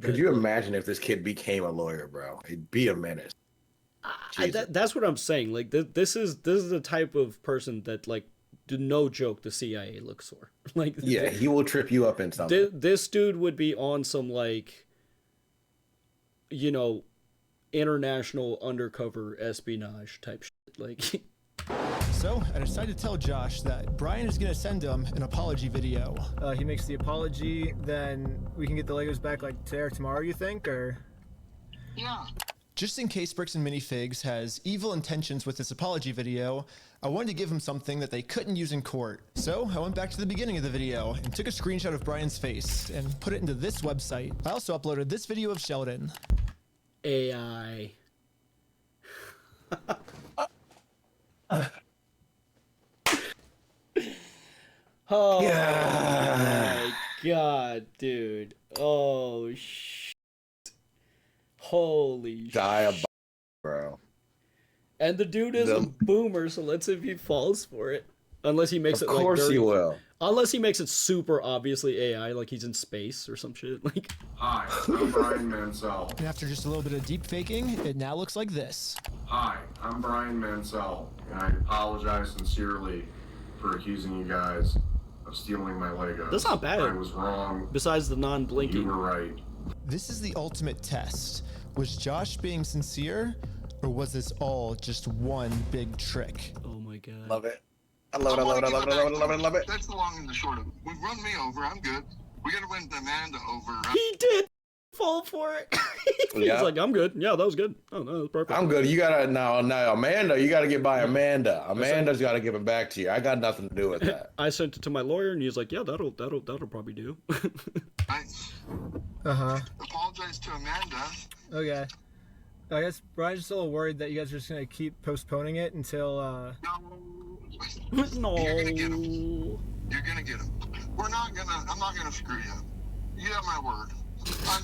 Could you imagine if this kid became a lawyer, bro? He'd be a menace. That's what I'm saying. Like, this is the type of person that, like, no joke, the CIA looks for. Like, yeah, he will trip you up in something. This dude would be on some, like, you know, international undercover espionage type shit. Like, so I decided to tell Josh that Brian is gonna send him an apology video. He makes the apology, then we can get the Legos back like today or tomorrow, you think, or? Yeah. Just in case Bricks and Minifigs has evil intentions with this apology video, I wanted to give him something that they couldn't use in court. So I went back to the beginning of the video and took a screenshot of Brian's face and put it into this website. I also uploaded this video of Sheldon. AI. Oh my god, dude. Oh shit. Holy shit. Bro. And the dude is a boomer, so let's see if he falls for it. Unless he makes it like Of course he will. Unless he makes it super obviously AI, like he's in space or some shit. Like, hi, I'm Brian Mansell. And after just a little bit of deep faking, it now looks like this. Hi, I'm Brian Mansell, and I apologize sincerely for accusing you guys of stealing my Legos. That's not bad. I was wrong. Besides the non-blinking. You were right. This is the ultimate test. Was Josh being sincere, or was this all just one big trick? Oh my god. Love it. I love it, I love it, I love it, I love it, I love it, I love it. That's the long and the short of it. We've run me over, I'm good. We gotta win Amanda over. He did fall for it. He's like, I'm good. Yeah, that was good. Oh, no, that was perfect. I'm good. You gotta now Amanda, you gotta get by Amanda. Amanda's gotta give it back to you. I got nothing to do with that. I sent it to my lawyer and he's like, yeah, that'll probably do. Apologize to Amanda. Okay. I guess Brian's just a little worried that you guys are just gonna keep postponing it until No. You're gonna get him. You're gonna get him. I'm not gonna screw you. You have my word.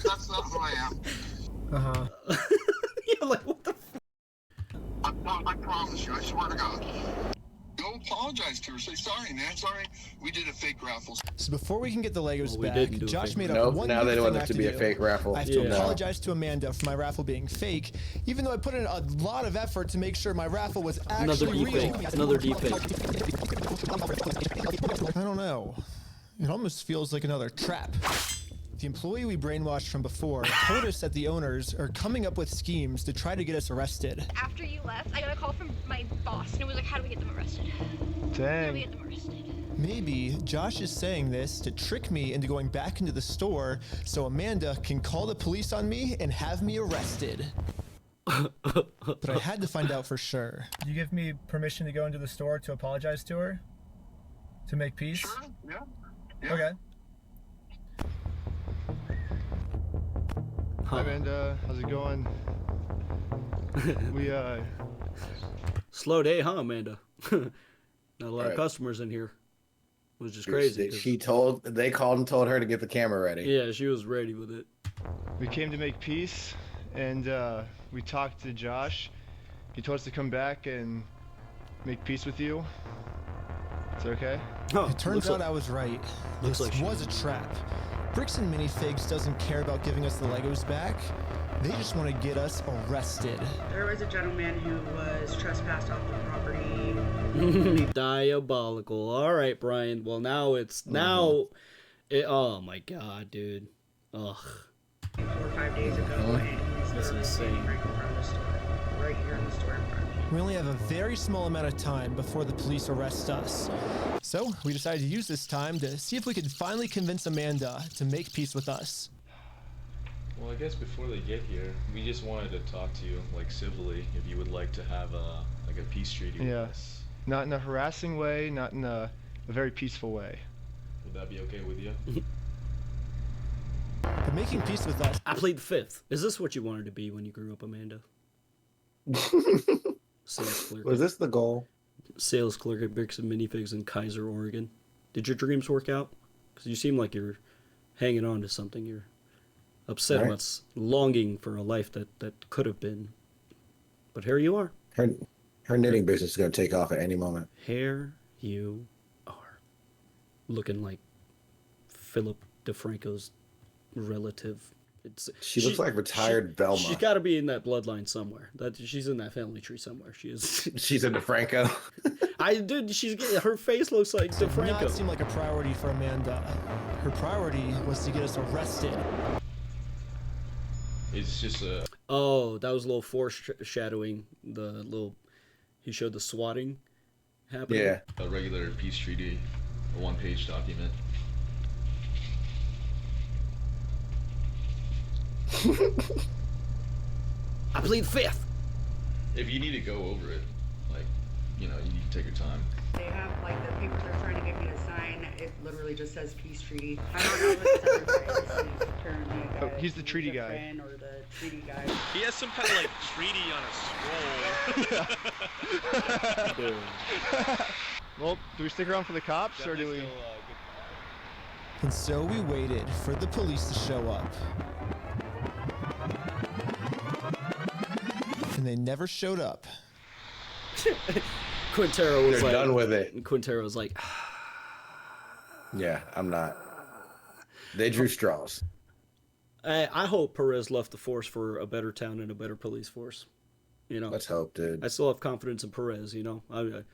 That's not who I am. Yeah, like, what the I promise you, I swear to God. Go apologize to her. Say, sorry, man. Sorry, we did a fake raffle. So before we can get the Legos we back, didn't do a Josh fake made raffle. up one Now new they thing want I it have to be a do. fake raffle. I have to Yeah. apologize to Amanda for my raffle being fake, even though I put in a lot of effort to make sure my raffle was actually real. Another deepfake. I don't know. It almost feels like another trap. The employee we brainwashed from before told us that the owners are coming up with schemes to try to get us arrested. After you left, I got a call from my boss, and it was like, how do we get them arrested? How do we get them arrested? Maybe Josh is saying this to trick me into going back into the store so Amanda can call the police on me and have me arrested. But I had to find out for sure. you give me permission to go into the store to apologize to her? To make peace? Sure, yeah. Okay. Hi Amanda, how's it going? We Slow day, huh, Amanda? Not a lot of Right. customers in here. It was just crazy. 'cause- They called and told her to get the camera ready. Yeah, she was ready with it. we came to make peace, and we talked to Josh. He told us to come back and make peace with you. Is that okay? It turns out I was right. This was a trap. Bricks and Minifigs doesn't care about giving us the Legos back. They just want to get us arrested. There was a gentleman who was trespassed off the property. Diabolical. All right, Brian. Well, now Oh my god, dude. Ugh. 4 or 5 days ago, and he's That's literally insane. sitting right in front of the store, right here in the store in front of me. We only have a very small amount of time before the police arrest us. So we decided to use this time to see if we could finally convince Amanda to make peace with us. Well, I guess before they get here, we just wanted to talk to you, like, civilly, if you would like to have a peace treaty with us. Not in a harassing way, not in a very peaceful way. Would that be okay with you? But making peace with us. I plead fifth. Is this what you wanted to be when you grew up, Amanda? Sales clerk. Was this the goal? Sales clerk at Bricks and Minifigs in Kaiser, Oregon. Did your dreams work out? Because you seem like you're hanging on to something. You're upset Right. about longing for a life that could have been. But here you are. Her knitting business is going to take off at any moment. Here you are. Looking like Philip DeFranco's relative. She looks like retired Velma. She's got to be in that bloodline somewhere. She's in that family tree somewhere. She is. She's a DeFranco. Her face looks like Did DeFranco. not seem like a priority for Amanda. Her priority was to get us arrested. It's just a... Oh, that was a little foreshadowing. He showed the swatting happening. Yeah. A regular peace treaty, a one-page document. I plead fifth. If you need to go over it, you need to take your time. They have, like, the papers they're trying to get me to sign, it literally just says peace treaty. I don't know if it's everybody. This is apparently a guy. He's the treaty guy. Friend or the treaty guy. He has some kind of like treaty on a scroll. Well, do we stick around for the cops, or do we... And so we waited for the police to show up. And they never showed up. Quintero was They're like, done with it. And Quintero was like, Yeah, I'm not. They drew straws. I hope Perez left the force for a better town and a better police force. Let's hope, dude. I still have confidence in Perez. I'm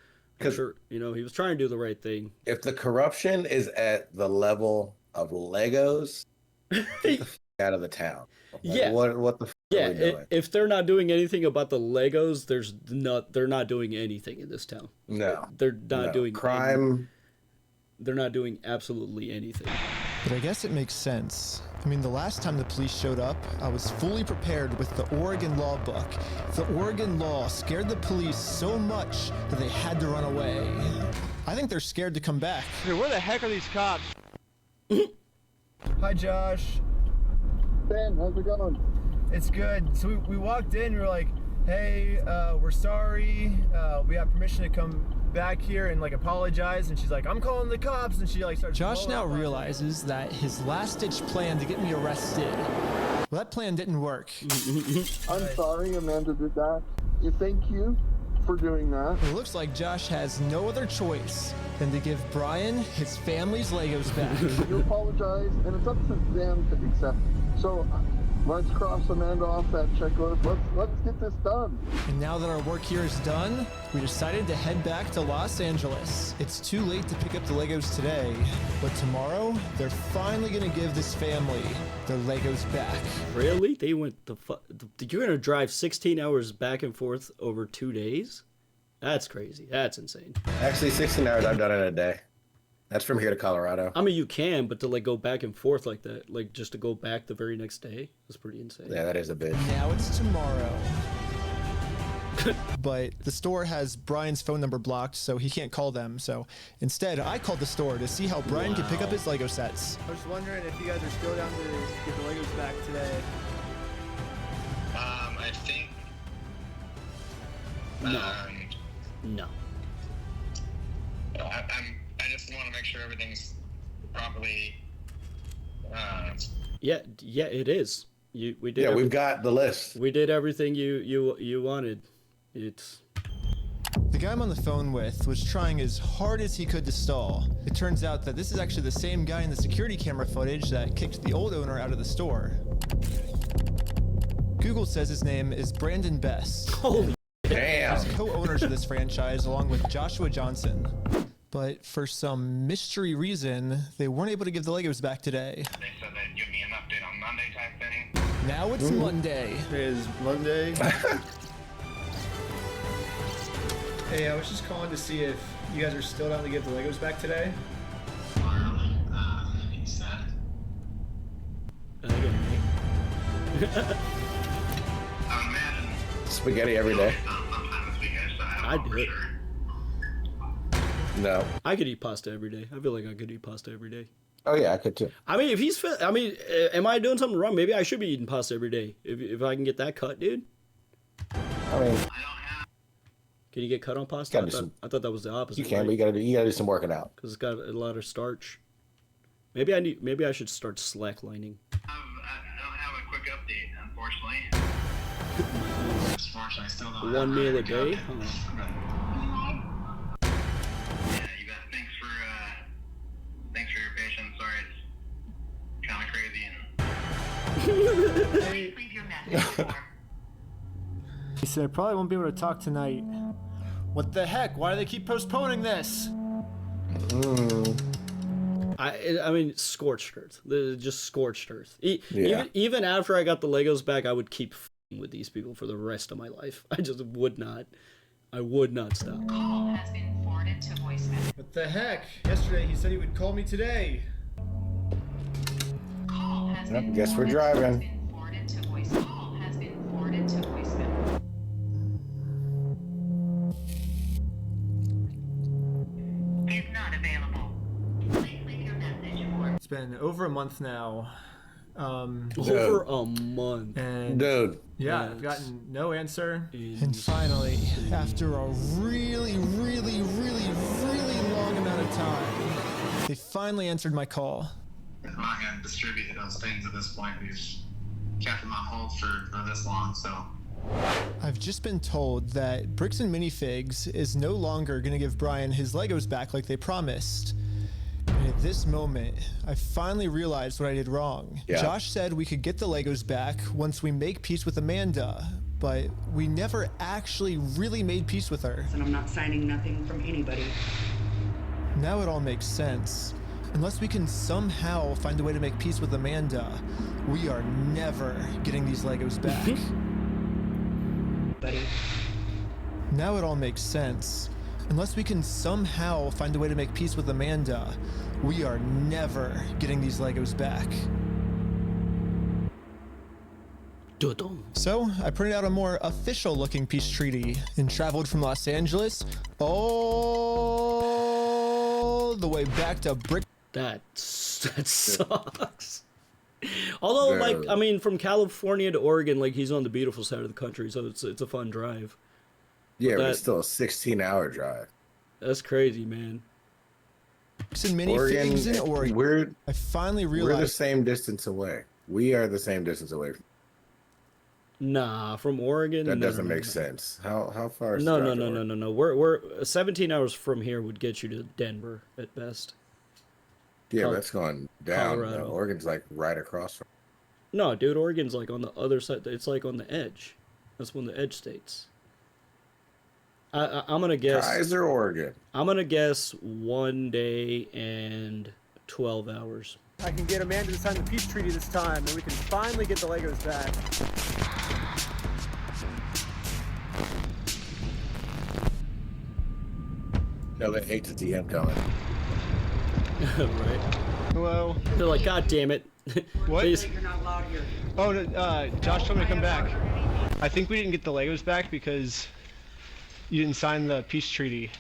sure. He was trying to do the right thing. If the corruption is at the level of Legos, get the f out of the town. Yeah. What the f are we doing? If they're not doing anything about the Legos, they're not doing anything in this town. No. They're not doing crime. They're not doing absolutely anything. But I guess it makes sense. I mean, the last time the police showed up, I was fully prepared with the Oregon law book. The Oregon law scared the police so much that they had to run away. I think they're scared to come back. Hey, where the heck are these cops? Hi, Josh. Ben, how's it going? It's good. So we walked in, we were like, hey, we're sorry. We have permission to come back here and apologize. And she's like, I'm calling the cops. And she starts. Josh now realizes that his last-ditch plan to get me arrested, well, that plan didn't work. I'm sorry Amanda did that. Thank you for doing that. It looks like Josh has no other choice than to give Brian his family's Legos back. You apologize, and it's up to them to accept. So let's cross Amanda off that checklist. Let's get this done. And now that our work here is done, we decided to head back to Los Angeles. It's too late to pick up the Legos today, but tomorrow they're finally gonna give this family their Legos back. Really? They went you're gonna drive 16 hours back and forth over 2 days? That's crazy. That's insane. Actually, 16 hours I've done in a day. That's from here to Colorado. I mean, you can, but to go back and forth like that, just to go back the very next day, is pretty insane. Yeah, that is a bit. Now it's tomorrow. But the store has Brian's phone number blocked, so he can't call them. So instead, I called the store to see how Brian could pick up his Lego sets. I was wondering if you guys are still down to get the Legos back today. I think. No. I just want to make sure everything's properly. Yeah, it is. We did. Yeah, we've got the list. We did everything you wanted. It's. The guy I'm on the phone with was trying as hard as he could to stall. It turns out that this is actually the same guy in the security camera footage that kicked the old owner out of the store. Google says his name is Brandon Best. Holy damn! He's co-owners of this franchise along with Joshua Johnson. but for some mystery reason, they weren't able to give the Legos back today. They said they'd give me an update on Monday type thing. Now it's Monday. It is Monday. Hey, I was just calling to see if you guys are still down to give the Legos back today. He said. Spaghetti every day. I do it. No. I could eat pasta every day. I feel like I could eat pasta every day. Oh yeah, I could too. I mean, if he's fit, I mean, am I doing something wrong? Maybe I should be eating pasta every day. If I can get that cut, dude. I mean, Can you get cut on pasta? I thought that was the opposite. you can, but you gotta do some working out. Because it's got a lot of starch. Maybe I should start slacklining. I don't have a quick update, unfortunately. Unfortunately, I still don't. One meal a day? Huh. Yeah, you bet. Thanks for your patience. Sorry, it's kind of crazy and. Please leave your message for. He said, I probably won't be able to talk tonight. What the heck? Why do they keep postponing this? I mean, scorched earth. Just scorched earth. Yeah. Even after I got the Legos back, I would keep f***ing with these people for the rest of my life. I just would not. I would not stop. Call has been forwarded to voicemail. What the heck? Yesterday he said he would call me today. Call has Yep, been guess we're forwarded- driving. has been forwarded to voicemail. Call has been forwarded to voicemail. Is not available. Please leave your message for. It's been over a month now. Over a month. And Dude. yeah, I've gotten no answer. And finally, after a really long amount of time, they finally answered my call. I'm not going to distribute those things at this point. We've kept them on hold for this long, so. I've just been told that Bricks and Minifigs is no longer going to give Brian his Legos back like they promised. And at this moment, I finally realized what I did wrong. Yeah. Josh said we could get the Legos back once we make peace with Amanda, but we never actually really made peace with her. And I'm not signing nothing from anybody. Now it all makes sense. Unless we can somehow find a way to make peace with Amanda, we are never getting these Legos back. Buddy. Now it all makes sense. Unless we can somehow find a way to make peace with Amanda, we are never getting these Legos back. So, I printed out a more official looking peace treaty and traveled from Los Angeles all the way back to Brick. That sucks. Although, like, I mean, from California to Oregon, like, he's on the beautiful side of the country, so it's a fun drive. Yeah, but it's still a 16-hour drive. That's crazy, man. And minifigs in Oregon. I finally realized we're the same distance away. We are the same distance away. Nah, from Oregon. That doesn't make sense. How far? Is No. Oregon? We're 17 hours from here would get you to Denver at best. Yeah, that's going down. Colorado. Oregon's like right across from. No, dude, Oregon's like on the other side. It's like on the edge. That's one of the edge states. I'm gonna guess. Kaiser, Oregon. I'm gonna guess 1 day and 12 hours. I can get Amanda to sign the peace treaty this time, and we can finally get the Legos back. No, they hate the DM coming. Right. Hello. They're like, God damn it. What? Please. You're not allowed here. Oh, no, Josh told me to come back. I think we didn't get the Legos back because you didn't sign the peace treaty.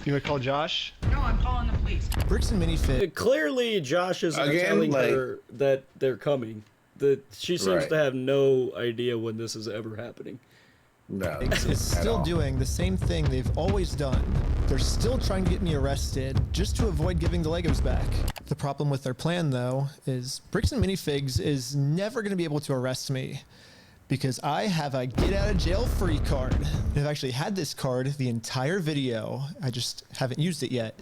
You want to call Josh? No, I'm calling the police. Bricks and Minifigs. Clearly, Josh is telling her that they're coming. That she seems to have no idea when this is ever happening. No. Is still doing the same thing they've always done. They're still trying to get me arrested just to avoid giving the Legos back. The problem with their plan, though, is Bricks and Minifigs is never going to be able to arrest me because I have a get out of jail free card. And I've actually had this card the entire video. I just haven't used it yet.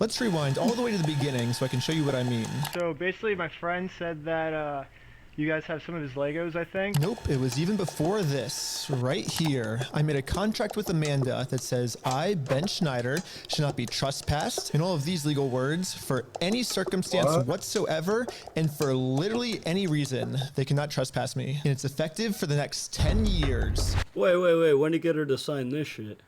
Let's rewind all the way to the beginning so I can show you what I mean. So basically, my friend said that You guys have some of his Legos, I think? Nope, it was even before this. Right here, I made a contract with Amanda that says I, Ben Schneider, should not be trespassed, and all of these legal words, for any circumstance whatsoever, and for literally any reason. They cannot trespass me. And it's effective for the next 10 years. Wait. When did you get her to sign this shit?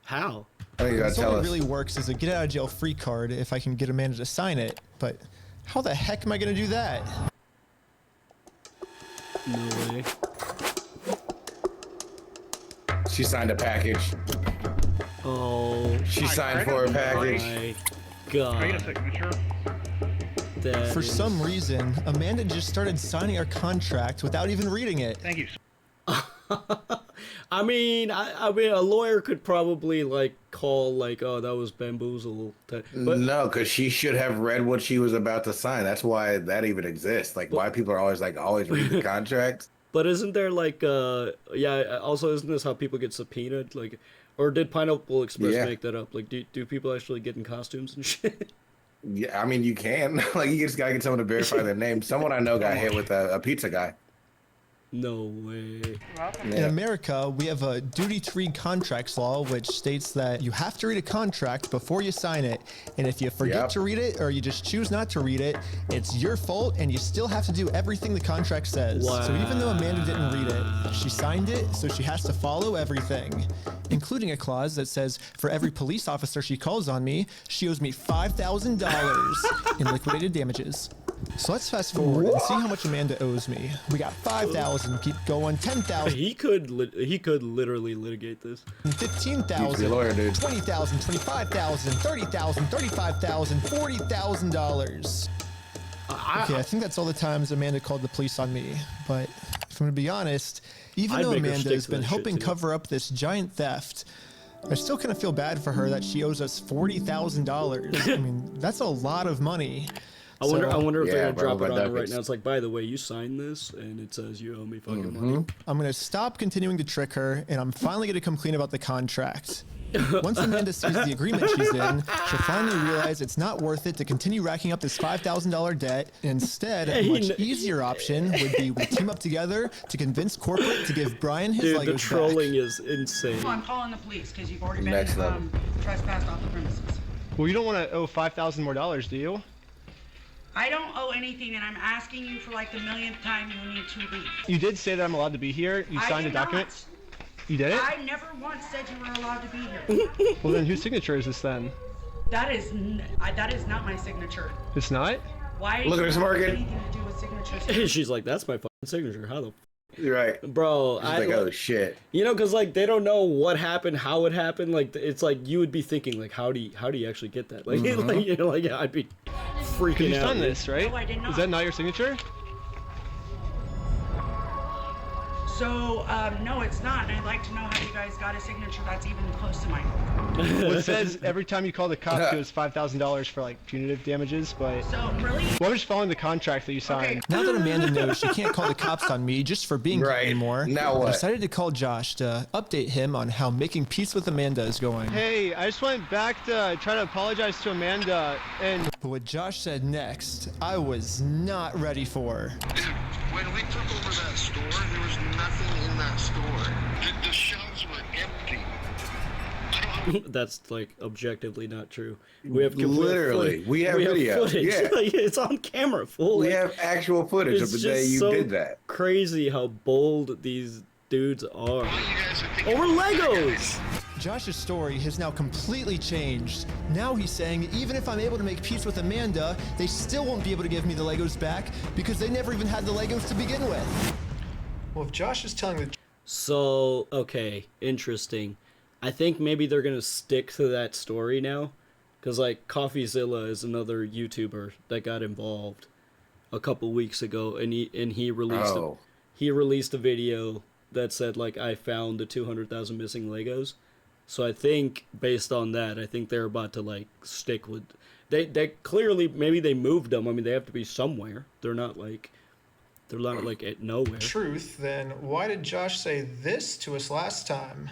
How? This only really works as a get out of jail free card if I can get Amanda to sign it, but how the heck am I gonna do that? No way. She signed a package. Oh. She signed for a package. My God. For some reason, Amanda just started signing our contract without even reading it. Thank you. I mean, a lawyer could probably like call like, oh, that was bamboozle. But no, because she should have read what she was about to sign. That's why that even exists. Like, why people are always read the contract. But isn't there like, also isn't this how people get subpoenaed? Like, or did Pineapple Express make that up? Like, do people actually get in costumes and shit? Yeah, I mean, you can. Like, you just gotta get someone to verify their name. Someone I know got hit with a pizza guy. No way. In America, we have a duty to read contracts law, which states that you have to read a contract before you sign it. And if you forget to read it or you just choose not to read it, it's your fault and you still have to do everything the contract says. Wow. So even though Amanda didn't read it, she signed it, so she has to follow everything, including a clause that says for every police officer she calls on me, she owes me $5,000 in liquidated damages. So let's fast forward and see how much Amanda owes me. We got 5,000, keep going, 10,000. He could literally litigate this. 15,000, 20,000, 25,000, 30,000, 35,000, $40,000. Okay, I think that's all the times Amanda called the police on me. But if I'm gonna be honest, even though Amanda has been helping cover up this giant theft, I still kind of feel bad for her that she owes us $40,000. I mean, that's a lot of money. I wonder if they're gonna drop it on her right now. It's like, by the way, you signed this, and it says you owe me fucking money. I'm gonna stop continuing to trick her, and I'm finally gonna come clean about the contract. Once Amanda sees the agreement she's in, she'll finally realize it's not worth it to continue racking up this $5,000 debt. Instead, a much easier option would be we team up together to convince corporate to give Brian his Legos the trolling back. is insane. I'm calling the police because you've already been trespassed off the premises. Well, you don't want to owe $5,000 more, do you? I don't owe anything, and I'm asking you for like the millionth time you need to leave. You did say that I'm allowed to be here. You signed a document. You did it? I never once said you were allowed to be here. Well, then whose signature is this then? That is not my signature. It's not? Why? Look at this, Morgan. Anything to do with signatures? She's like, that's my fucking signature. How the? You're right, bro. She's like, oh shit. You know, because like they don't know what happened, how it happened. Like it's like you would be thinking like, how do you actually get that? Like, like you know, like I'd be freaking out. You've done this, right? No, I did not. Is that not your signature? So, no, it's not, and I'd like to know how you guys got a signature that's even close to mine. Well, it says every time you call the cops, it was $5,000 for like punitive damages, but... So, really? Well, I'm just following the contract that you signed. Now that Amanda knows she can't call the cops on me just for being here anymore, now what? I decided to call Josh to update him on how making peace with Amanda is going. Hey, I just went back to try to apologize to Amanda, and... But what Josh said next, I was not ready for. When we took over that store, there was nothing in that store. The shelves were empty. That's like objectively not true. We have literally. We have video. Footage. Yeah, like, it's on camera. Full. We have actual footage of the day you did that. Crazy how bold these dudes are. Over Legos. Josh's story has now completely changed. Now he's saying even if I'm able to make peace with Amanda, they still won't be able to give me the Legos back because they never even had the Legos to begin with. Well, if Josh is telling the... So, okay, interesting. I think maybe they're going to stick to that story now. Because, like, CoffeeZilla is another YouTuber that got involved a couple weeks ago. And he released a video that said, like, I found the 200,000 missing Legos. So I think, based on that, I think they're about to, like, stick with... They clearly, maybe they moved them. I mean, they have to be somewhere. They're not, like, at nowhere. Truth, then why did Josh say this to us last time?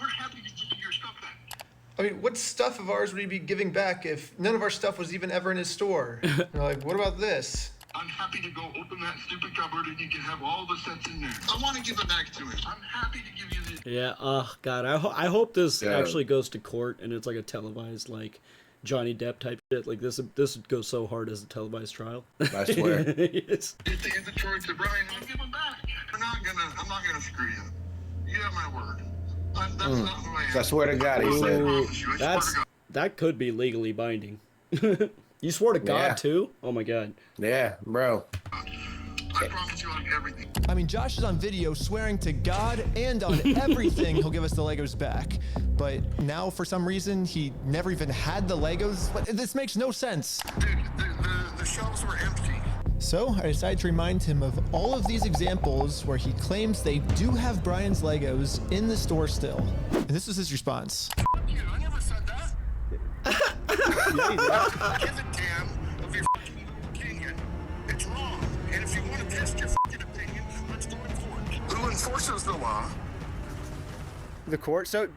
We're happy to give you your stuff back. I mean, what stuff of ours would he be giving back if none of our stuff was even ever in his store? Like, what about this? I I'm happy to go open that stupid cupboard and you can have all the sets in there. I want to give it back to him. I'm happy to give you the... Yeah, God, I hope this actually goes to court and it's like a televised, like, Johnny Depp type shit. Like, this goes so hard as a televised trial. I swear. Yes. If they give the Troids to Brian, I'll give them back. I'm not gonna screw you. You have my word. That's not who I am. I swear to God, he said. That could be legally binding. You swore to God too? Oh my God. Yeah, bro. I promise you on everything. I mean, Josh is on video swearing to God and on everything he'll give us the Legos back. But now, for some reason, he never even had the Legos. But this makes no sense. Dude, the shelves were empty. So I decided to remind him of all of these examples where he claims they do have Brian's Legos in the store still. And this was his response. You, I never said that. Give a damn of your fucking opinion. It's wrong. And if you want to test your fucking opinion, let's go to court. Who enforces the law? The court? So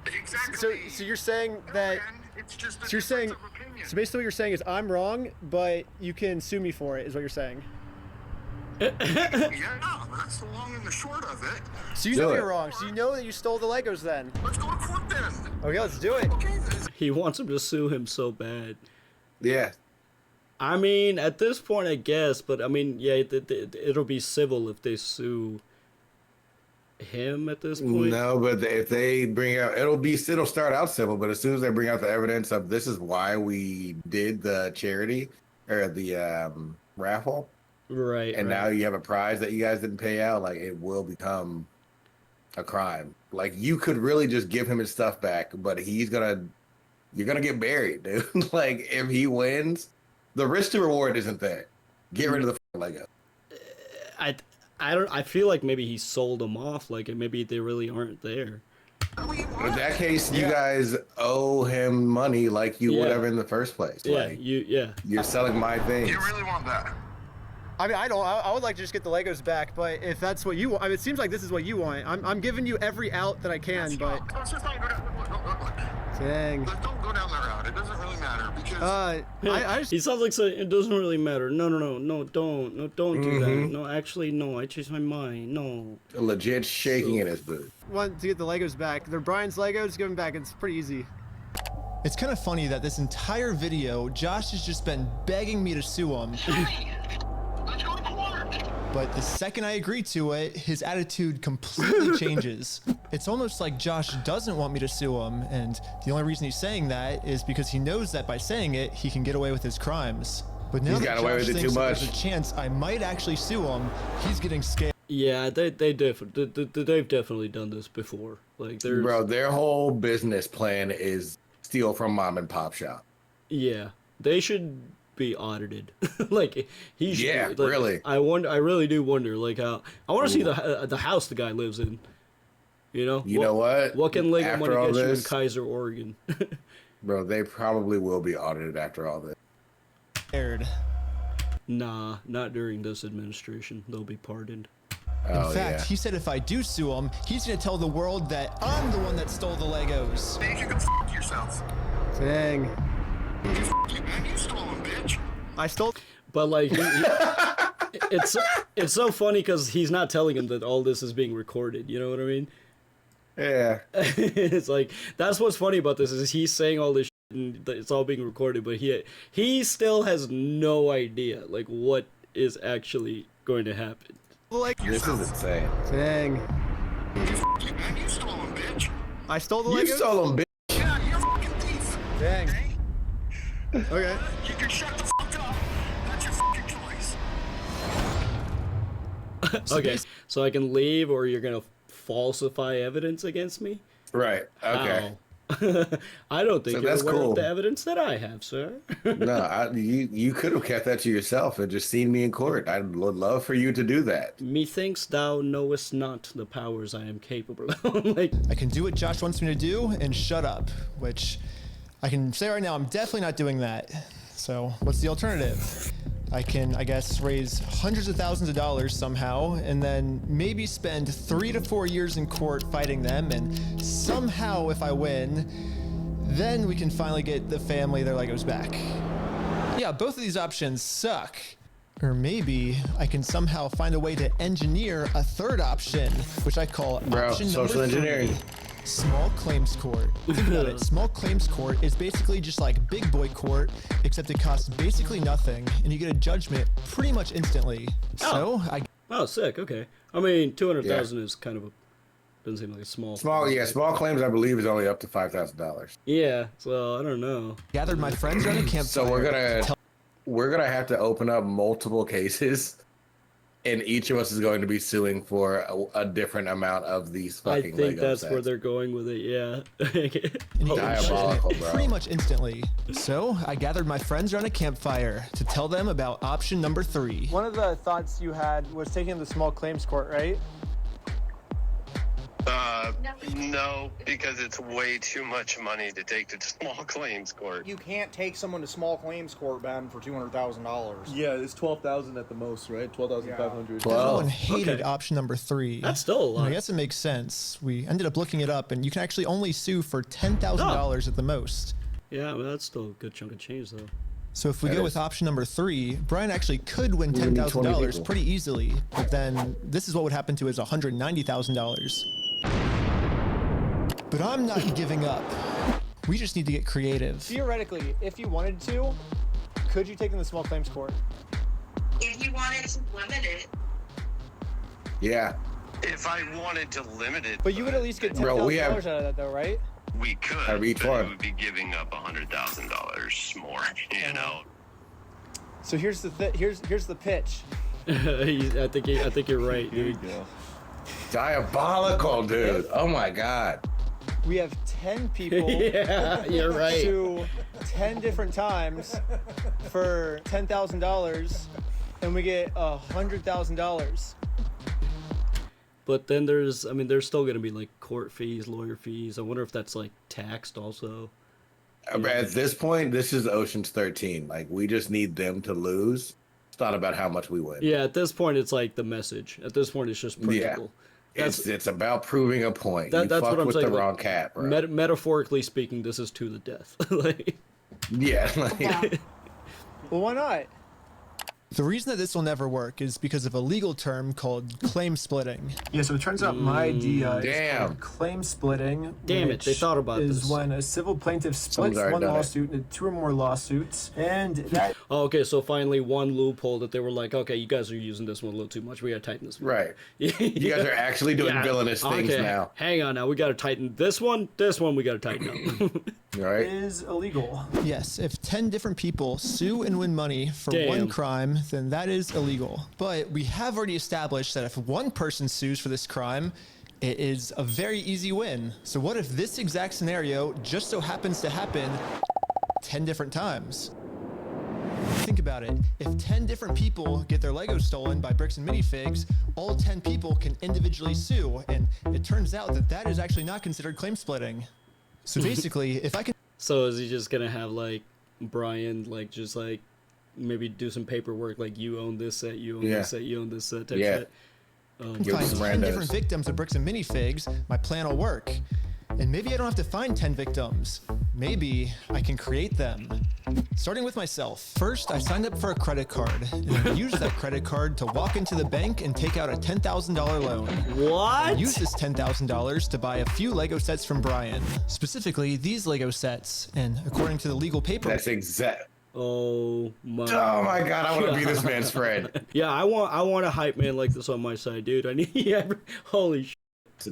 Exactly. So you're saying that It's just a so you're saying difference of opinion. so basically what you're saying is I'm wrong, but you can sue me for it, is what you're saying. Yeah, that's the long and the short of it. So you know you're wrong. So you know that you stole the Legos then. Let's go to court then. Okay, let's do it. He wants him to sue him so bad. Yeah. I mean, at this point, I guess, but I mean, yeah, it'll be civil if they sue him at this point. No, but if they bring out, it'll start out civil, but as soon as they bring out the evidence of this is why we did the charity or the raffle, right? And right. now you have a prize that you guys didn't pay out, like it will become a crime. Like you could really just give him his stuff back, but you're gonna get buried, dude. Like if he wins, the risk to reward isn't there. Get rid of the Lego. I feel like maybe he sold them off. Like maybe they really aren't there. In that case, you guys owe him money like you would have in the first place. Yeah, like, you're selling my things. You really want that? I mean, I would like to just get the Legos back, but if that's what you want, I mean, it seems like this is what you want. I'm giving you every out that I can, but. Let's just not go down. Look. Dang. Don't go down that route. It doesn't really matter because. He sounds like it doesn't really matter. No, don't do that. No, actually, no. I changed my mind. No. Legit shaking in his boot. Want to get the Legos back? They're Brian's Legos. Give them back. It's pretty easy. It's kind of funny that this entire video, Josh has just been begging me to sue him. But the second I agree to it, his attitude completely changes. It's almost like Josh doesn't want me to sue him, and the only reason he's saying that is because he knows that by saying it, he can get away with his crimes. But now He's that got away Josh with it thinks too that much. there's a chance I might actually sue him, he's getting scared. Yeah, they've definitely done this before. Like Bro, their whole business plan is steal from mom and pop shop. Yeah, they should be audited. Like he should. Yeah, like, really. I really do wonder. Like how I want to see the house the guy lives in. You know. You know what? What can Lego After money all get you in this- Kaiser, Oregon? Bro, they probably will be audited after all this. Nah, not during this administration. They'll be pardoned. Oh, In fact, he said if I do sue him, he's gonna tell the world that I'm the one that stole the Legos. Then you can go f*** yourself. Dang. You stole them, bitch. I stole. But like, it's so funny because he's not telling him that all this is being recorded. You know what I mean? Yeah. It's like that's what's funny about this is he's saying all this shit and it's all being recorded, but he still has no idea like what is actually going to happen. Like This is insane. Dang. You stole them, bitch. I stole the You Legos. stole them, bitch. Yeah, you're a fucking thief. Dang. Okay. You can shut the fuck up. That's your fucking choice. Okay, so I can leave, or you're gonna falsify evidence against me? Right. Okay. How? I don't think So you're that's aware cool. of the evidence that I have, sir. No, you could have kept that to yourself and just seen me in court. I would love for you to do that. Methinks thou knowest not the powers I am capable of. Like, I can do what Josh wants me to do and shut up, which I can say right now I'm definitely not doing that. So what's the alternative? I can, I guess, raise hundreds of thousands of dollars somehow and then maybe spend 3 to 4 years in court fighting them, and somehow if I win, then we can finally get the family their Legos back. Yeah, both of these options suck. Or maybe I can somehow find a way to engineer a third option, which I call option social number 3. engineering. Small claims court. Think about it. Small claims court is basically just like big boy court, except it costs basically nothing, and you get a judgment pretty much instantly. So Oh, sick. Okay. I mean, 200,000 is kind of a doesn't seem like a small. Small claims I believe is only up to $5,000. Yeah. So I don't know. Gathered my friends around a campfire. So we're gonna have to open up multiple cases, and each of us is going to be suing for a different amount of these fucking I think Lego that's sets. where they're going with it. Yeah. And you get Diabolical, judgment bro. pretty much instantly. So I gathered my friends around a campfire to tell them about option number 3. One of the thoughts you had was taking the small claims court, right? No, because it's way too much money to take to small claims court. You can't take someone to small claims court, Ben, for $200,000. Yeah, it's 12,000 at the most, right? 12,500. Everyone hated option number 3. That's still a lot. And I guess it makes sense. We ended up looking it up, and you can actually only sue for $10,000 at the most. Yeah, but that's still a good chunk of change, though. So if we go with option number 3, Brian actually could win We need 20 $10,000 people. pretty easily. But then this is what would happen to his $190,000. But I'm not giving up. We just need to get creative. Theoretically, if you wanted to, could you take in the small claims court? If you wanted to limit it, Yeah. If I wanted to limit it, But you would at least get Bro, $10,000 we have- out of that, though, right? we could, Out of each but one. it would be giving up $100,000 more, you know. So here's the here's the pitch. I think you're right, Here we dude. go. Diabolical, dude. Oh my god. We have 10 people Yeah, you're right. sue 10 different times for $10,000, and we get $100,000. But then there's still gonna be like court fees, lawyer fees. I wonder if that's like taxed also. At this point, this is Ocean's 13. Like, we just need them to lose. It's not about how much we win. Yeah, at this point it's like the message. At this point it's just principle. It's about proving a point. That's you what fucked I'm with saying. the like, wrong cat, bro. Metaphorically speaking, this is to the death. Like, yeah. Like, Well, why not? The reason that this will never work is because of a legal term called claim splitting. Yeah, so it turns out my idea is called claim splitting. Damn it, they which thought about is this. when a civil plaintiff splits Someone's already one done it. lawsuit into 2 or more lawsuits, and that oh, okay, so finally one loophole that they were like, okay, you guys are using this one a little too much. We gotta tighten this one. right. You guys are actually doing villainous things okay, now. Hang on now, we gotta tighten this one. This one we gotta tighten up. Right? is illegal. Yes, if 10 different people sue and win money for Damn. one crime, then that is illegal. But we have already established that if one person sues for this crime, it is a very easy win. So what if this exact scenario just so happens to happen 10 different times? Think about it. If 10 different people get their Legos stolen by Bricks and Minifigs, all 10 people can individually sue, and it turns out that that is actually not considered claim splitting. So basically, if I can... So is he just gonna have like Brian like just like maybe do some paperwork like you own this set, you own this set, you own this set type shit? Give find some 10 randos. different victims of Bricks and Minifigs, my plan will work. And maybe I don't have to find 10 victims. Maybe I can create them. Starting with myself. First, I signed up for a credit card. And I used that credit card to walk into the bank and take out a $10,000 loan. What? I used this $10,000 to buy a few Lego sets from Brian. Specifically, these Lego sets. And according to the legal paper... That's exact. Oh my god, I want to be this man's friend. Yeah, I want a hype man like this on my side, dude. I need holy shit.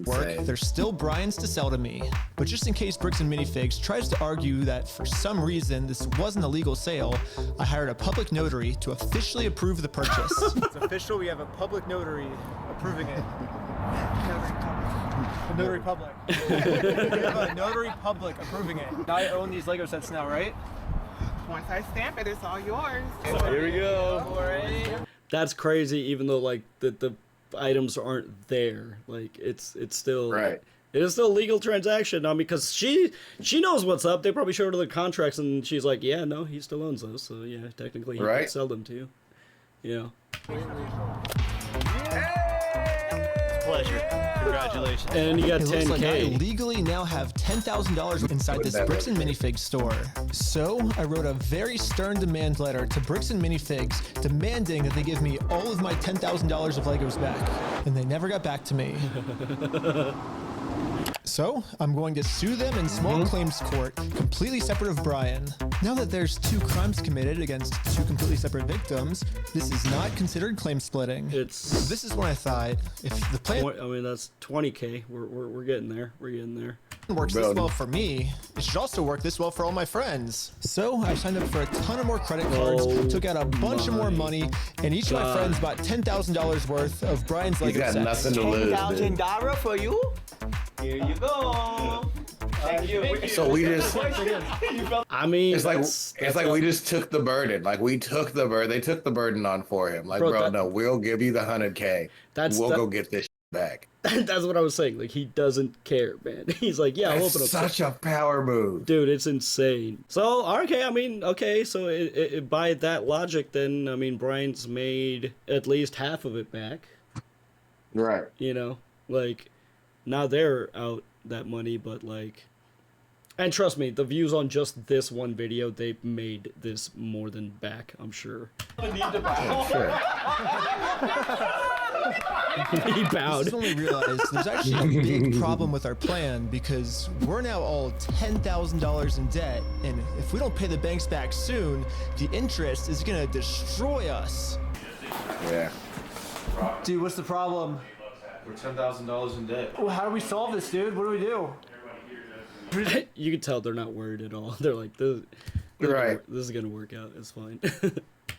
Work, there's still Brian's to sell to me. But just in case Bricks and Minifigs tries to argue that for some reason this wasn't a legal sale, I hired a public notary to officially approve the purchase. It's official. We have a public notary approving it. The notary public. We have a notary public approving it. I own these Lego sets now, right? Once I stamp it, it's all yours. Here we go. That's crazy. Even though like the items aren't there, like it's still right. It is still a legal transaction. I mean, because she knows what's up. They probably showed her the contracts, and she's like, yeah, no, he still owns those. So yeah, technically he can sell them to you. Yeah. It's a pleasure. Congratulations. And you got It looks 10K. like I legally now have $10,000 inside this Bricks and Minifigs store. So I wrote a very stern demand letter to Bricks and Minifigs demanding that they give me all of my $10,000 of Legos back. And they never got back to me. So, I'm going to sue them in small claims court, completely separate of Brian. Now that there's 2 crimes committed against 2 completely separate victims, this is not considered claim splitting. This is when I thought, if the plan I mean, that's 20K. We're getting there. We're getting there. works this well for me, it should also work this well for all my friends. So, I signed up for a ton of more credit cards, took out a bunch of more money, and each of my friends bought $10,000 worth of Brian's Lego sets. got nothing to lose, dude. $10,000 for you. Here you go. Thank you. So we just, I mean, it's like we just took the burden. Like we took the burden. They took the burden on for him. Like, bro, no, we'll give you the 100K. We'll go get this back. That's what I was saying. Like, he doesn't care, man. He's like, yeah, I'll open up. Such a power move, dude. It's insane. So, okay, I mean, okay, so by that logic, then I mean, Brian's made at least half of it back. Right. You know, like, now they're out that money, but like, and trust me, the views on just this one video, they've made this more than back, I'm sure. He bowed. This is when we realized there's actually a big problem with our plan because we're now all $10,000 in debt, and if we don't pay the banks back soon, the interest is gonna destroy us. Yeah. Dude, what's the problem? We're $10,000 in debt. Well, how do we solve this, dude? What do we do? You can tell they're not worried at all. They're like, this is gonna work out. It's fine.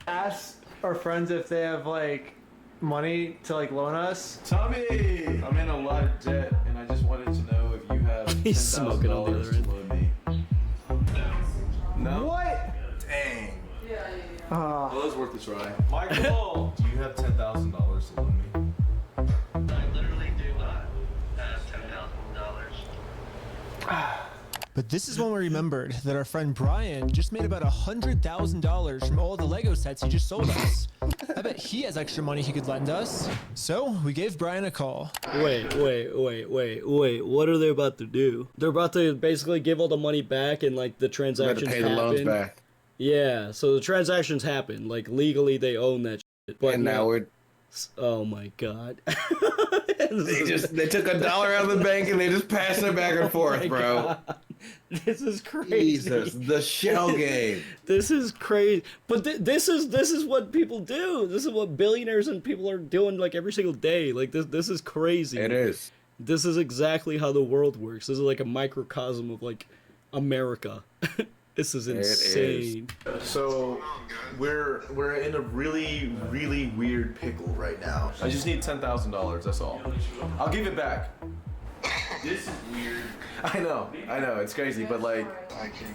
Ask our friends if they have like money to like loan us. Tommy, I'm in a lot of debt, and I just wanted to know if you have He's smoking on the other $10,000 end. to loan me. No. What? Dang. Oh. Well, it was worth a try. Michael, do you have $10,000 to loan me? But this is when we remembered that our friend Brian just made about $100,000 from all the Lego sets he just sold us. I bet he has extra money he could lend us. So we gave Brian a call. Wait. What are they about to do? They're about to basically give all the money back and like the transactions pay the loans back. Yeah, so the transactions happen. Like legally they own that shit. But And now we're... Oh my god. They took $1 out of the bank and they just passed it back and forth, bro. God. This is crazy. Jesus, the shell game. This is crazy. But this is what people do. This is what billionaires and people are doing like every single day. Like this is crazy. It is. This is exactly how the world works. This is like a microcosm of like America. This is insane. So we're in a really weird pickle right now. I just need $10,000. That's all. I'll give it back. This is weird. I know, it's crazy, but like. I can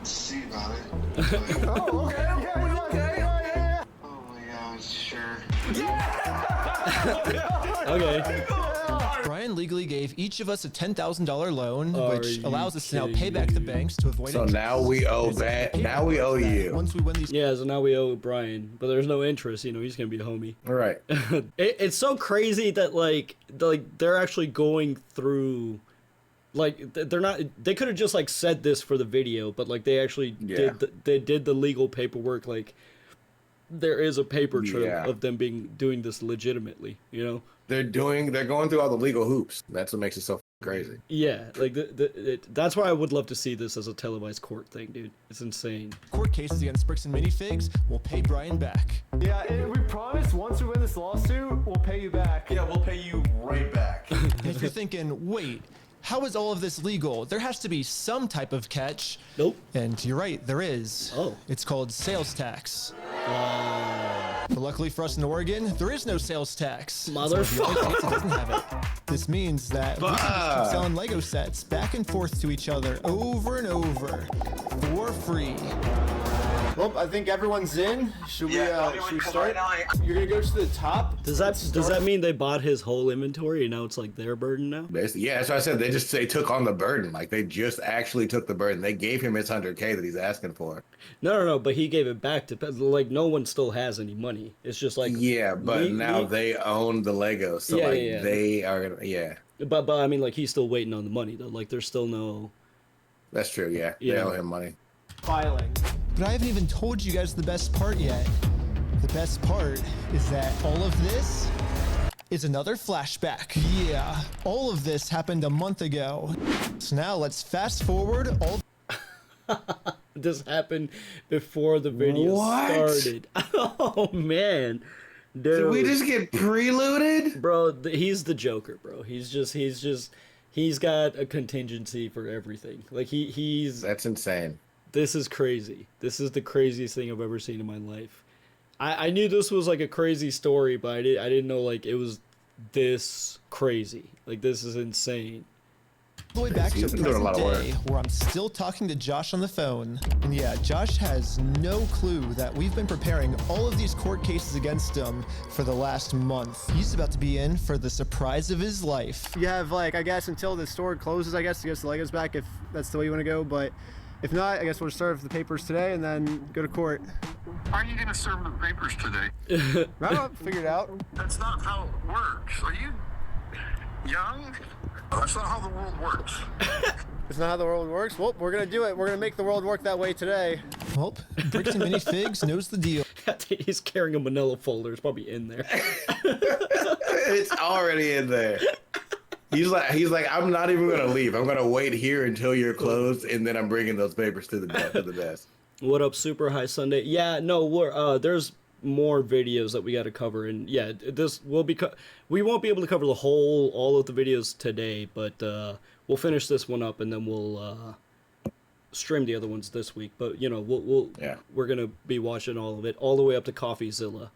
see about it. Oh, okay. Oh my god, sure. Okay. Brian legally gave each of us a $10,000 loan, which Are allows you us to now pay back the banks to avoid So interest. now we owe that. Now we owe you. Once we win these. Yeah, so now we owe Brian, but there's no interest. You know, he's gonna be a homie. All right. It's so crazy that like they're actually going through. Like they're not. They could have just like said this for the video, but like they actually they did the legal paperwork. Like there is a paper trail of them doing this legitimately. You know. They're going through all the legal hoops. That's what makes it so crazy. Yeah, like that's why I would love to see this as a televised court thing, dude. It's insane. Court cases against Bricks and Minifigs will pay Brian back. Yeah, we promise once we win this lawsuit, we'll pay you back. Yeah, we'll pay you right back. And if you're thinking, wait, how is all of this legal? There has to be some type of catch. Nope. And you're right, there is. Oh. It's called sales tax. But luckily for us in Oregon, there is no sales tax. Motherfucker. It doesn't have it. This means that we can just keep selling Lego sets back and forth to each other over and over for free. Well, I think everyone's in. Should we start? You're gonna go to the top. Does that mean they bought his whole inventory and now it's like their burden now? Basically, yeah, that's what I said. They took on the burden. Like they just actually took the burden. They gave him his 100K that he's asking for. No, but he gave it back to like no one still has any money. It's just like yeah, but now they own the Legos, so they are gonna But I mean, like he's still waiting on the money though. Like there's still no. That's true. Yeah, they owe him money. Filing. But I haven't even told you guys the best part yet. The best part is that all of this is another flashback. Yeah, all of this happened a month ago. So now let's fast forward all. This happened before the video started. Oh man. Dude. Did we just get preluded? Bro, he's the Joker, bro. He's got a contingency for everything. Like he's That's insane. This is crazy. This is the craziest thing I've ever seen in my life. I knew this was like a crazy story, but I didn't know like it was this crazy. Like this is insane. All the way back to present day, where I'm still talking to Josh on the phone. And yeah, Josh has no clue that we've been preparing all of these court cases against him for the last month. He's about to be in for the surprise of his life. You have like, I guess until the store closes, I guess, to get the Legos back if that's the way you want to go. But if not, I guess we'll serve the papers today and then go to court. How are you going to serve the papers today? I'll figure it out. That's not how it works. Are you young? That's not how the world works. It's not how the world works? Well, we're going to do it. We're going to make the world work that way today. Well, Bricks and Minifigs knows the deal. He's carrying a manila folder. It's probably in there. It's already in there. He's like, I'm not even gonna leave. I'm gonna wait here until you're closed, and then I'm bringing those papers to the desk. What up, Super High Sunday? Yeah, no, there's more videos that we got to cover, and yeah, this will be. We won't be able to cover all of the videos today, but we'll finish this one up, and then we'll stream the other ones this week. But you know, we're gonna be watching all of it, all the way up to CoffeeZilla.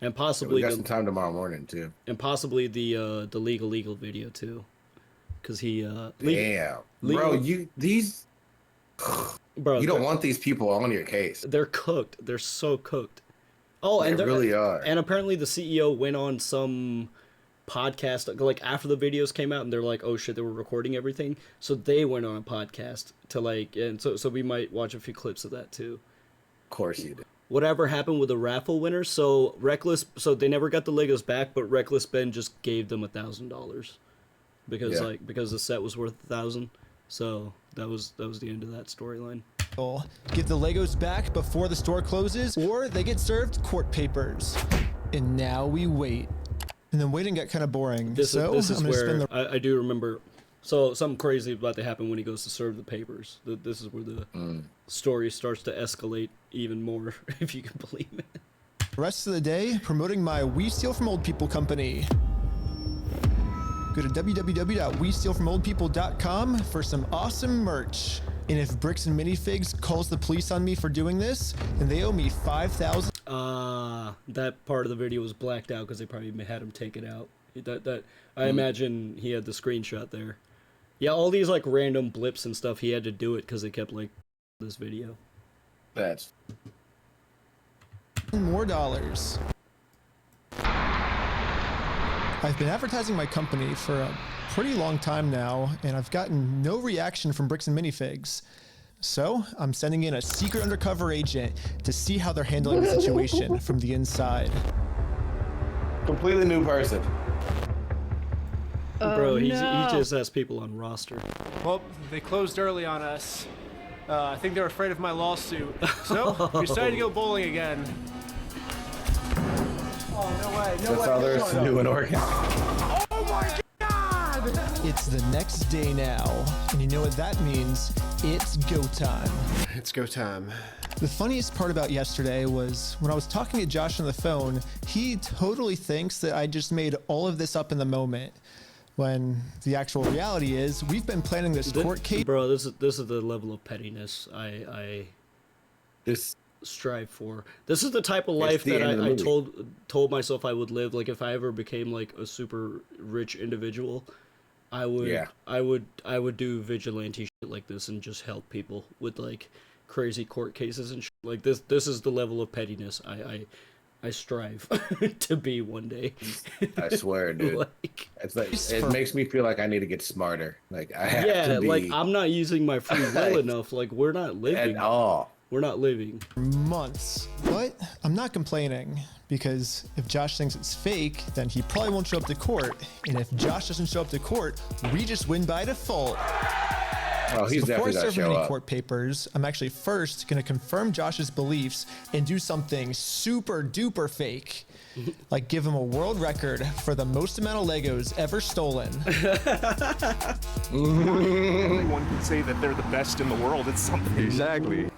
And possibly we got some time tomorrow morning too. And possibly the legal video too, because he bro, you don't want these people on your case. They're cooked. They're so cooked. Oh, and they really are. And apparently the CEO went on some podcast like after the videos came out, and they're like, oh shit, they were recording everything, so they went on a podcast to like, and so we might watch a few clips of that too. Of course you do. Whatever happened with the raffle winner? So they never got the Legos back, but Reckless Ben just gave them $1,000 because the set was worth $1,000. So that was the end of that storyline. Get the Legos back before the store closes, or they get served court papers. And now we wait. And then waiting got kind of boring. This is where I do remember. So something crazy about to happen when he goes to serve the papers. This is where the story starts to escalate even more, if you can believe it. The rest of the day, promoting my We Steal From Old People company. Go to www.westealfromoldpeople.com for some awesome merch. And if Bricks and Minifigs calls the police on me for doing this, then they owe me $5,000. That part of the video was blacked out because they probably had him take it out. I imagine he had the screenshot there. Yeah, all these like random blips and stuff, he had to do it because they kept like this video. That's more dollars. I've been advertising my company for a pretty long time now, and I've gotten no reaction from Bricks and Minifigs. So I'm sending in a secret undercover agent to see how they're handling the situation from the inside. Completely new person. Bro, he just has people on roster. Well, they closed early on us. I think they're afraid of my lawsuit. So, we decided to go bowling again. Oh, no way, That's all there is to do in Oregon. Oh my God! It's the next day now, and you know what that means. It's go time. It's go time. The funniest part about yesterday was when I was talking to Josh on the phone, he totally thinks that I just made all of this up in the moment. When the actual reality is, we've been planning this court case. Bro, this is the level of pettiness I strive for. This is the type of life that I told myself I would live. Like if I ever became like a super rich individual, I would do vigilante shit like this and just help people with like crazy court cases and shit. Like this is the level of pettiness I strive to be one day. I swear, dude. Like, it's like it makes me feel like I need to get smarter. Like I have to be. Like I'm not using my free will enough. Like we're not living at all. We're not living. Months. But I'm not complaining, because if Josh thinks it's fake, then he probably won't show up to court. And if Josh doesn't show up to court, we just win by default. Oh, he's Before I definitely gonna serve him show any up. court papers, I'm actually first going to confirm Josh's beliefs and do something super duper fake. Like give him a world record for the most amount of Legos ever stolen. Everyone can say that they're the best in the world. It's something. Exactly.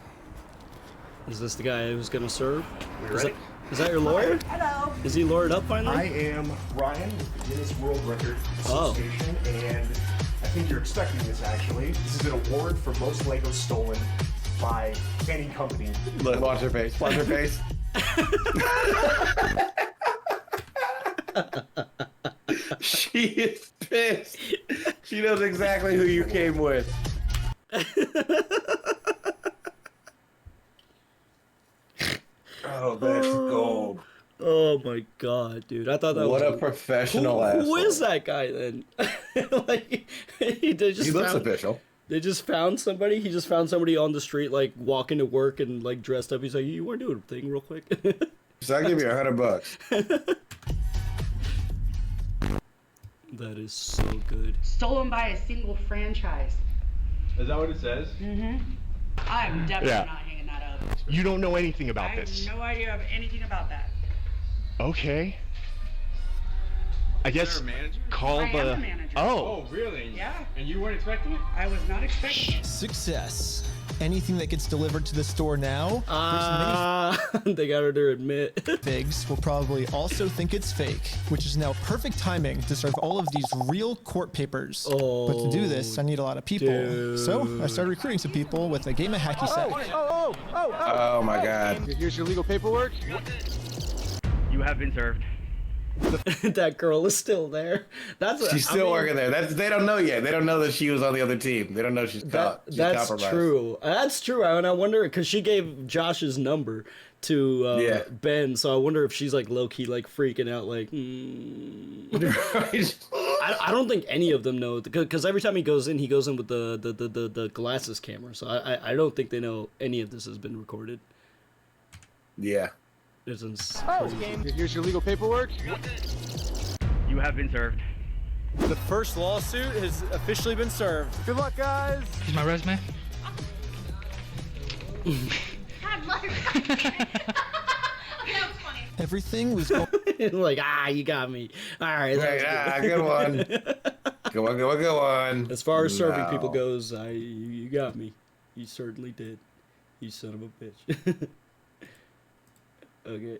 Is this the guy who's gonna serve? We ready? Is that your lawyer? Hello. Is he lawyered up finally? I am Ryan with the Guinness World Record Oh. Association, and I think you're expecting this actually. This is an award for most Legos stolen by any company. Look, watch her face. Watch her face. She is pissed. She knows exactly who you came with. Oh, that's gold. Oh my god, dude! I thought that What was a professional Who asshole. is that guy then? Like, they just He looks found- official. They just found somebody. He just found somebody on the street, like walking to work and like dressed up. He's like, "You want to do a thing real quick?" So I'll give you $100. That is so good. Stolen by a single franchise. Is that what it says? Mm-hmm. I'm definitely Yeah. not hanging that up. You don't know anything about I this. have no idea of anything about that. Okay. I guess call I am the. the manager. Oh. really? Yeah. And you weren't expecting it? I was not expecting it. Success. Anything that gets delivered to the store now, they got her to admit. Figs will probably also think it's fake, which is now perfect timing to serve all of these real court papers. But to do this, I need a lot of people. So I started recruiting some people with a game of hacky sack. Oh my god. Here's your legal paperwork. You have been served. That girl is still there. She's still working there. They don't know yet. They don't know that she was on the other team. They don't know she's caught. She's That's compromised. true. That's true. And I wonder, because she gave Josh's number to Ben, so I wonder if she's like low key like freaking out, like. I don't think any of them know, because every time he goes in with the glasses camera. So I don't think they know any of this has been recorded. Yeah. Here's your legal paperwork. You have been served. The first lawsuit has officially been served. Good luck, guys. Here's my resume. God, let her that was funny. Everything was going like, you got me. All right. Right, good one. Go on. As far as serving people goes, you got me. You certainly did. You son of a bitch. Okay,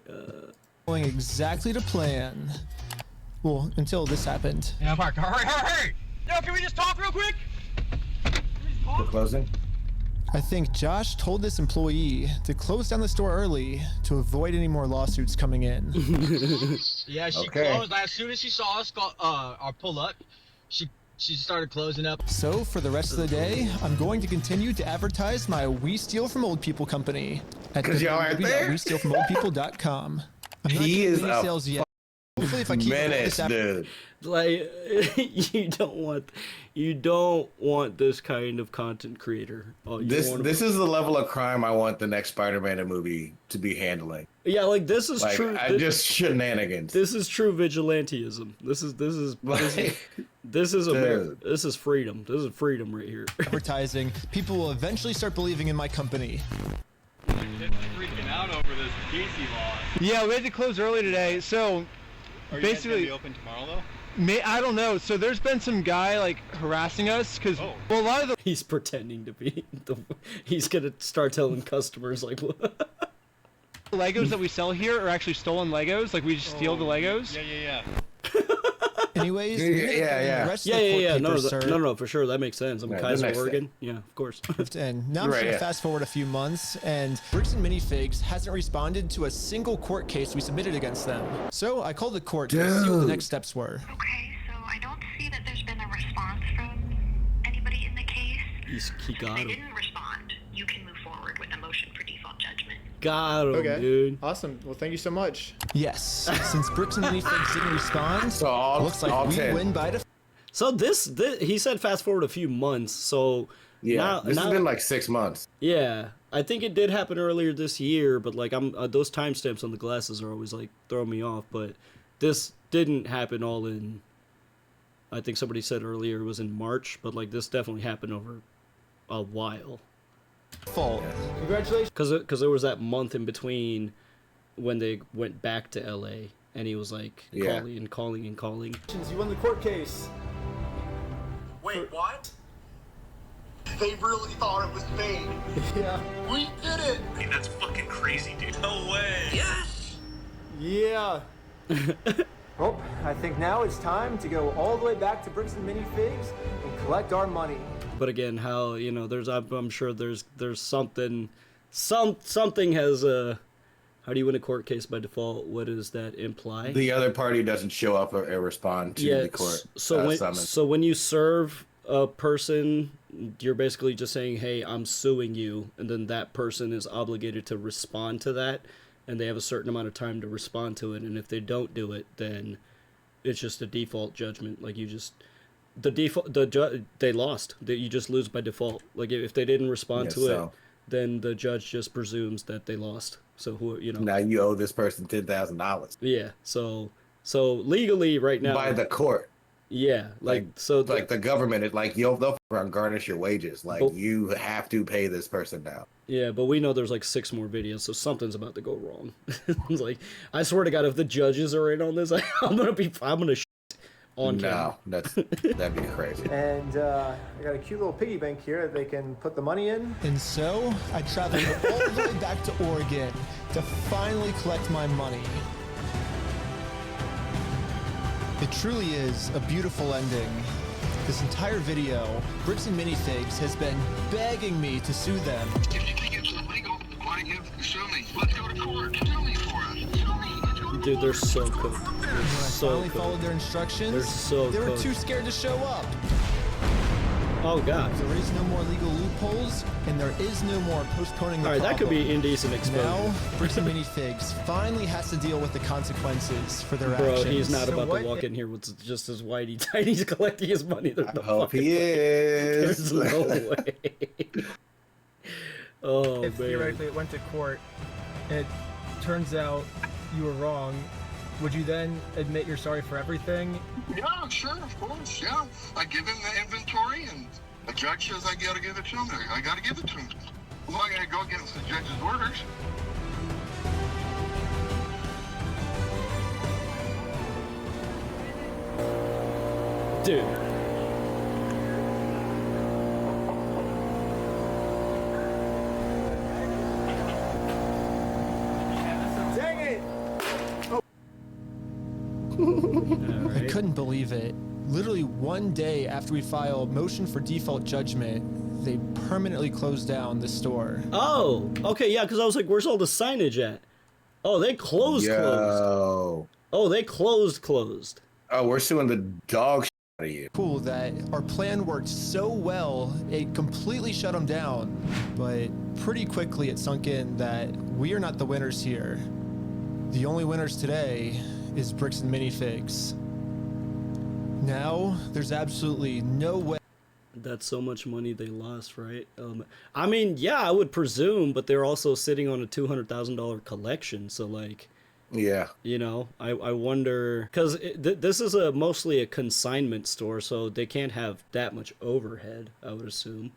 going exactly to plan. Well, until this happened. Yeah, Mark, hurry! Yo, can we just talk real quick? The closing? I think Josh told this employee to close down the store early to avoid any more lawsuits coming in. Yeah, she Okay. closed. As soon as she saw us pull up, she started closing up. So for the rest of the day, I'm going to continue to advertise my We Steal From Old People company at 'Cause y'all aren't there? www.westealfromoldpeople.com. I'm not He getting is any a sales yet. Hopefully, if I keep menace, this dude. like, you don't want this kind of content creator. This is the level of crime I want the next Spider-Man movie to be handling. Yeah, like this is Like, true. just shenanigans. This is true vigilanteism. This is America. This is freedom. This is freedom right here. advertising, people will eventually start believing in my company. Freaking out over this PC law. Yeah, we had to close early today, so basically. be open tomorrow though? I don't know. So there's been some guy like harassing us because well, a lot of the He's pretending to be. He's gonna start telling customers like, what? Legos that we sell here are actually stolen Legos. Like we just steal the Legos. Yeah. Anyways, Yeah. the rest of the court papers served. No, for sure, that makes sense. I'm Yeah, the Kaiser, next Oregon. Yeah, of course. And now I'm Right, just gonna yeah. fast forward a few months, and Bricks and Minifigs hasn't responded to a single court case we submitted against them. So I called the court to see what the next steps were. Okay, so I don't see that there's been a response from anybody in the case. He got If they him. didn't respond, you can move forward. forward with a motion for default judgment. Got him, Okay. dude. Awesome. Well, thank you so much. Yes. Since Bricks and Minifigs didn't respond, looks like we win by default. So this he said fast forward a few months. So Yeah, this has been like 6 months. Yeah, I think it did happen earlier this year, but like I'm those timestamps on the glasses are always like throwing me off. But this didn't happen all in. I think somebody said earlier it was in March, but like this definitely happened over a while. Fault. Congratulations. Because there was that month in between when they went back to LA, and he was like calling and calling and calling. You won the court case. Wait, what? They really thought it was fake. Yeah. We did it! Hey, that's fucking crazy, dude. No way! Yes! Yeah. Well, I think now it's time to go all the way back to Bricks and Minifigs and collect our money. But again, how I'm sure there's something has how do you win a court case by default? What does that imply? The other party doesn't show up or respond to the court summons. So when you serve a person, you're basically just saying, hey, I'm suing you, and then that person is obligated to respond to that, and they have a certain amount of time to respond to it, and if they don't do it, then it's just a default judgment. Like they lost. You just lose by default. Like if they didn't respond to it, then the judge just presumes that they lost. So now you owe this person $10,000. Yeah. So legally right now by the court. Yeah, like the government is like they'll garnish your wages. Like you have to pay this person now. Yeah, but we know there's like 6 more videos, so something's about to go wrong. It's like I swear to God, if the judges are in on this, I'm gonna shit on camera. No, that'd be crazy. And I got a cute little piggy bank here that they can put the money in. And so I traveled all the way back to Oregon to finally collect my money. It truly is a beautiful ending. This entire video, Bricks and Minifigs has been begging me to sue them. If you think it's illegal, why sue me? Let's go to court. Sue me for it. Sue me. Dude, they're so cooked. When I finally followed their instructions, they were too scared to show up. Oh God. There is no more legal loopholes, and there is no more postponing the All right, that could be indecent exposure. Now, Bricks and Minifigs finally has to deal with the consequences for their actions. Bro, he's not about to walk in here with just his whitey tighties collecting his money. There's no hope he is. There's no way. Oh, if theoretically it went to court, and it turns out you were wrong, would you then admit you're sorry for everything? Yeah, sure, of course, yeah. I give him the inventory, and the judge says I gotta give it to him. I gotta give it to him. I'm not gonna go against the judge's orders. Dude. Dang it! I couldn't believe it. Literally one day after we filed motion for default judgment, they permanently closed down the store. Oh, okay, yeah, because I was like, where's all the signage at? Oh, they closed. Oh, they closed. Oh, we're suing the dog shit out of you. Cool that our plan worked so well, it completely shut them down. But pretty quickly it sunk in that we are not the winners here. The only winners today is Bricks and Minifigs. Now, there's absolutely no way. That's so much money they lost, right? I mean, yeah, I would presume, but they're also sitting on a $200,000 collection, so like, yeah, I wonder because this is mostly a consignment store, so they can't have that much overhead, I would assume,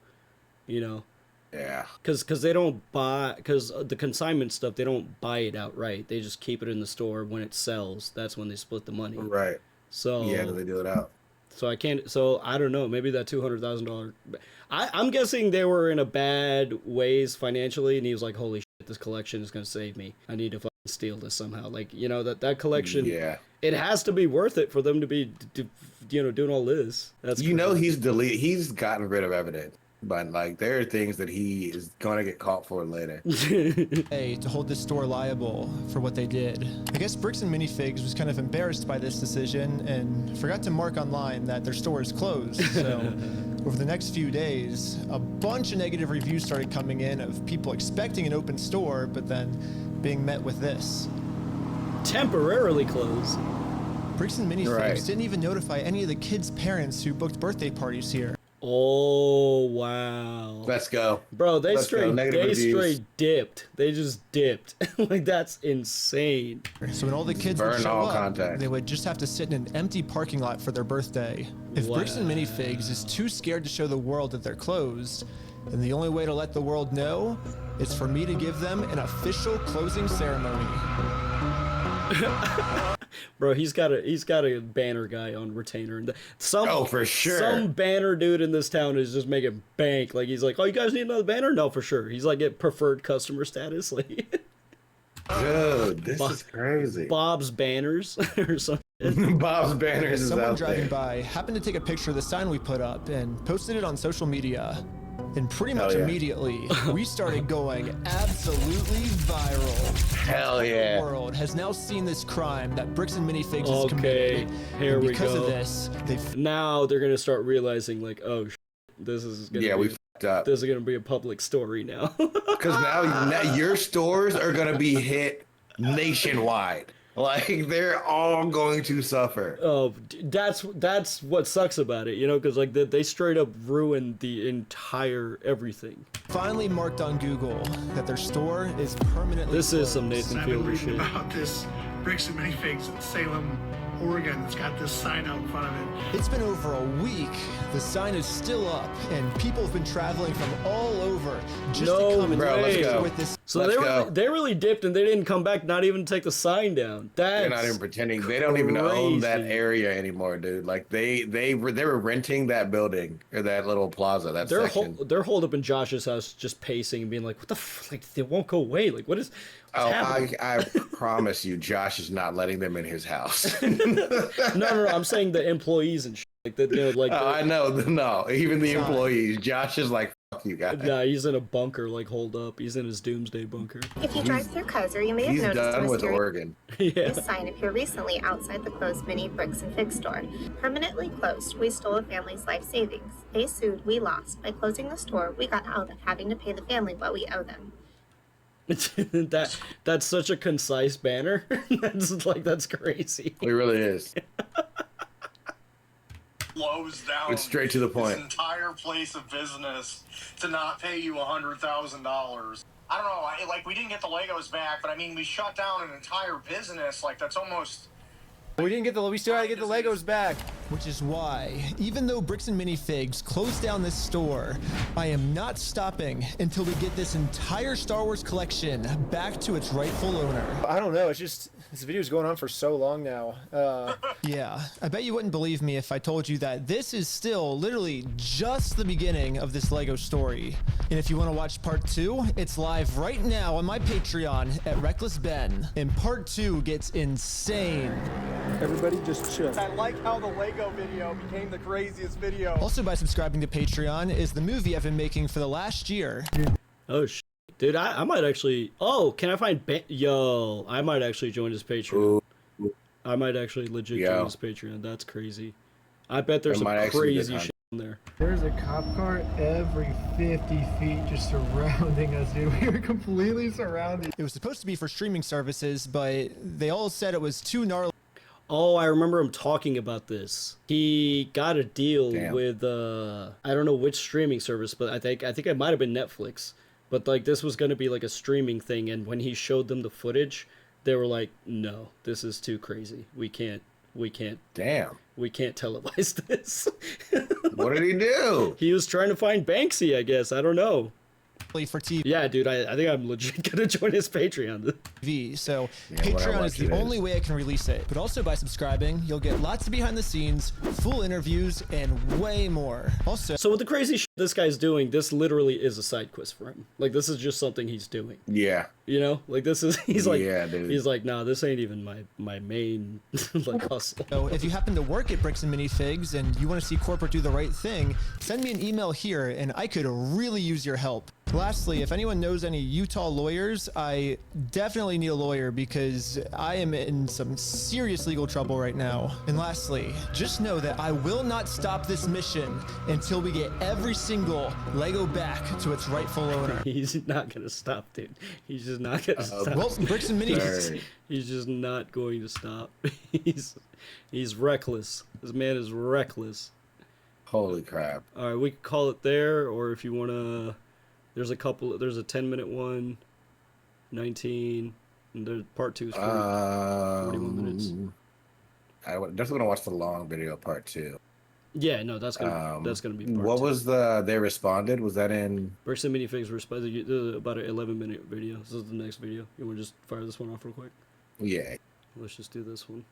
Yeah. Because they don't buy, because the consignment stuff, they don't buy it outright. They just keep it in the store. When it sells, that's when they split the money. Right. So yeah, do they do it out? So I don't know. Maybe that $200,000. I'm guessing they were in a bad ways financially, and he was like, "Holy shit, this collection is gonna save me. I need to fucking steal this somehow." Like that collection. Yeah. It has to be worth it for them to be, doing all this. That's he's gotten rid of evidence. but like there are things that he is gonna get caught for later. To hold this store liable for what they did. I guess Bricks and Minifigs was kind of embarrassed by this decision and forgot to mark online that their store is closed. So over the next few days, a bunch of negative reviews started coming in of people expecting an open store, but then being met with this. Temporarily closed. Bricks and Minifigs didn't even notify any of the kids' parents who booked birthday parties here. Oh wow. Let's go. Bro, they Let's go. Negative reviews. straight dipped. They just dipped. Like that's insane. So when all the kids would show up, they would just have to sit in an empty parking lot for their birthday. If Bricks and Minifigs is too scared to show the world that they're closed, then the only way to let the world know is for me to give them an official closing ceremony. Bro, he's got a banner guy on retainer, and for sure. Some banner dude in this town is just making bank. Like he's like, oh, you guys need another banner? No, for sure. He's like at preferred customer status. Like, dude, this is crazy. Bob's Banners or something. Bob's Banners is Someone out driving there. by happened to take a picture of the sign we put up and posted it on social media. And pretty much immediately, we started going absolutely viral. Hell yeah. The world has now seen this crime that Bricks and Minifigs has committed. Here we go. Because of this, now they're gonna start realizing like, oh, this is gonna we fucked up. This is gonna be a public story now. Because now your stores are gonna be hit nationwide. Like they're all going to suffer. Oh, that's what sucks about it, you know, because like they straight up ruined the entire everything. Finally marked on Google that their store is permanently This is some closed. Nathan I've been Fielder reading shit. about this Bricks and Minifigs in Salem, Oregon. It's got this sign out in front of it. It's been over a week. The sign is still up, and people have been traveling from all over just to come and take a picture with this. So they really dipped and they didn't come back, not even to take the sign down. They're not even pretending. They don't even own that area anymore, dude. Like they were renting that building or that little plaza. That section. They're holed up in Josh's house, just pacing and being like, "What the? Like they won't go away. Like what is?" I promise you, Josh is not letting them in his house. No. I'm saying the employees and shit. Like that. You know, like I know. No, even the employees. Josh is like, "Fuck you guys." Nah, he's in a bunker, like holed up. He's in his doomsday bunker. If you drive through Kaiser, you may have He's noticed done a with mysterious Oregon. sign appear recently outside the closed Mini Bricks and Fig store. Permanently closed, we stole a family's life savings. They sued, we lost. By closing the store, we got out of having to pay the family what we owe them. That's such a concise banner. that's crazy. It really is. Close down. It's straight to the point. This entire place of business to not pay you $100,000. I don't know. Like we didn't get the Legos back, but I mean we shut down an entire business. Like that's almost. We still gotta get the Legos back. Which is why, even though Bricks and Minifigs closed down this store, I am not stopping until we get this entire Star Wars collection back to its rightful owner. I don't know. It's just this video's going on for so long now. Yeah, I bet you wouldn't believe me if I told you that this is still literally just the beginning of this Lego story. And if you want to watch part 2, it's live right now on my Patreon at Reckless Ben. And part 2 gets insane. Everybody just chill. I like how the Lego video became the craziest video. Also, by subscribing to Patreon is the movie I've been making for the last year. Oh shit. Dude, I might actually. Oh, can I find? Yo, I might actually join his Patreon. I might actually legit join his Patreon. That's crazy. I bet there's some crazy shit on there. There's a cop car every 50 feet just surrounding us, dude. We were completely surrounded. It was supposed to be for streaming services, but they all said it was too gnarly. Oh, I remember him talking about this. He got a deal with I don't know which streaming service, but I think it might have been Netflix. But like this was gonna be like a streaming thing, and when he showed them the footage, they were like, "No, this is too crazy. We can't. Damn. We can't televise this." What did he do? He was trying to find Banksy, I guess. I don't know. for TV. Yeah, dude, I think I'm legit gonna join his Patreon. So Yeah, when I Patreon watch is the it only way I can release it. But also by subscribing, you'll get lots of behind the scenes, full interviews, and way more. Also, So with the crazy shit this guy's doing, this literally is a side quest for him. Like, this is just something he's doing. Yeah. You know, like this is he's like, Yeah, dude. he's like, nah, this ain't even my main like hustle. so if you happen to work at Bricks and Minifigs and you want to see corporate do the right thing, send me an email here and I could really use your help. Lastly, if anyone knows any Utah lawyers, I definitely need a lawyer because I am in some serious legal trouble right now. And lastly, just know that I will not stop this mission until we get every single Lego back to its rightful owner. He's not gonna stop, dude. He's just not gonna stop. Well, Bricks and Minifigs. He's just not going to stop. He's reckless. This man is reckless. Holy crap. All right, we can call it there, or if you wanna. There's a 10-minute one, 19, and the part 2 is 41 minutes. I definitely want to watch the long video part 2. Yeah, no, that's gonna be part What 2. was they responded? Was that in Bricks and Minifigs responded about an 11-minute video. This is the next video. You want to just fire this one off real quick? Yeah. Let's just do this one.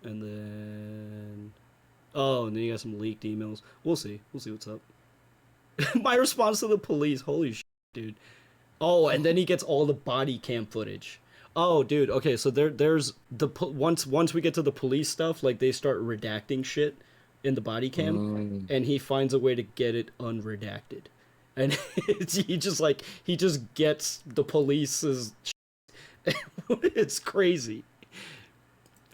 And then and then you got some leaked emails. We'll see what's up. My response to the police. Holy shit, dude. Oh, and then he gets all the body cam footage. Oh, dude. Okay, so there's the once we get to the police stuff, like they start redacting shit in the body cam, and he finds a way to get it unredacted, and he just gets the police's. It's crazy.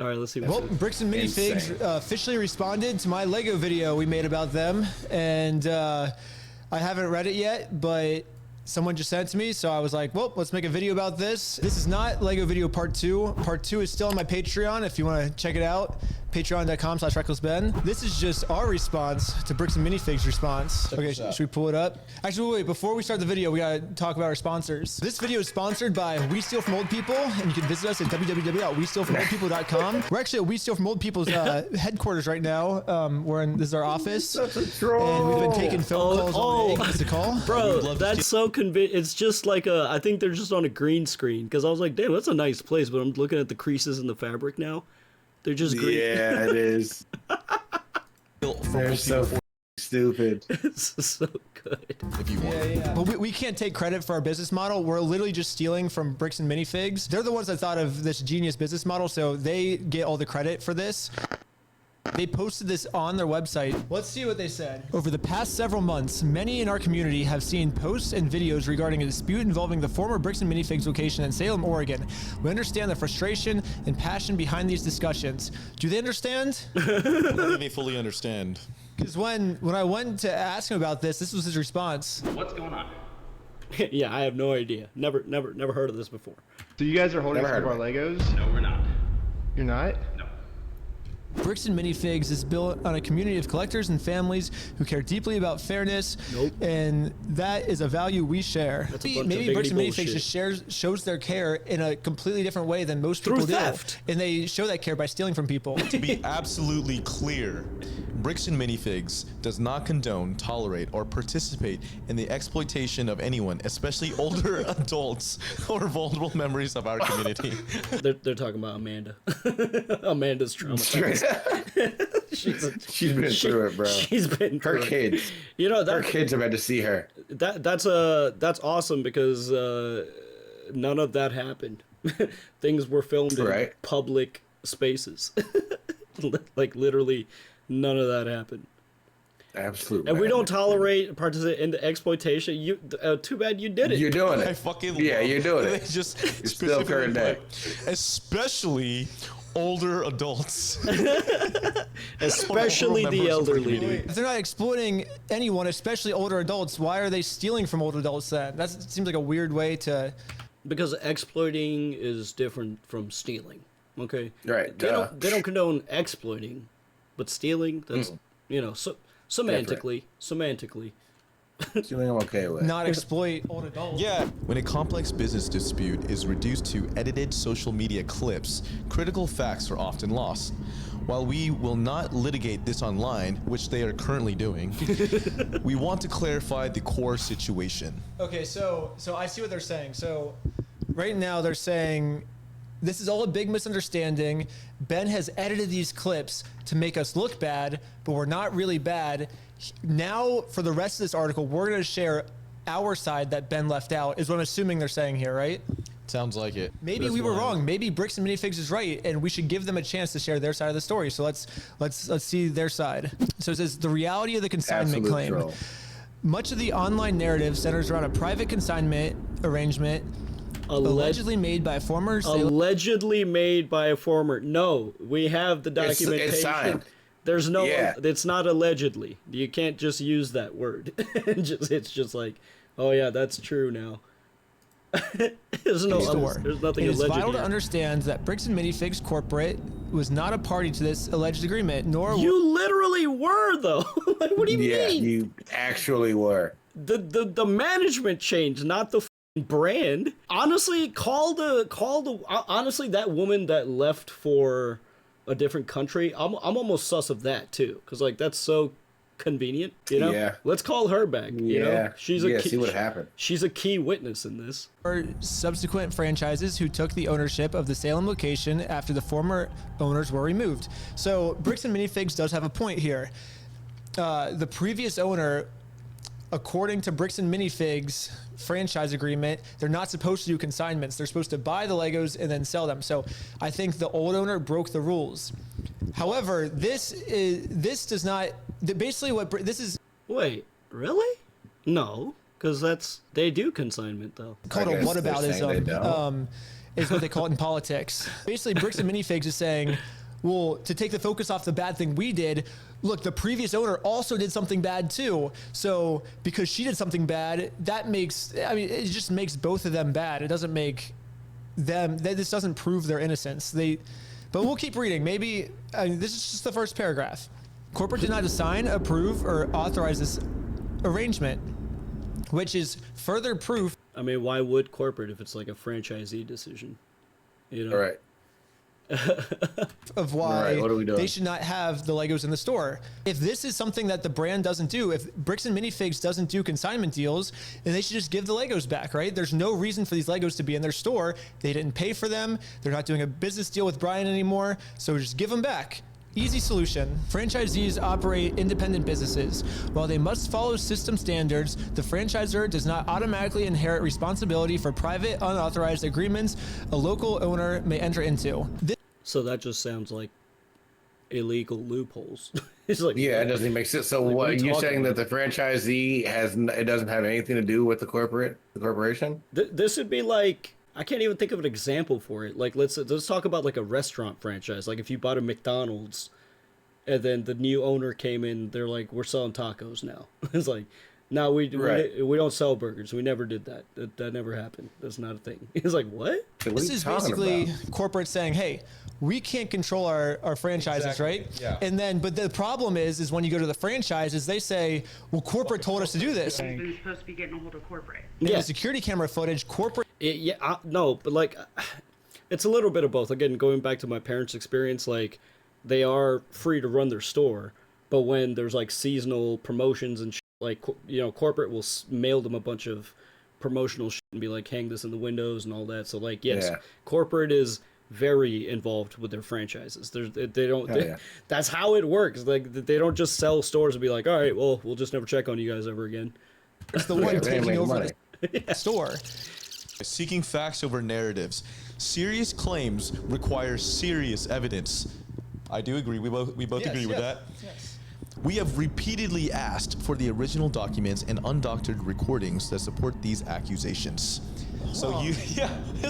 All right, let's see. Well, Bricks and Minifigs officially responded to my Lego video we made about them, and I haven't read it yet, but someone just sent it to me, so I was like, well, let's make a video about this. This is not Lego video part 2. Part 2 is still on my Patreon if you want to check it out. Patreon.com/RecklessBen. This is just our response to Bricks and Minifigs' response. Okay, should we pull it up? Actually, wait, before we start the video, we gotta talk about our sponsors. This video is sponsored by We Steal From Old People, and you can visit us at www.westealfromoldpeople.com. We're actually at We Steal From Old People's headquarters right now. This is our office, and we've been taking phone calls all day. Give us a call. Bro, that's so convenient. It's just like I think they're just on a green screen, because I was like, damn, that's a nice place, but I'm looking at the creases in the fabric now. They're just green. Yeah, it is. They're so stupid. It's so good. If you want. Yeah. But we can't take credit for our business model. We're literally just stealing from Bricks and Minifigs. They're the ones that thought of this genius business model, so they get all the credit for this. They posted this on their website. Let's see what they said. Over the past several months, many in our community have seen posts and videos regarding a dispute involving the former Bricks and Minifigs location in Salem, Oregon. We understand the frustration and passion behind these discussions. Do they understand? I don't think they fully understand. Because when I went to ask him about this was his response. What's going on? Yeah, I have no idea. Never heard of this before. So you guys are holding some of our Legos? No, we're not. You're not? No. Bricks and Minifigs is built on a community of collectors and families who care deeply about fairness, and that is a value we share. Maybe Bricks and Minifigs just shows their care in a completely different way than most people do, and they show that care by stealing from people. To be absolutely clear, Bricks and Minifigs does not condone, tolerate, or participate in the exploitation of anyone, especially older adults or vulnerable members of our community. They're talking about Amanda. Amanda's traumatized. She's been through it, bro. She's been her through kids. It. You know that her kids have had to see her. That's awesome because none of that happened. Things were filmed in public spaces. Like literally, none of that happened. Absolutely. And we don't tolerate participate in the exploitation. You too bad you did it. You're doing it. I fucking you're doing it. They just you're still current day. Especially older adults. Especially the elderly. If they're not exploiting anyone, especially older adults, why are they stealing from older adults then? That seems like a weird way to... Because exploiting is different from stealing. Okay? Right. They don't condone exploiting, but stealing, that's, so semantically. Something I'm okay with. not exploit old adults. Yeah. When a complex business dispute is reduced to edited social media clips, critical facts are often lost. While we will not litigate this online, which they are currently doing, we want to clarify the core situation. Okay, so I see what they're saying. So right now they're saying this is all a big misunderstanding. Ben has edited these clips to make us look bad, but we're not really bad. Now, for the rest of this article, we're going to share our side that Ben left out, is what I'm assuming they're saying here, right? Sounds like it. Maybe we were wrong. Maybe Bricks and Minifigs is right, and we should give them a chance to share their side of the story. So let's see their side. So it says the reality of the consignment claim. Troll. Much of the online narrative centers around a private consignment arrangement allegedly made by a former. Allegedly made by a former. No, we have the documentation. It's signed. There's no. Yeah. It's not allegedly. You can't just use that word. It's just like, oh yeah, that's true now. There's no. There's nothing. It is alleged vital to here. understand that Bricks and Minifigs Corporate was not a party to this alleged agreement, nor You literally were though. Like, what do you mean? You actually were. The management changed, not the brand. Honestly, honestly, that woman that left for a different country, I'm almost sus of that too, because like that's so convenient, you know. Yeah. Let's call her back. You know? She's a key, see what happened. She's a key witness in this. or subsequent franchises who took the ownership of the Salem location after the former owners were removed. So Bricks and Minifigs does have a point here. The previous owner, according to Bricks and Minifigs franchise agreement, they're not supposed to do consignments. They're supposed to buy the Legos and then sell them. So I think the old owner broke the rules. However, this does not. Basically, this is. Wait, really? No, because they do consignment though. Called a whataboutism. Is what they call it in politics. Basically, Bricks and Minifigs is saying, well, to take the focus off the bad thing we did, look, the previous owner also did something bad too. So because she did something bad, it just makes both of them bad. It doesn't make them, this doesn't prove their innocence. But we'll keep reading. Maybe, this is just the first paragraph. Corporate did not assign, approve, or authorize this arrangement, which is further proof. I mean, why would corporate if it's like a franchisee decision? You know? All right. Of why what are we doing? they should not have the Legos in the store. If this is something that the brand doesn't do, if Bricks and Minifigs doesn't do consignment deals, then they should just give the Legos back, right? There's no reason for these Legos to be in their store. They didn't pay for them. They're not doing a business deal with Brian anymore. So just give them back. Easy solution. Franchisees operate independent businesses. While they must follow system standards, the franchisor does not automatically inherit responsibility for private, unauthorized agreements a local owner may enter into. So that just sounds like illegal loopholes. It's like, yeah, it doesn't make sense. So like, what we you're talking saying that the franchisee it doesn't have anything to do with the corporation? This would be like, I can't even think of an example for it. Like let's talk about like a restaurant franchise. Like if you bought a McDonald's and then the new owner came in, they're like, we're selling tacos now. It's like, no, we don't sell burgers. We never did that. That never happened. That's not a thing. It's like, what? This is basically corporate saying, hey, we can't control our franchises, right? Yeah. And then, but the problem is when you go to the franchises, they say, well, corporate told us to do this. Who's supposed to be getting a hold of corporate? Yeah. The security camera footage, corporate. No, but like, it's a little bit of both. Again, going back to my parents' experience, like, they are free to run their store, but when there's like seasonal promotions and like, you know, corporate will mail them a bunch of promotional shit and be like, hang this in the windows and all that. So like, yes, corporate is very involved with their franchises. They don't. That's how it works. Like they don't just sell stores and be like, all right, well, we'll just never check on you guys ever again. It's the one taking over the store. Seeking facts over narratives. Serious claims require serious evidence. I do agree. We both agree with that. Yes. We have repeatedly asked for the original documents and undoctored recordings that support these accusations. So isn't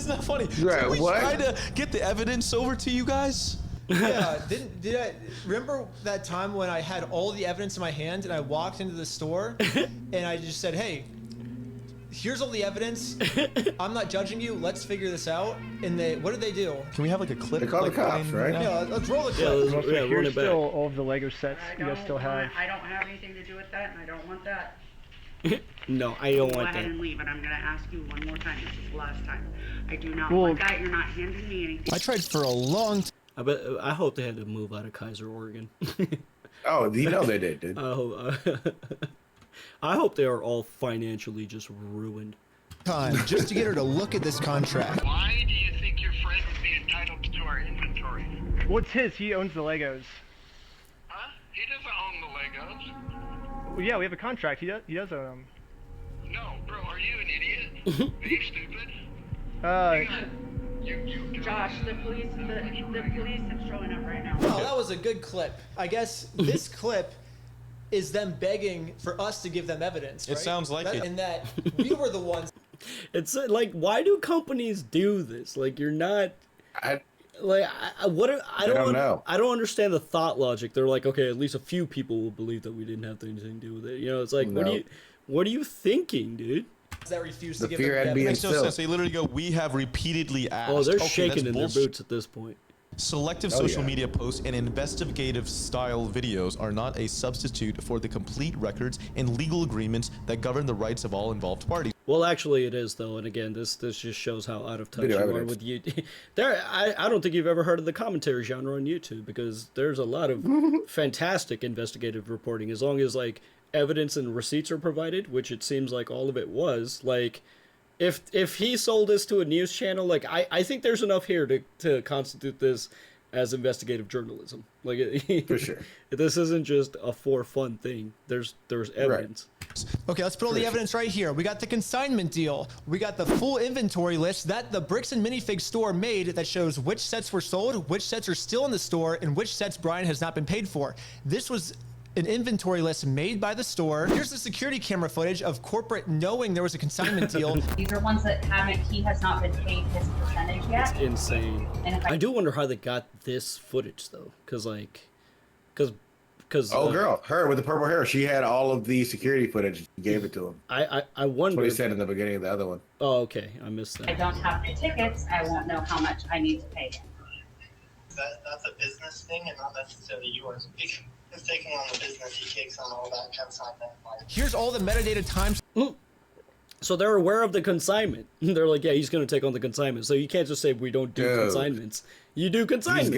that funny? Right, so we what? tried to get the evidence over to you guys. Yeah, did I remember that time when I had all the evidence in my hand and I walked into the store and I just said, hey, here's all the evidence. I'm not judging you. Let's figure this out. And what did they do? Can we have like a clip? They call the cops, right? Yeah, let's roll the clip. Here's still all of the Lego sets you guys still have. I don't have anything to do with that, and I don't want that. No, I don't Go want ahead that. and leave, and I'm gonna ask you one more time. This is the last time. I do not Well- want that. You're not handing me anything. I tried for a long I hope they had to move out of Kaiser, Oregon. Oh, you know they did, dude. I hope they are all financially just ruined. time just to get her to look at this contract. Why do you think your friend would be entitled to our inventory? Well, it's his. He owns the Legos. Huh? He doesn't own the Legos. Well, yeah, we have a contract. He does own them. No, bro, are you an idiot? Are you stupid? Josh, the police are showing up right now. Well, that was a good clip. I guess this clip is them begging for us to give them evidence. It right? sounds like it. And that we were the ones. It's like, why do companies do this? Like, you're not. I don't know. I don't understand the thought logic. They're like, okay, at least a few people will believe that we didn't have anything to do with it. You know, it's like, what are you thinking, dude? That refused The to give fear them had being Makes no still. sense. They literally go, we have repeatedly asked. Oh, they're Okay, shaking that's in their bullshit. boots at this point. Selective Oh, social yeah. media posts and investigative style videos are not a substitute for the complete records and legal agreements that govern the rights of all involved parties. Well, actually, it is though, and again, this just shows how out of touch Video you evidence. are with YouTube. I don't think you've ever heard of the commentary genre on YouTube, because there's a lot of fantastic investigative reporting, as long as like evidence and receipts are provided, which it seems like all of it was. Like, if he sold this to a news channel, like I think there's enough here to constitute this as investigative journalism. Like, For sure. This isn't just a for fun thing. There's evidence. Okay, let's put all the evidence right here. We got the consignment deal. We got the full inventory list that the Bricks and Minifig store made that shows which sets were sold, which sets are still in the store, and which sets Brian has not been paid for. This was an inventory list made by the store. Here's the security camera footage of corporate knowing there was a consignment deal. These are ones that he has not been paid his percentage yet. It's insane. And if I do wonder how they got this footage though, because Oh, girl, her with the purple hair. She had all of the security footage. She gave it to him. I That's wonder. what he said in the beginning of the other one. Oh, okay, I missed I that. don't have the tickets, I won't know how much I need to pay him. That's a business thing and not necessarily yours. He's taking on the business, he takes on all that consignment. Here's all the metadata times. So they're aware of the consignment. They're like, yeah, he's going to take on the consignment. So you can't just say we don't do Dude. consignments. You do consignments.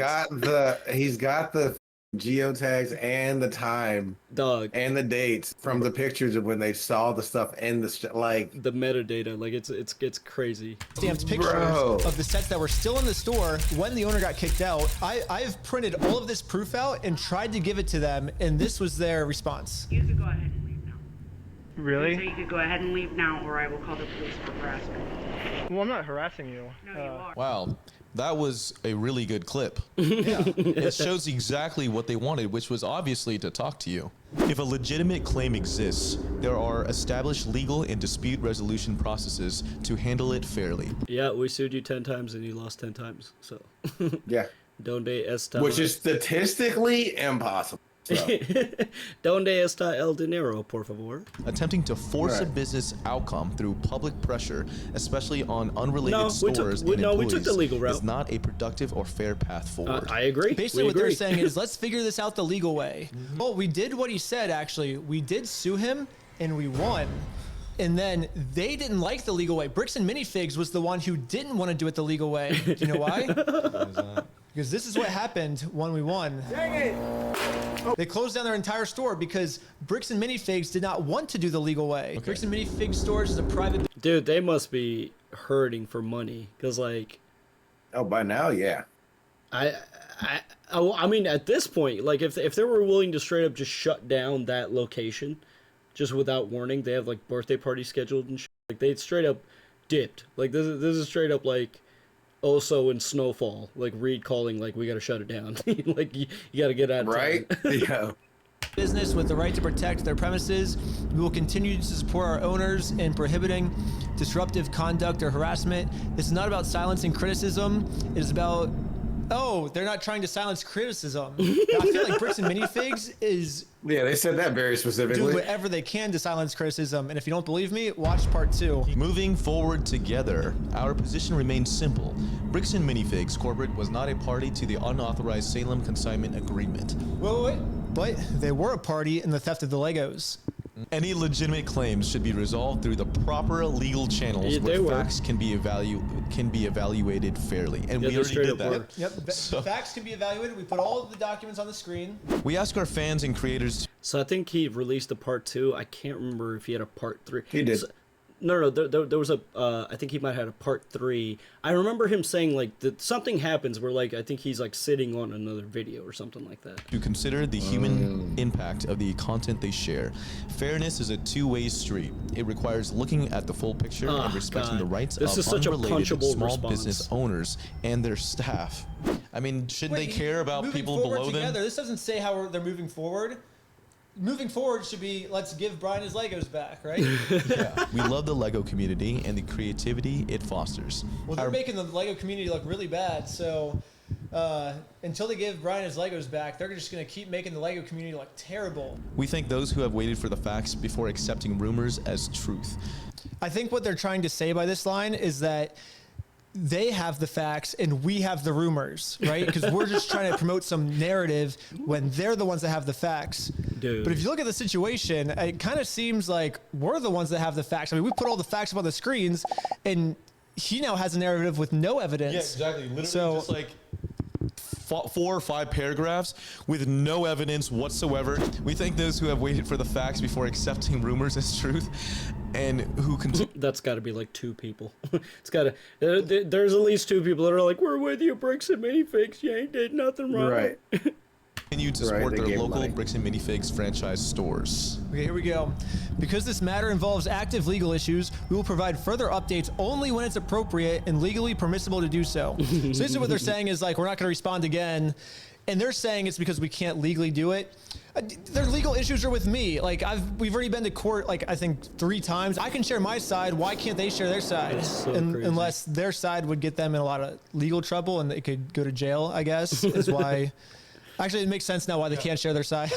He's got the geotags and the time, dog, and the dates from the pictures of when they saw the stuff in the like the metadata. Like it's crazy. Stamped pictures of the sets that were still in the store when the owner got kicked out. I've printed all of this proof out and tried to give it to them, and this was their response. You could go ahead and leave now. Really? So you could go ahead and leave now, or I will call the police for harassment. Well, I'm not harassing you. No, you are. Wow, that was a really good clip. Yeah. It shows exactly what they wanted, which was obviously to talk to you. If a legitimate claim exists, there are established legal and dispute resolution processes to handle it fairly. Yeah, we sued you 10 times and you lost 10 times. So yeah, donde esta? which is statistically impossible. So. Donde está el dinero, por favor? Attempting to force a Right. business outcome through public pressure, especially on unrelated stores and we took employees, the legal route. is not a productive or fair path forward. I agree. Basically, We what they're agree. saying is, let's figure this out the legal way. Well, we did what he said, actually. We did sue him, and we won. And then they didn't like the legal way. Bricks and Minifigs was the one who didn't want to do it the legal way. Do you know why? Because this is what happened when we won. Dang it! They closed down their entire store because Bricks and Minifigs did not want to do the legal way. Bricks and Minifig stores is a private. Dude, they must be hurting for money, because like, oh, by now, yeah. I mean, at this point, like if they were willing to straight up just shut down that location, just without warning, they have like birthday parties scheduled and shit. Like they'd straight up dipped. Like this is straight up like Oso and Snowfall, like Reed calling like we got to shut it down. Like you got to get out of right. town. Yeah. Business with the right to protect their premises. We will continue to support our owners in prohibiting disruptive conduct or harassment. This is not about silencing criticism. It is about, oh, they're not trying to silence criticism. I feel like Bricks and Minifigs is Yeah, they said that very specifically. do whatever they can to silence criticism. And if you don't believe me, watch part 2. Moving forward together, our position remains simple. Bricks and Minifigs Corporate was not a party to the unauthorized Salem consignment agreement. Wait. But they were a party in the theft of the Legos. Any legitimate claims should be resolved through the proper legal channels where facts can be evaluated fairly. And we already did that. Yep. The facts can be evaluated. We put all of the documents on the screen. We ask our fans and creators. So I think he released a part 2. I can't remember if he had a part 3. He did. No, there was a. I think he might have had a part 3. I remember him saying like that something happens where like I think he's like sitting on another video or something like that. To consider the human impact of the content they share. Fairness is a two-way street. It requires looking at the full picture and respecting the rights of unrelated small business owners and their staff. I mean, shouldn't they care about people below them? This doesn't say how they're moving forward. Moving forward should be, let's give Brian his Legos back, right? Yeah. We love the Lego community and the creativity it fosters. Well, they're making the Lego community look really bad, so until they give Brian his Legos back, they're just going to keep making the Lego community look terrible. We thank those who have waited for the facts before accepting rumors as truth. I think what they're trying to say by this line is that they have the facts and we have the rumors, right? Because we're just trying to promote some narrative when they're the ones that have the facts. Dude. But if you look at the situation, it kind of seems like we're the ones that have the facts. I mean, we put all the facts up on the screens, and he now has a narrative with no evidence. Yeah, exactly. Literally just like 4 or 5 paragraphs with no evidence whatsoever. We thank those who have waited for the facts before accepting rumors as truth, and who continue. That's got to be like 2 people. It's got to. There's at least 2 people that are like, "We're with you, Bricks and Minifigs. You ain't did nothing wrong." Right. Continue to support their local Bricks and Minifigs franchise stores. Okay, here we go. Because this matter involves active legal issues, we will provide further updates only when it's appropriate and legally permissible to do so. So basically what they're saying is like, we're not going to respond again. And they're saying it's because we can't legally do it. Their legal issues are with me. Like we've already been to court, like I think 3 times. I can share my side. Why can't they share their side? So unless their side would get them in a lot of legal trouble and they could go to jail, I guess, is why. Actually, it makes sense now why they can't share their side.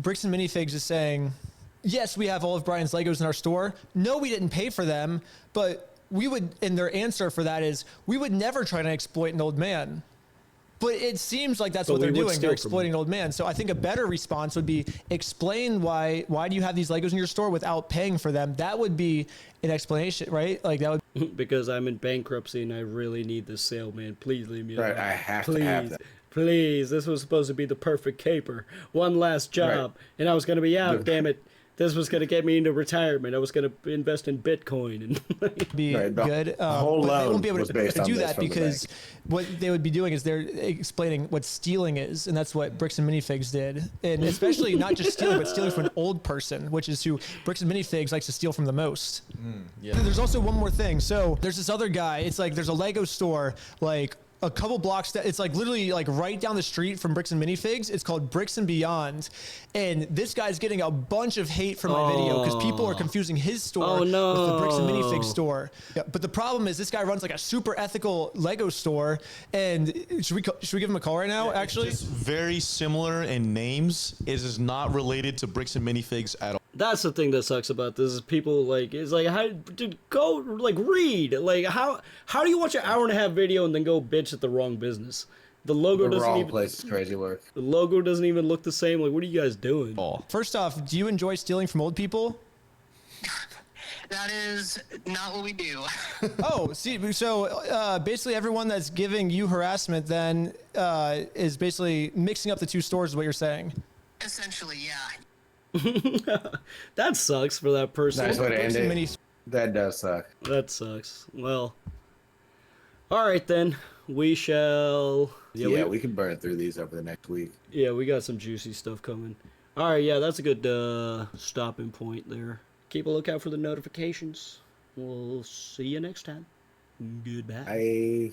Bricks and Minifigs is saying, yes, we have all of Brian's Legos in our store. No, we didn't pay for them, but we would, and their answer for that is, we would never try to exploit an old man. But it seems like that's what they're doing. They're exploiting an old man. So I think a better response would be explain why do you have these Legos in your store without paying for them? That would be an explanation, right? Like that would because I'm in bankruptcy and I really need this sale, man. Please leave me alone. Right, I have to have that. Please, this was supposed to be the perfect caper. One last job, and I was going to be out, damn it. This was going to get me into retirement. I was going to invest in Bitcoin and be good. The whole but they loan won't be able was to based on do this that from the because bank. what they would be doing is they're explaining what stealing is, and that's what Bricks and Minifigs did. And especially not just stealing, but stealing from an old person, which is who Bricks and Minifigs likes to steal from the most. Yeah. There's also one more thing. So there's this other guy. It's like there's a Lego store like a couple blocks it's like literally like right down the street from Bricks and Minifigs. It's called Bricks and Beyond, and this guy's getting a bunch of hate from my video because people are confusing his store with the Bricks and Minifigs store. Yeah, but the problem is this guy runs like a super ethical Lego store, and should we give him a call right now? Actually, it's very similar in names. It is not related to Bricks and Minifigs at all. that's the thing that sucks about this is people like it's like how dude, go like read like how do you watch an hour and a half video and then go bitch at the wrong business? The logo doesn't even place is crazy work. The logo doesn't even look the same. Like, what are you guys doing? First off, do you enjoy stealing from old people? That is not what we do. Oh, see, so basically everyone that's giving you harassment then is basically mixing up the 2 stores is what you're saying. Essentially, yeah. That sucks for that person. Nice way to end it. That does suck. That sucks. Well, all right then. We shall. Yeah, we can burn through these over the next week. Yeah, we got some juicy stuff coming. All right, yeah, that's a good stopping point there. Keep a lookout for the notifications. We'll see you next time. Goodbye. Bye.